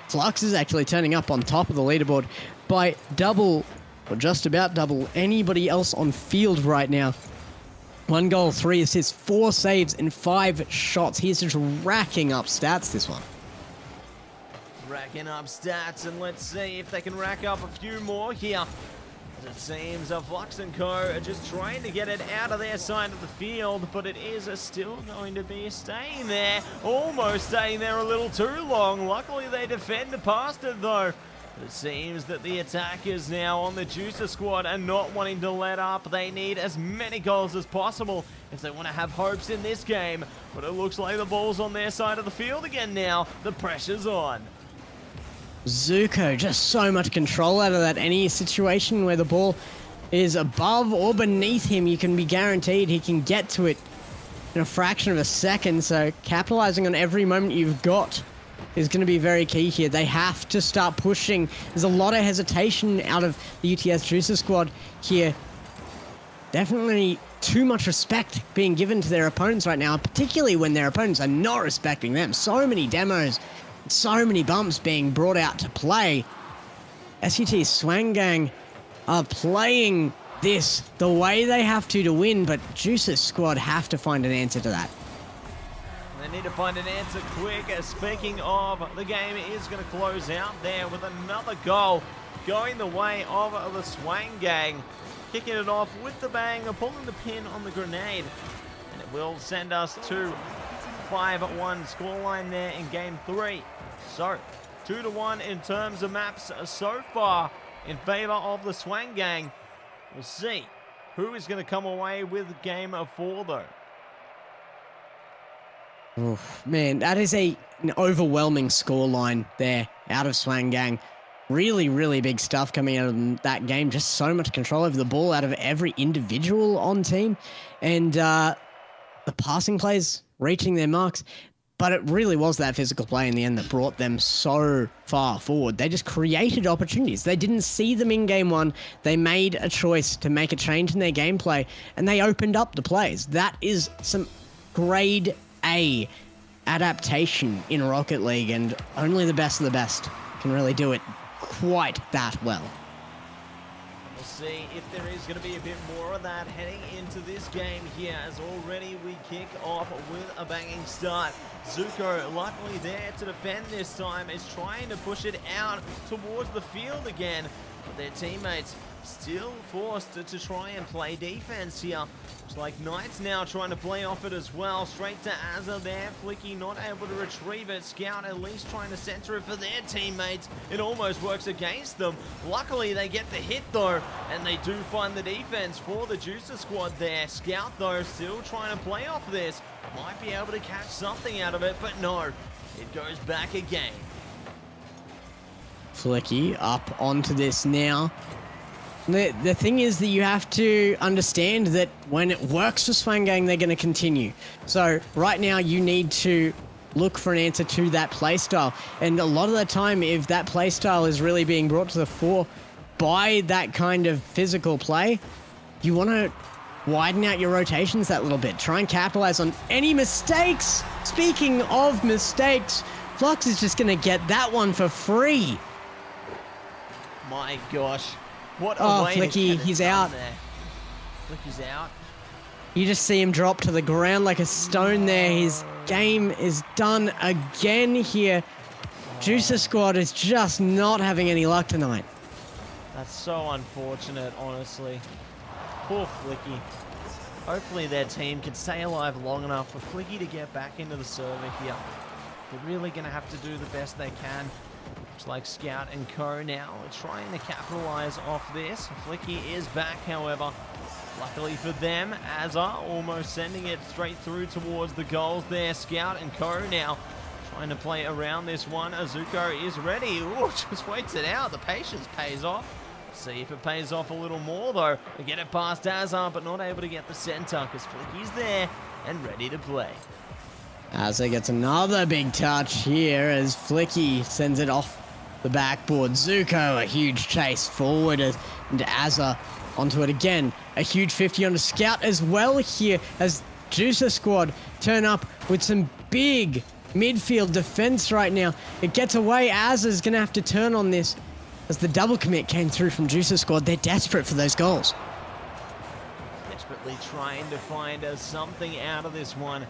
Flux is actually turning up on top of the leaderboard by double, or just about double, anybody else on field right now. 1 goal, 3 assists, 4 saves, and 5 shots. He's just racking up stats this one.
Racking up stats, and let's see if they can rack up a few more here. It seems Flux and co are just trying to get it out of their side of the field, but it is still going to be staying there. Almost staying there a little too long. Luckily they defend past it though. It seems that the attackers now on the Juicer squad are not wanting to let up. They need as many goals as possible if they want to have hopes in this game. But it looks like the ball's on their side of the field again now. The pressure's on.
Zuko, just so much control out of that. Any situation where the ball is above or beneath him, you can be guaranteed he can get to it in a fraction of a second. So capitalizing on every moment you've got is going to be very key here. They have to start pushing. There's a lot of hesitation out of the UTS Juicer squad here. Definitely too much respect being given to their opponents right now, particularly when their opponents are not respecting them. So many demos, so many bumps being brought out to play. SUT Swang Gang are playing this the way they have to win, but Juicer's squad have to find an answer to that.
They need to find an answer quick. Speaking of, the game is going to close out there with another goal going the way of the Swang Gang. Kicking it off with the bang, pulling the pin on the grenade. And it will send us to 5-1 scoreline there in game 3. So, 2-1 in terms of maps so far in favor of the Swang Gang. We'll see who is going to come away with game 4 though.
Oof, man, that is an overwhelming scoreline there out of Swang Gang. Really, really big stuff coming out of that game. Just so much control over the ball out of every individual on team. And the passing plays reaching their marks. But it really was that physical play in the end that brought them so far forward. They just created opportunities. They didn't see them in game 1. They made a choice to make a change in their gameplay. And they opened up the plays. That is some grade A adaptation in Rocket League, and only the best of the best can really do it quite that well.
We'll see if there is going to be a bit more of that heading into this game here, as already we kick off with a banging start. Zuko, luckily there to defend this time, is trying to push it out towards the field again. But their teammates still forced to try and play defense here. Looks like Knight's now trying to play off it as well. Straight to Azza there. Flicky not able to retrieve it. Scout at least trying to center it for their teammates. It almost works against them. Luckily, they get the hit though, and they do find the defense for the Juicer squad there. Scout though still trying to play off this. Might be able to catch something out of it, but no. It goes back again.
Flicky up onto this now. The thing is that you have to understand that when it works for Swang Gang, they're going to continue. So right now you need to look for an answer to that playstyle. And a lot of the time, if that playstyle is really being brought to the fore by that kind of physical play, you want to widen out your rotations that little bit. Try and capitalize on any mistakes. Speaking of mistakes, Flux is just going to get that one for free.
My gosh. What a way
Flicky,
to get
he's
it
out.
There. Flicky's out.
You just see him drop to the ground like a stone there. His game is done again here. Juicer squad is just not having any luck tonight.
That's so unfortunate, honestly. Poor Flicky. Hopefully their team can stay alive long enough for Flicky to get back into the server here. They're really going to have to do the best they can. Looks like Scout and Co now are trying to capitalize off this. Flicky is back, however. Luckily for them, Azza almost sending it straight through towards the goals there. Scout and Co now trying to play around this one. Azuko is ready. Ooh, just waits it out. The patience pays off. See if it pays off a little more, though. They get it past Azza, but not able to get the center because Flicky's there and ready to play.
Azza gets another big touch here as Flicky sends it off the backboard. Zuko, a huge chase forward and Azza onto it again. A huge 50 onto Scout as well here as Juicer squad turn up with some big midfield defense right now. It gets away. Azza's going to have to turn on this as the double commit came through from Juicer squad. They're desperate for those goals.
Desperately trying to find something out of this one.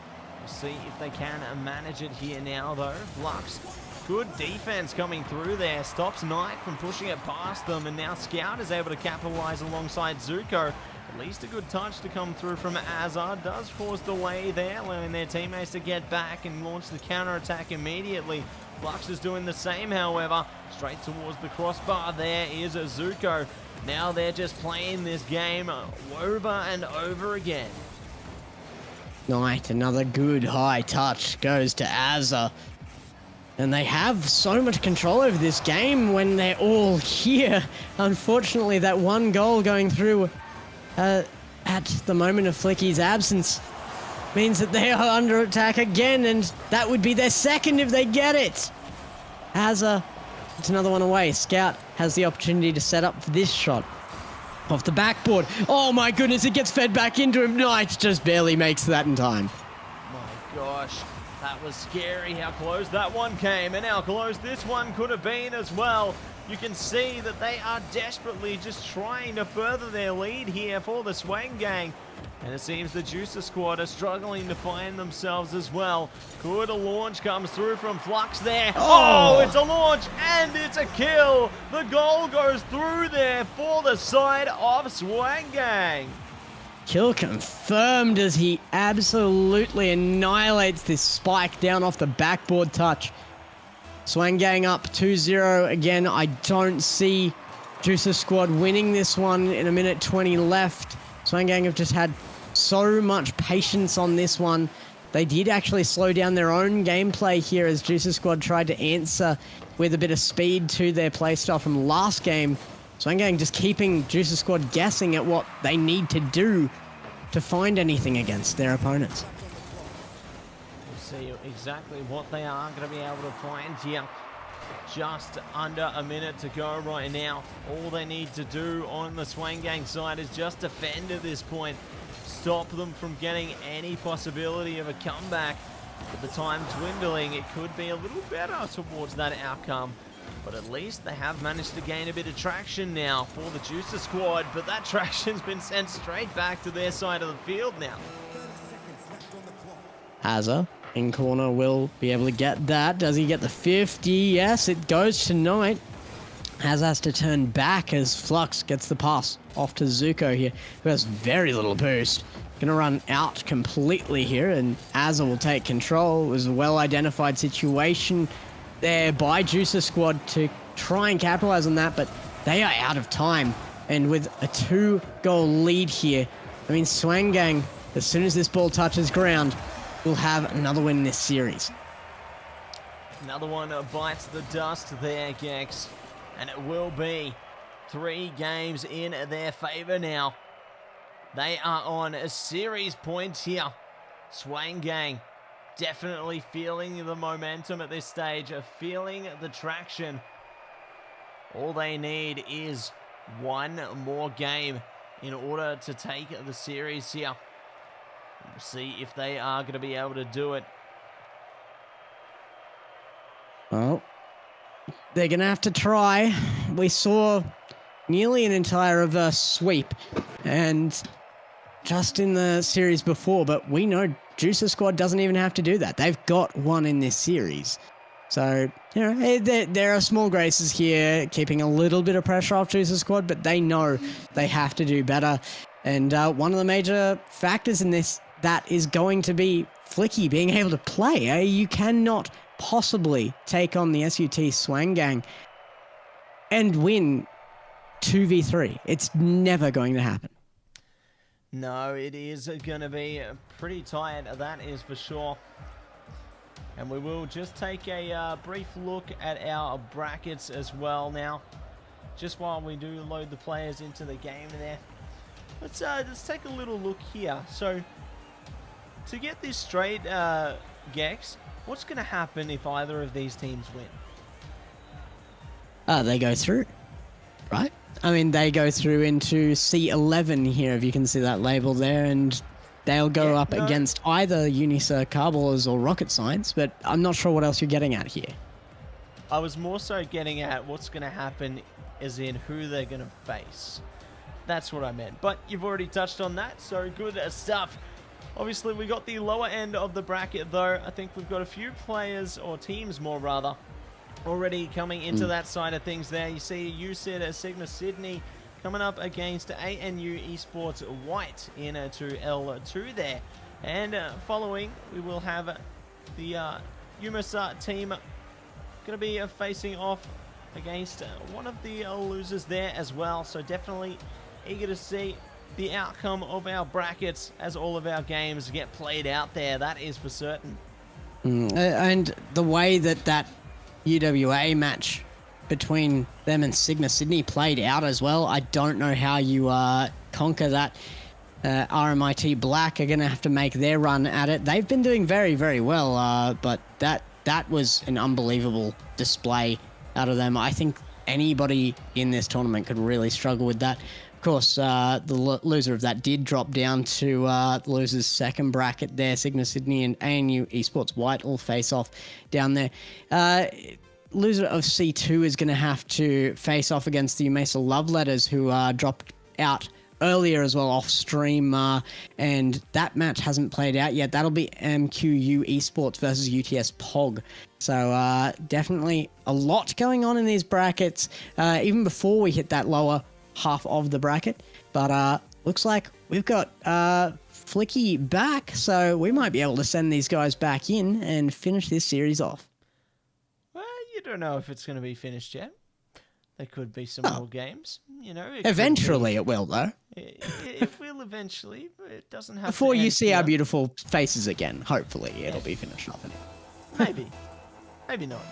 See if they can manage it here now, though. Flux, good defense coming through there. Stops Knight from pushing it past them, and now Scout is able to capitalize alongside Zuko. At least a good touch to come through from Azza. Does force the way there, allowing their teammates to get back and launch the counter-attack immediately. Flux is doing the same, however. Straight towards the crossbar there is Zuko. Now they're just playing this game over and over again.
Knight, another good high touch goes to Azza. And they have so much control over this game when they're all here. Unfortunately, that one goal going through at the moment of Flicky's absence means that they are under attack again, and that would be their second if they get it. Azza, it's another one away. Scout has the opportunity to set up for this shot. Off the backboard. Oh my goodness, it gets fed back into him. Knight just barely makes that in time.
My gosh, that was scary how close that one came, and how close this one could have been as well. You can see that they are desperately just trying to further their lead here for the Swang Gang. And it seems the Juicer squad are struggling to find themselves as well. Good, a launch comes through from Flux there. Oh, it's a launch and it's a kill. The goal goes through there for the side of Swang Gang.
Kill confirmed as he absolutely annihilates this spike down off the backboard touch. Swang Gang up 2-0 again. I don't see Juicer squad winning this one in a minute 20 left. Swang Gang have just had so much patience on this one. They did actually slow down their own gameplay here as Juicer squad tried to answer with a bit of speed to their playstyle from last game. Swang Gang just keeping Juicer squad guessing at what they need to do to find anything against their opponents.
We'll see exactly what they are going to be able to find here. Just under a minute to go right now. All they need to do on the Swang Gang side is just defend at this point. Stop them from getting any possibility of a comeback. With the time dwindling, it could be a little better towards that outcome. But at least they have managed to gain a bit of traction now for the Juicer squad. But that traction's been sent straight back to their side of the field now.
Azza in corner will be able to get that. Does he get the 50? Yes, it goes to Knight. has to turn back as Flux gets the pass off to Zuko here, who has very little boost. Gonna run out completely here, and Azza will take control. It was a well-identified situation there by Juicer Squad to try and capitalize on that, but they are out of time. And with a 2-goal lead here, I mean, Swang Gang, as soon as this ball touches ground, will have another win in this series.
Another one bites the dust there, Gex. And it will be 3 games in their favor now. They are on a series points here. Swang Gang definitely feeling the momentum at this stage, feeling the traction. All they need is one more game in order to take the series here. We'll see if they are going to be able to do it.
Well, they're going to have to try. We saw nearly an entire reverse sweep and just in the series before, but we know Juicer Squad doesn't even have to do that. They've got one in this series. So, you know, there are small graces here, keeping a little bit of pressure off Juicer Squad, but they know they have to do better. And one of the major factors in this, that is going to be Flicky being able to play. You cannot possibly take on the SUT Swang Gang and win 2v3. It's never going to happen.
No, it is going to be pretty tight, that is for sure. And we will just take a brief look at our brackets as well now, just while we do load the players into the game there. Let's take a little look here. So, to get this straight, Gex, what's going to happen if either of these teams win?
They go through, right? I mean, they go through into C11 here, if you can see that label there, and they'll go up against either Unisa, Carballers, or Rocket Science, but I'm not sure what else you're getting at here.
I was more so getting at what's going to happen as in who they're going to face. That's what I meant, but you've already touched on that, so good stuff. Obviously, we got the lower end of the bracket, though. I think we've got a few players, or teams more rather, already coming into that side of things there. You see USYD Sigma Sydney coming up against ANU Esports White into L2 there. And following, we will have the UMSA team going to be facing off against one of the losers there as well. So definitely eager to see the outcome of our brackets as all of our games get played out there. That is for certain.
And the way that UWA match between them and Sigma Sydney played out as well, I don't know how you conquer that. RMIT Black are going to have to make their run at it. They've been doing very, very well, but that was an unbelievable display out of them. I think anybody in this tournament could really struggle with that. Of course, the loser of that did drop down to the loser's second bracket there. Sigma Sydney and ANU Esports White all face off down there. Loser of C2 is going to have to face off against the Mesa Love Letters, who dropped out earlier as well off stream, and that match hasn't played out yet. That'll be MQU Esports versus UTS POG. So definitely a lot going on in these brackets, even before we hit that lower half of the bracket. But looks like we've got Flicky back, so we might be able to send these guys back in and finish this series off.
Well, you don't know if it's going to be finished yet. There could be some more games, you know.
Eventually it will, though.
It will eventually, but it doesn't have
Before
to
you
end
see
here.
our beautiful faces again, hopefully it'll be finished off.
Maybe. Maybe not.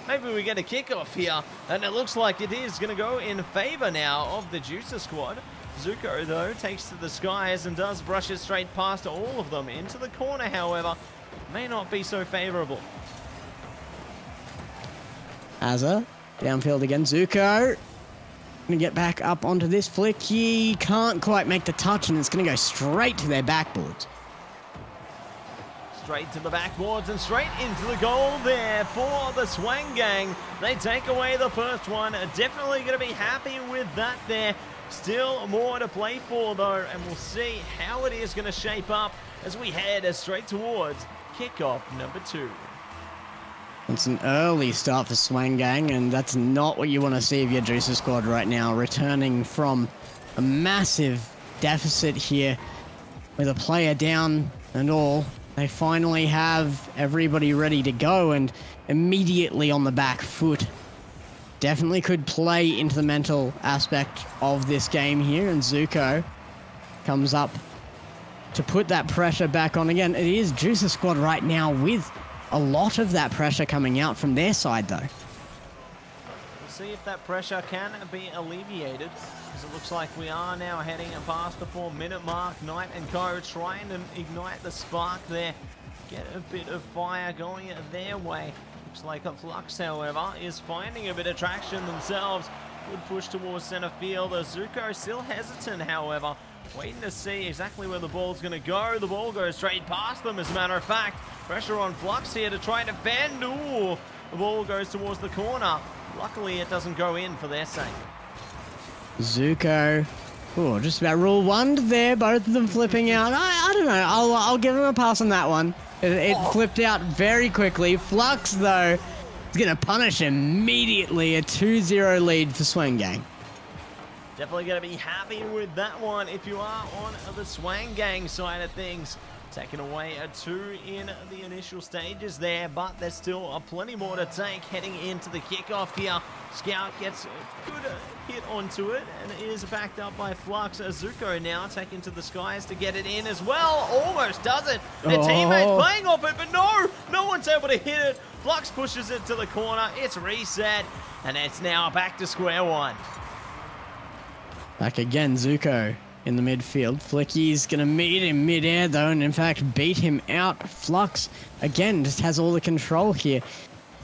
Maybe we get a kickoff here, and it looks like it is going to go in favor now of the Juicer Squad. Zuko, though, takes to the skies and does brush it straight past all of them. Into the corner, however, may not be so favorable.
Azza, downfield again. Zuko going to get back up onto this flick. He can't quite make the touch, and it's going to go straight to their backboards.
Straight to the backboards and straight into the goal there for the Swang Gang. They take away the first one. Definitely going to be happy with that there. Still more to play for, though, and we'll see how it is going to shape up as we head straight towards kickoff number 2.
It's an early start for Swang Gang, and that's not what you want to see of your Juicer squad right now, returning from a massive deficit here with a player down and all. They finally have everybody ready to go and immediately on the back foot. Definitely could play into the mental aspect of this game here, and Zuko comes up to put that pressure back on again. It is Juicer squad right now with a lot of that pressure coming out from their side, though.
We'll see if that pressure can be alleviated, because it looks like we are now heading past the 4-minute mark. Knight and Co trying to ignite the spark there, get a bit of fire going their way. Looks like a Flux, however, is finding a bit of traction themselves. Good push towards center field. Zuko still hesitant, however, waiting to see exactly where the ball's going to go. The ball goes straight past them, as a matter of fact. Pressure on Flux here to try and defend. Ooh, the ball goes towards the corner. Luckily, it doesn't go in for their sake.
Zuko, oh, just about rule one there, both of them flipping out. I don't know, I'll give him a pass on that one. It flipped out very quickly. Flux, though, is going to punish immediately. A 2-0 lead for Swang Gang.
Definitely going to be happy with that one if you are on the Swang Gang side of things. Taking away a 2 in the initial stages there, but there's still plenty more to take heading into the kickoff here. Scout gets a good hit onto it and is backed up by Flux. Zuko now taking to the skies to get it in as well. Almost does it. Their teammates playing off it, but no one's able to hit it. Flux pushes it to the corner. It's reset, and it's now back to square one.
Back again, Zuko in the midfield. Flicky's going to meet him mid-air, though, and in fact beat him out. Flux, again, just has all the control here.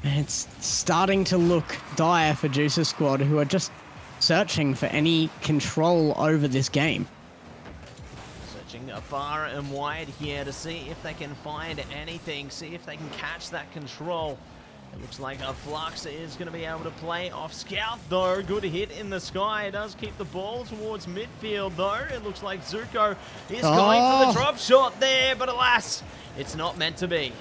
And it's starting to look dire for Juicer squad, who are just searching for any control over this game.
Searching far and wide here to see if they can find anything, see if they can catch that control. It looks like a Flux is going to be able to play off Scout, though. Good hit in the sky. It does keep the ball towards midfield, though. It looks like Zuko is going for the drop shot there, but alas, it's not meant to be.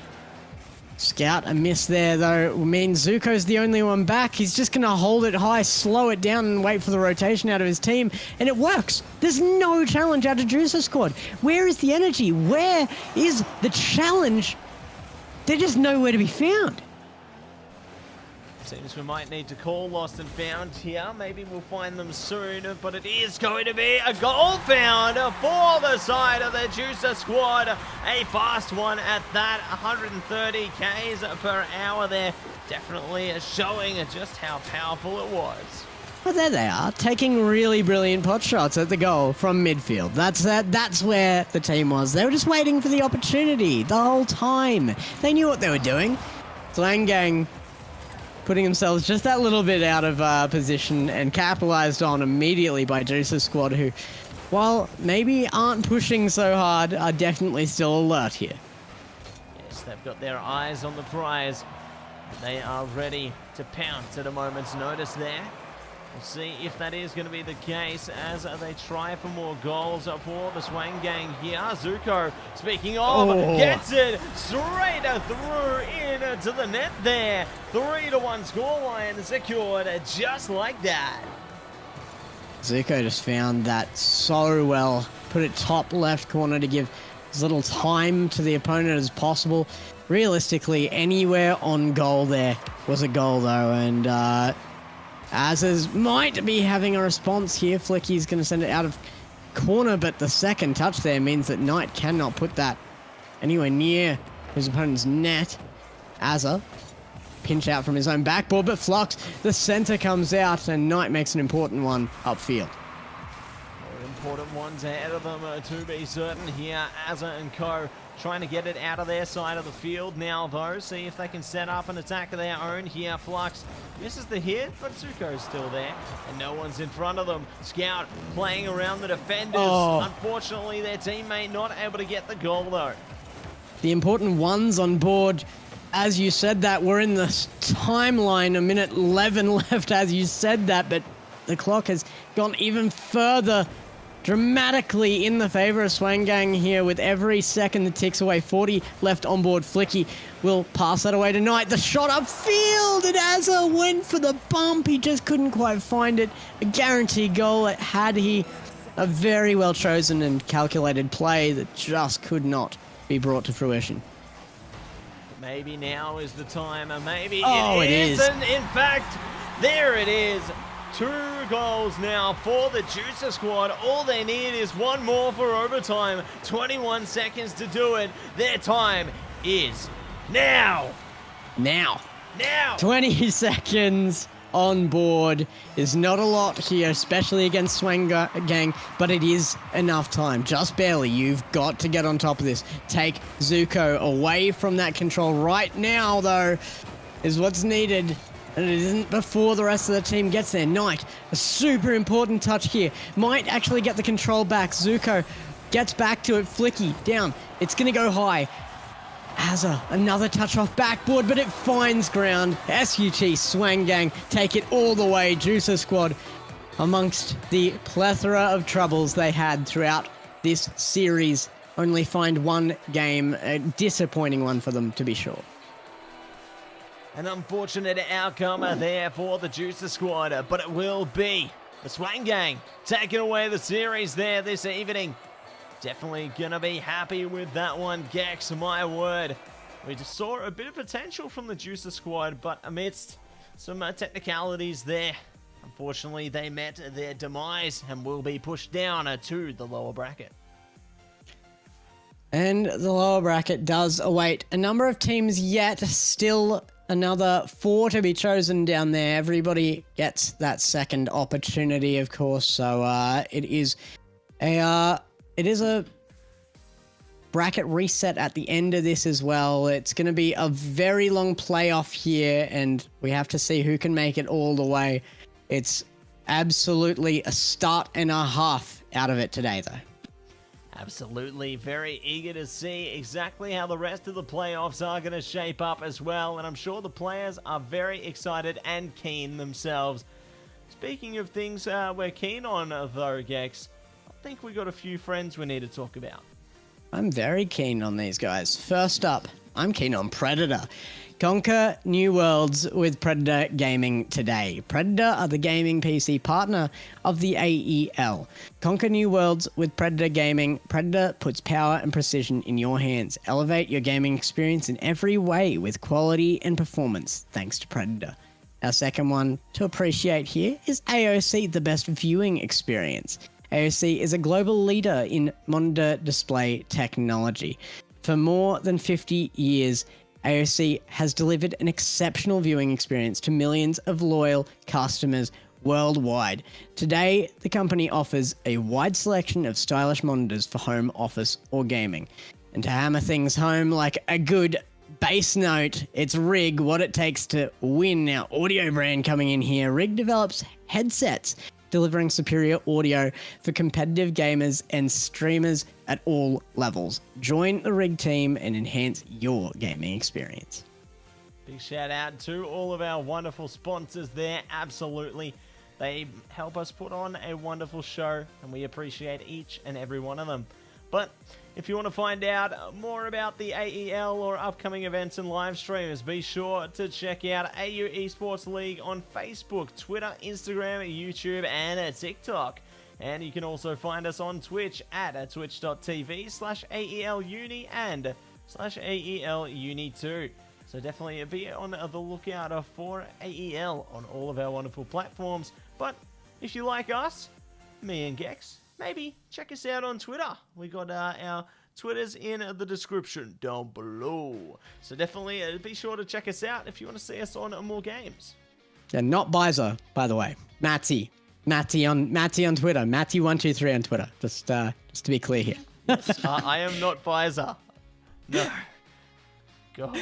Scout a miss there, though. I mean, Zuko's the only one back. He's just going to hold it high, slow it down, and wait for the rotation out of his team. And it works. There's no challenge out of Juicer squad. Where is the energy? Where is the challenge? They're just nowhere to be found.
Seems we might need to call lost and found here. Maybe we'll find them soon, but it is going to be a goal found for the side of the Juicer squad. A fast one at that, 130 k's per hour there. Definitely showing just how powerful it was.
Well, there they are, taking really brilliant pot shots at the goal from midfield. That's where the team was. They were just waiting for the opportunity the whole time. They knew what they were doing. Swang Gang putting themselves just that little bit out of position and capitalized on immediately by Juicer squad, who, while maybe aren't pushing so hard, are definitely still alert here.
Yes, they've got their eyes on the prize. They are ready to pounce at a moment's notice there. We'll see if that is going to be the case as they try for more goals for the Swang Gang here. Zuko, speaking of, gets it straight through into the net there. 3-1 scoreline secured just like that.
Zuko just found that so well. Put it top left corner to give as little time to the opponent as possible. Realistically, anywhere on goal there was a goal, though, and Azaz might be having a response here. Flicky's going to send it out of corner, but the second touch there means that Knight cannot put that anywhere near his opponent's net. Azza, pinch out from his own backboard, but Flux, the center comes out, and Knight makes an important one upfield.
More important ones ahead of them to be certain here. Azza and Co trying to get it out of their side of the field now, though. See if they can set up an attack of their own here. Flux misses the hit, but Zuko's still there, and no one's in front of them. Scout playing around the defenders. Unfortunately, their teammate not able to get the goal, though.
The important ones on board, as you said that, we're in the timeline, a minute 11 left as you said that, but the clock has gone even further dramatically in the favor of Swang Gang here with every second that ticks away. 40 left on board. Flicky will pass that away tonight. The shot upfield, and Azza went for the bump. He just couldn't quite find it. A guaranteed goal had he a very well chosen and calculated play that just could not be brought to fruition.
Maybe now is the time, and maybe
it is.
And in fact, there it is. 2 goals now for the Juicer squad. All they need is one more for overtime. 21 seconds to do it. Their time is now.
Now. 20 seconds on board is not a lot here, especially against Swang Gang, but it is enough time. Just barely. You've got to get on top of this. Take Zuko away from that control right now, though, is what's needed. And it isn't before the rest of the team gets there. Knight, a super important touch here. Might actually get the control back. Zuko gets back to it. Flicky, down. It's going to go high. Azza, another touch off backboard, but it finds ground. SUT, Swang Gang, take it all the way. Juicer squad, amongst the plethora of troubles they had throughout this series, only find one game, a disappointing one for them to be sure.
An unfortunate outcome there for the Juicer squad, but it will be the Swang Gang taking away the series there this evening. Definitely gonna be happy with that one, Gex, my word. We just saw a bit of potential from the Juicer squad, but amidst some technicalities there, unfortunately they met their demise and will be pushed down to the lower bracket.
And the lower bracket does await a number of teams yet, still another 4 to be chosen down there. Everybody gets that second opportunity, of course, so it is a bracket reset at the end of this as well. It's going to be a very long playoff here, and we have to see who can make it all the way. It's absolutely a start and a half out of it today, though.
Absolutely. Very eager to see exactly how the rest of the playoffs are going to shape up as well, and I'm sure the players are very excited and keen themselves. Speaking of things we're keen on, though, Gex, I think we got a few friends we need to talk about.
I'm very keen on these guys. First up, I'm keen on Predator. Conquer new worlds with Predator Gaming today. Predator are the gaming PC partner of the AEL. Conquer new worlds with Predator Gaming. Predator puts power and precision in your hands. Elevate your gaming experience in every way with quality and performance thanks to Predator. Our second one to appreciate here is AOC, the best viewing experience. AOC is a global leader in monitor display technology. For more than 50 years, AOC has delivered an exceptional viewing experience to millions of loyal customers worldwide. Today, the company offers a wide selection of stylish monitors for home, office, or gaming. And to hammer things home like a good bass note, it's Rig, what it takes to win. Our audio brand coming in here. Rig develops headsets, delivering superior audio for competitive gamers and streamers at all levels. Join the Rig team and enhance your gaming experience.
Big shout out to all of our wonderful sponsors there. Absolutely. They help us put on a wonderful show, and we appreciate each and every one of them. But if you want to find out more about the AEL or upcoming events and live streams, be sure to check out AU Esports League on Facebook, Twitter, Instagram, YouTube, and TikTok. And you can also find us on Twitch at twitch.tv/AELUni and /AELUni2. So definitely be on the lookout for AEL on all of our wonderful platforms. But if you like us, me and Gex, maybe check us out on Twitter. We got our Twitters in the description down below. So definitely be sure to check us out if you want to see us on more games.
And not Bizer, by the way. Matty on Twitter. Matty123 on Twitter. Just to be clear here.
Yes, I am not Bizer. No. God.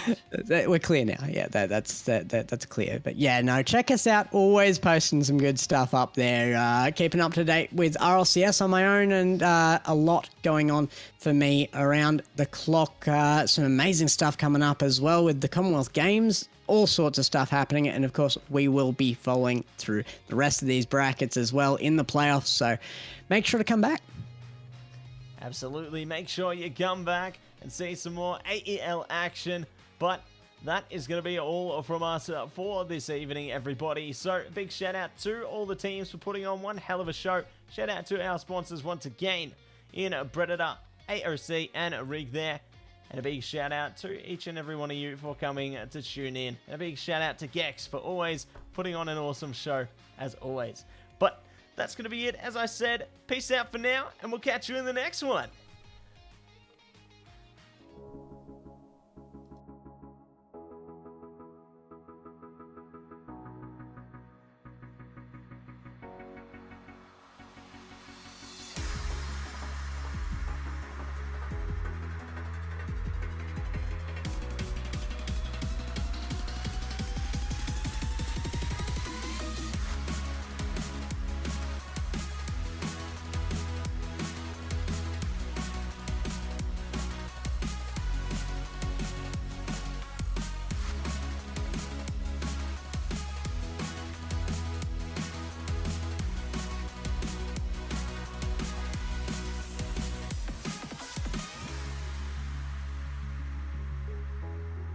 We're clear now. Yeah, that's clear. But yeah, no, check us out. Always posting some good stuff up there. Keeping up to date with RLCS on my own, and a lot going on for me around the clock. Some amazing stuff coming up as well with the Commonwealth Games. All sorts of stuff happening, and of course we will be following through the rest of these brackets as well in the playoffs. So make sure to come back.
Absolutely. Make sure you come back and see some more AEL action. But that is going to be all from us for this evening, everybody. So big shout out to all the teams for putting on one hell of a show. Shout out to our sponsors once again in Predator, AOC, and Rig there. And a big shout out to each and every one of you for coming to tune in. And a big shout out to Gex for always putting on an awesome show, as always. But that's going to be it. As I said, peace out for now, and we'll catch you in the next one.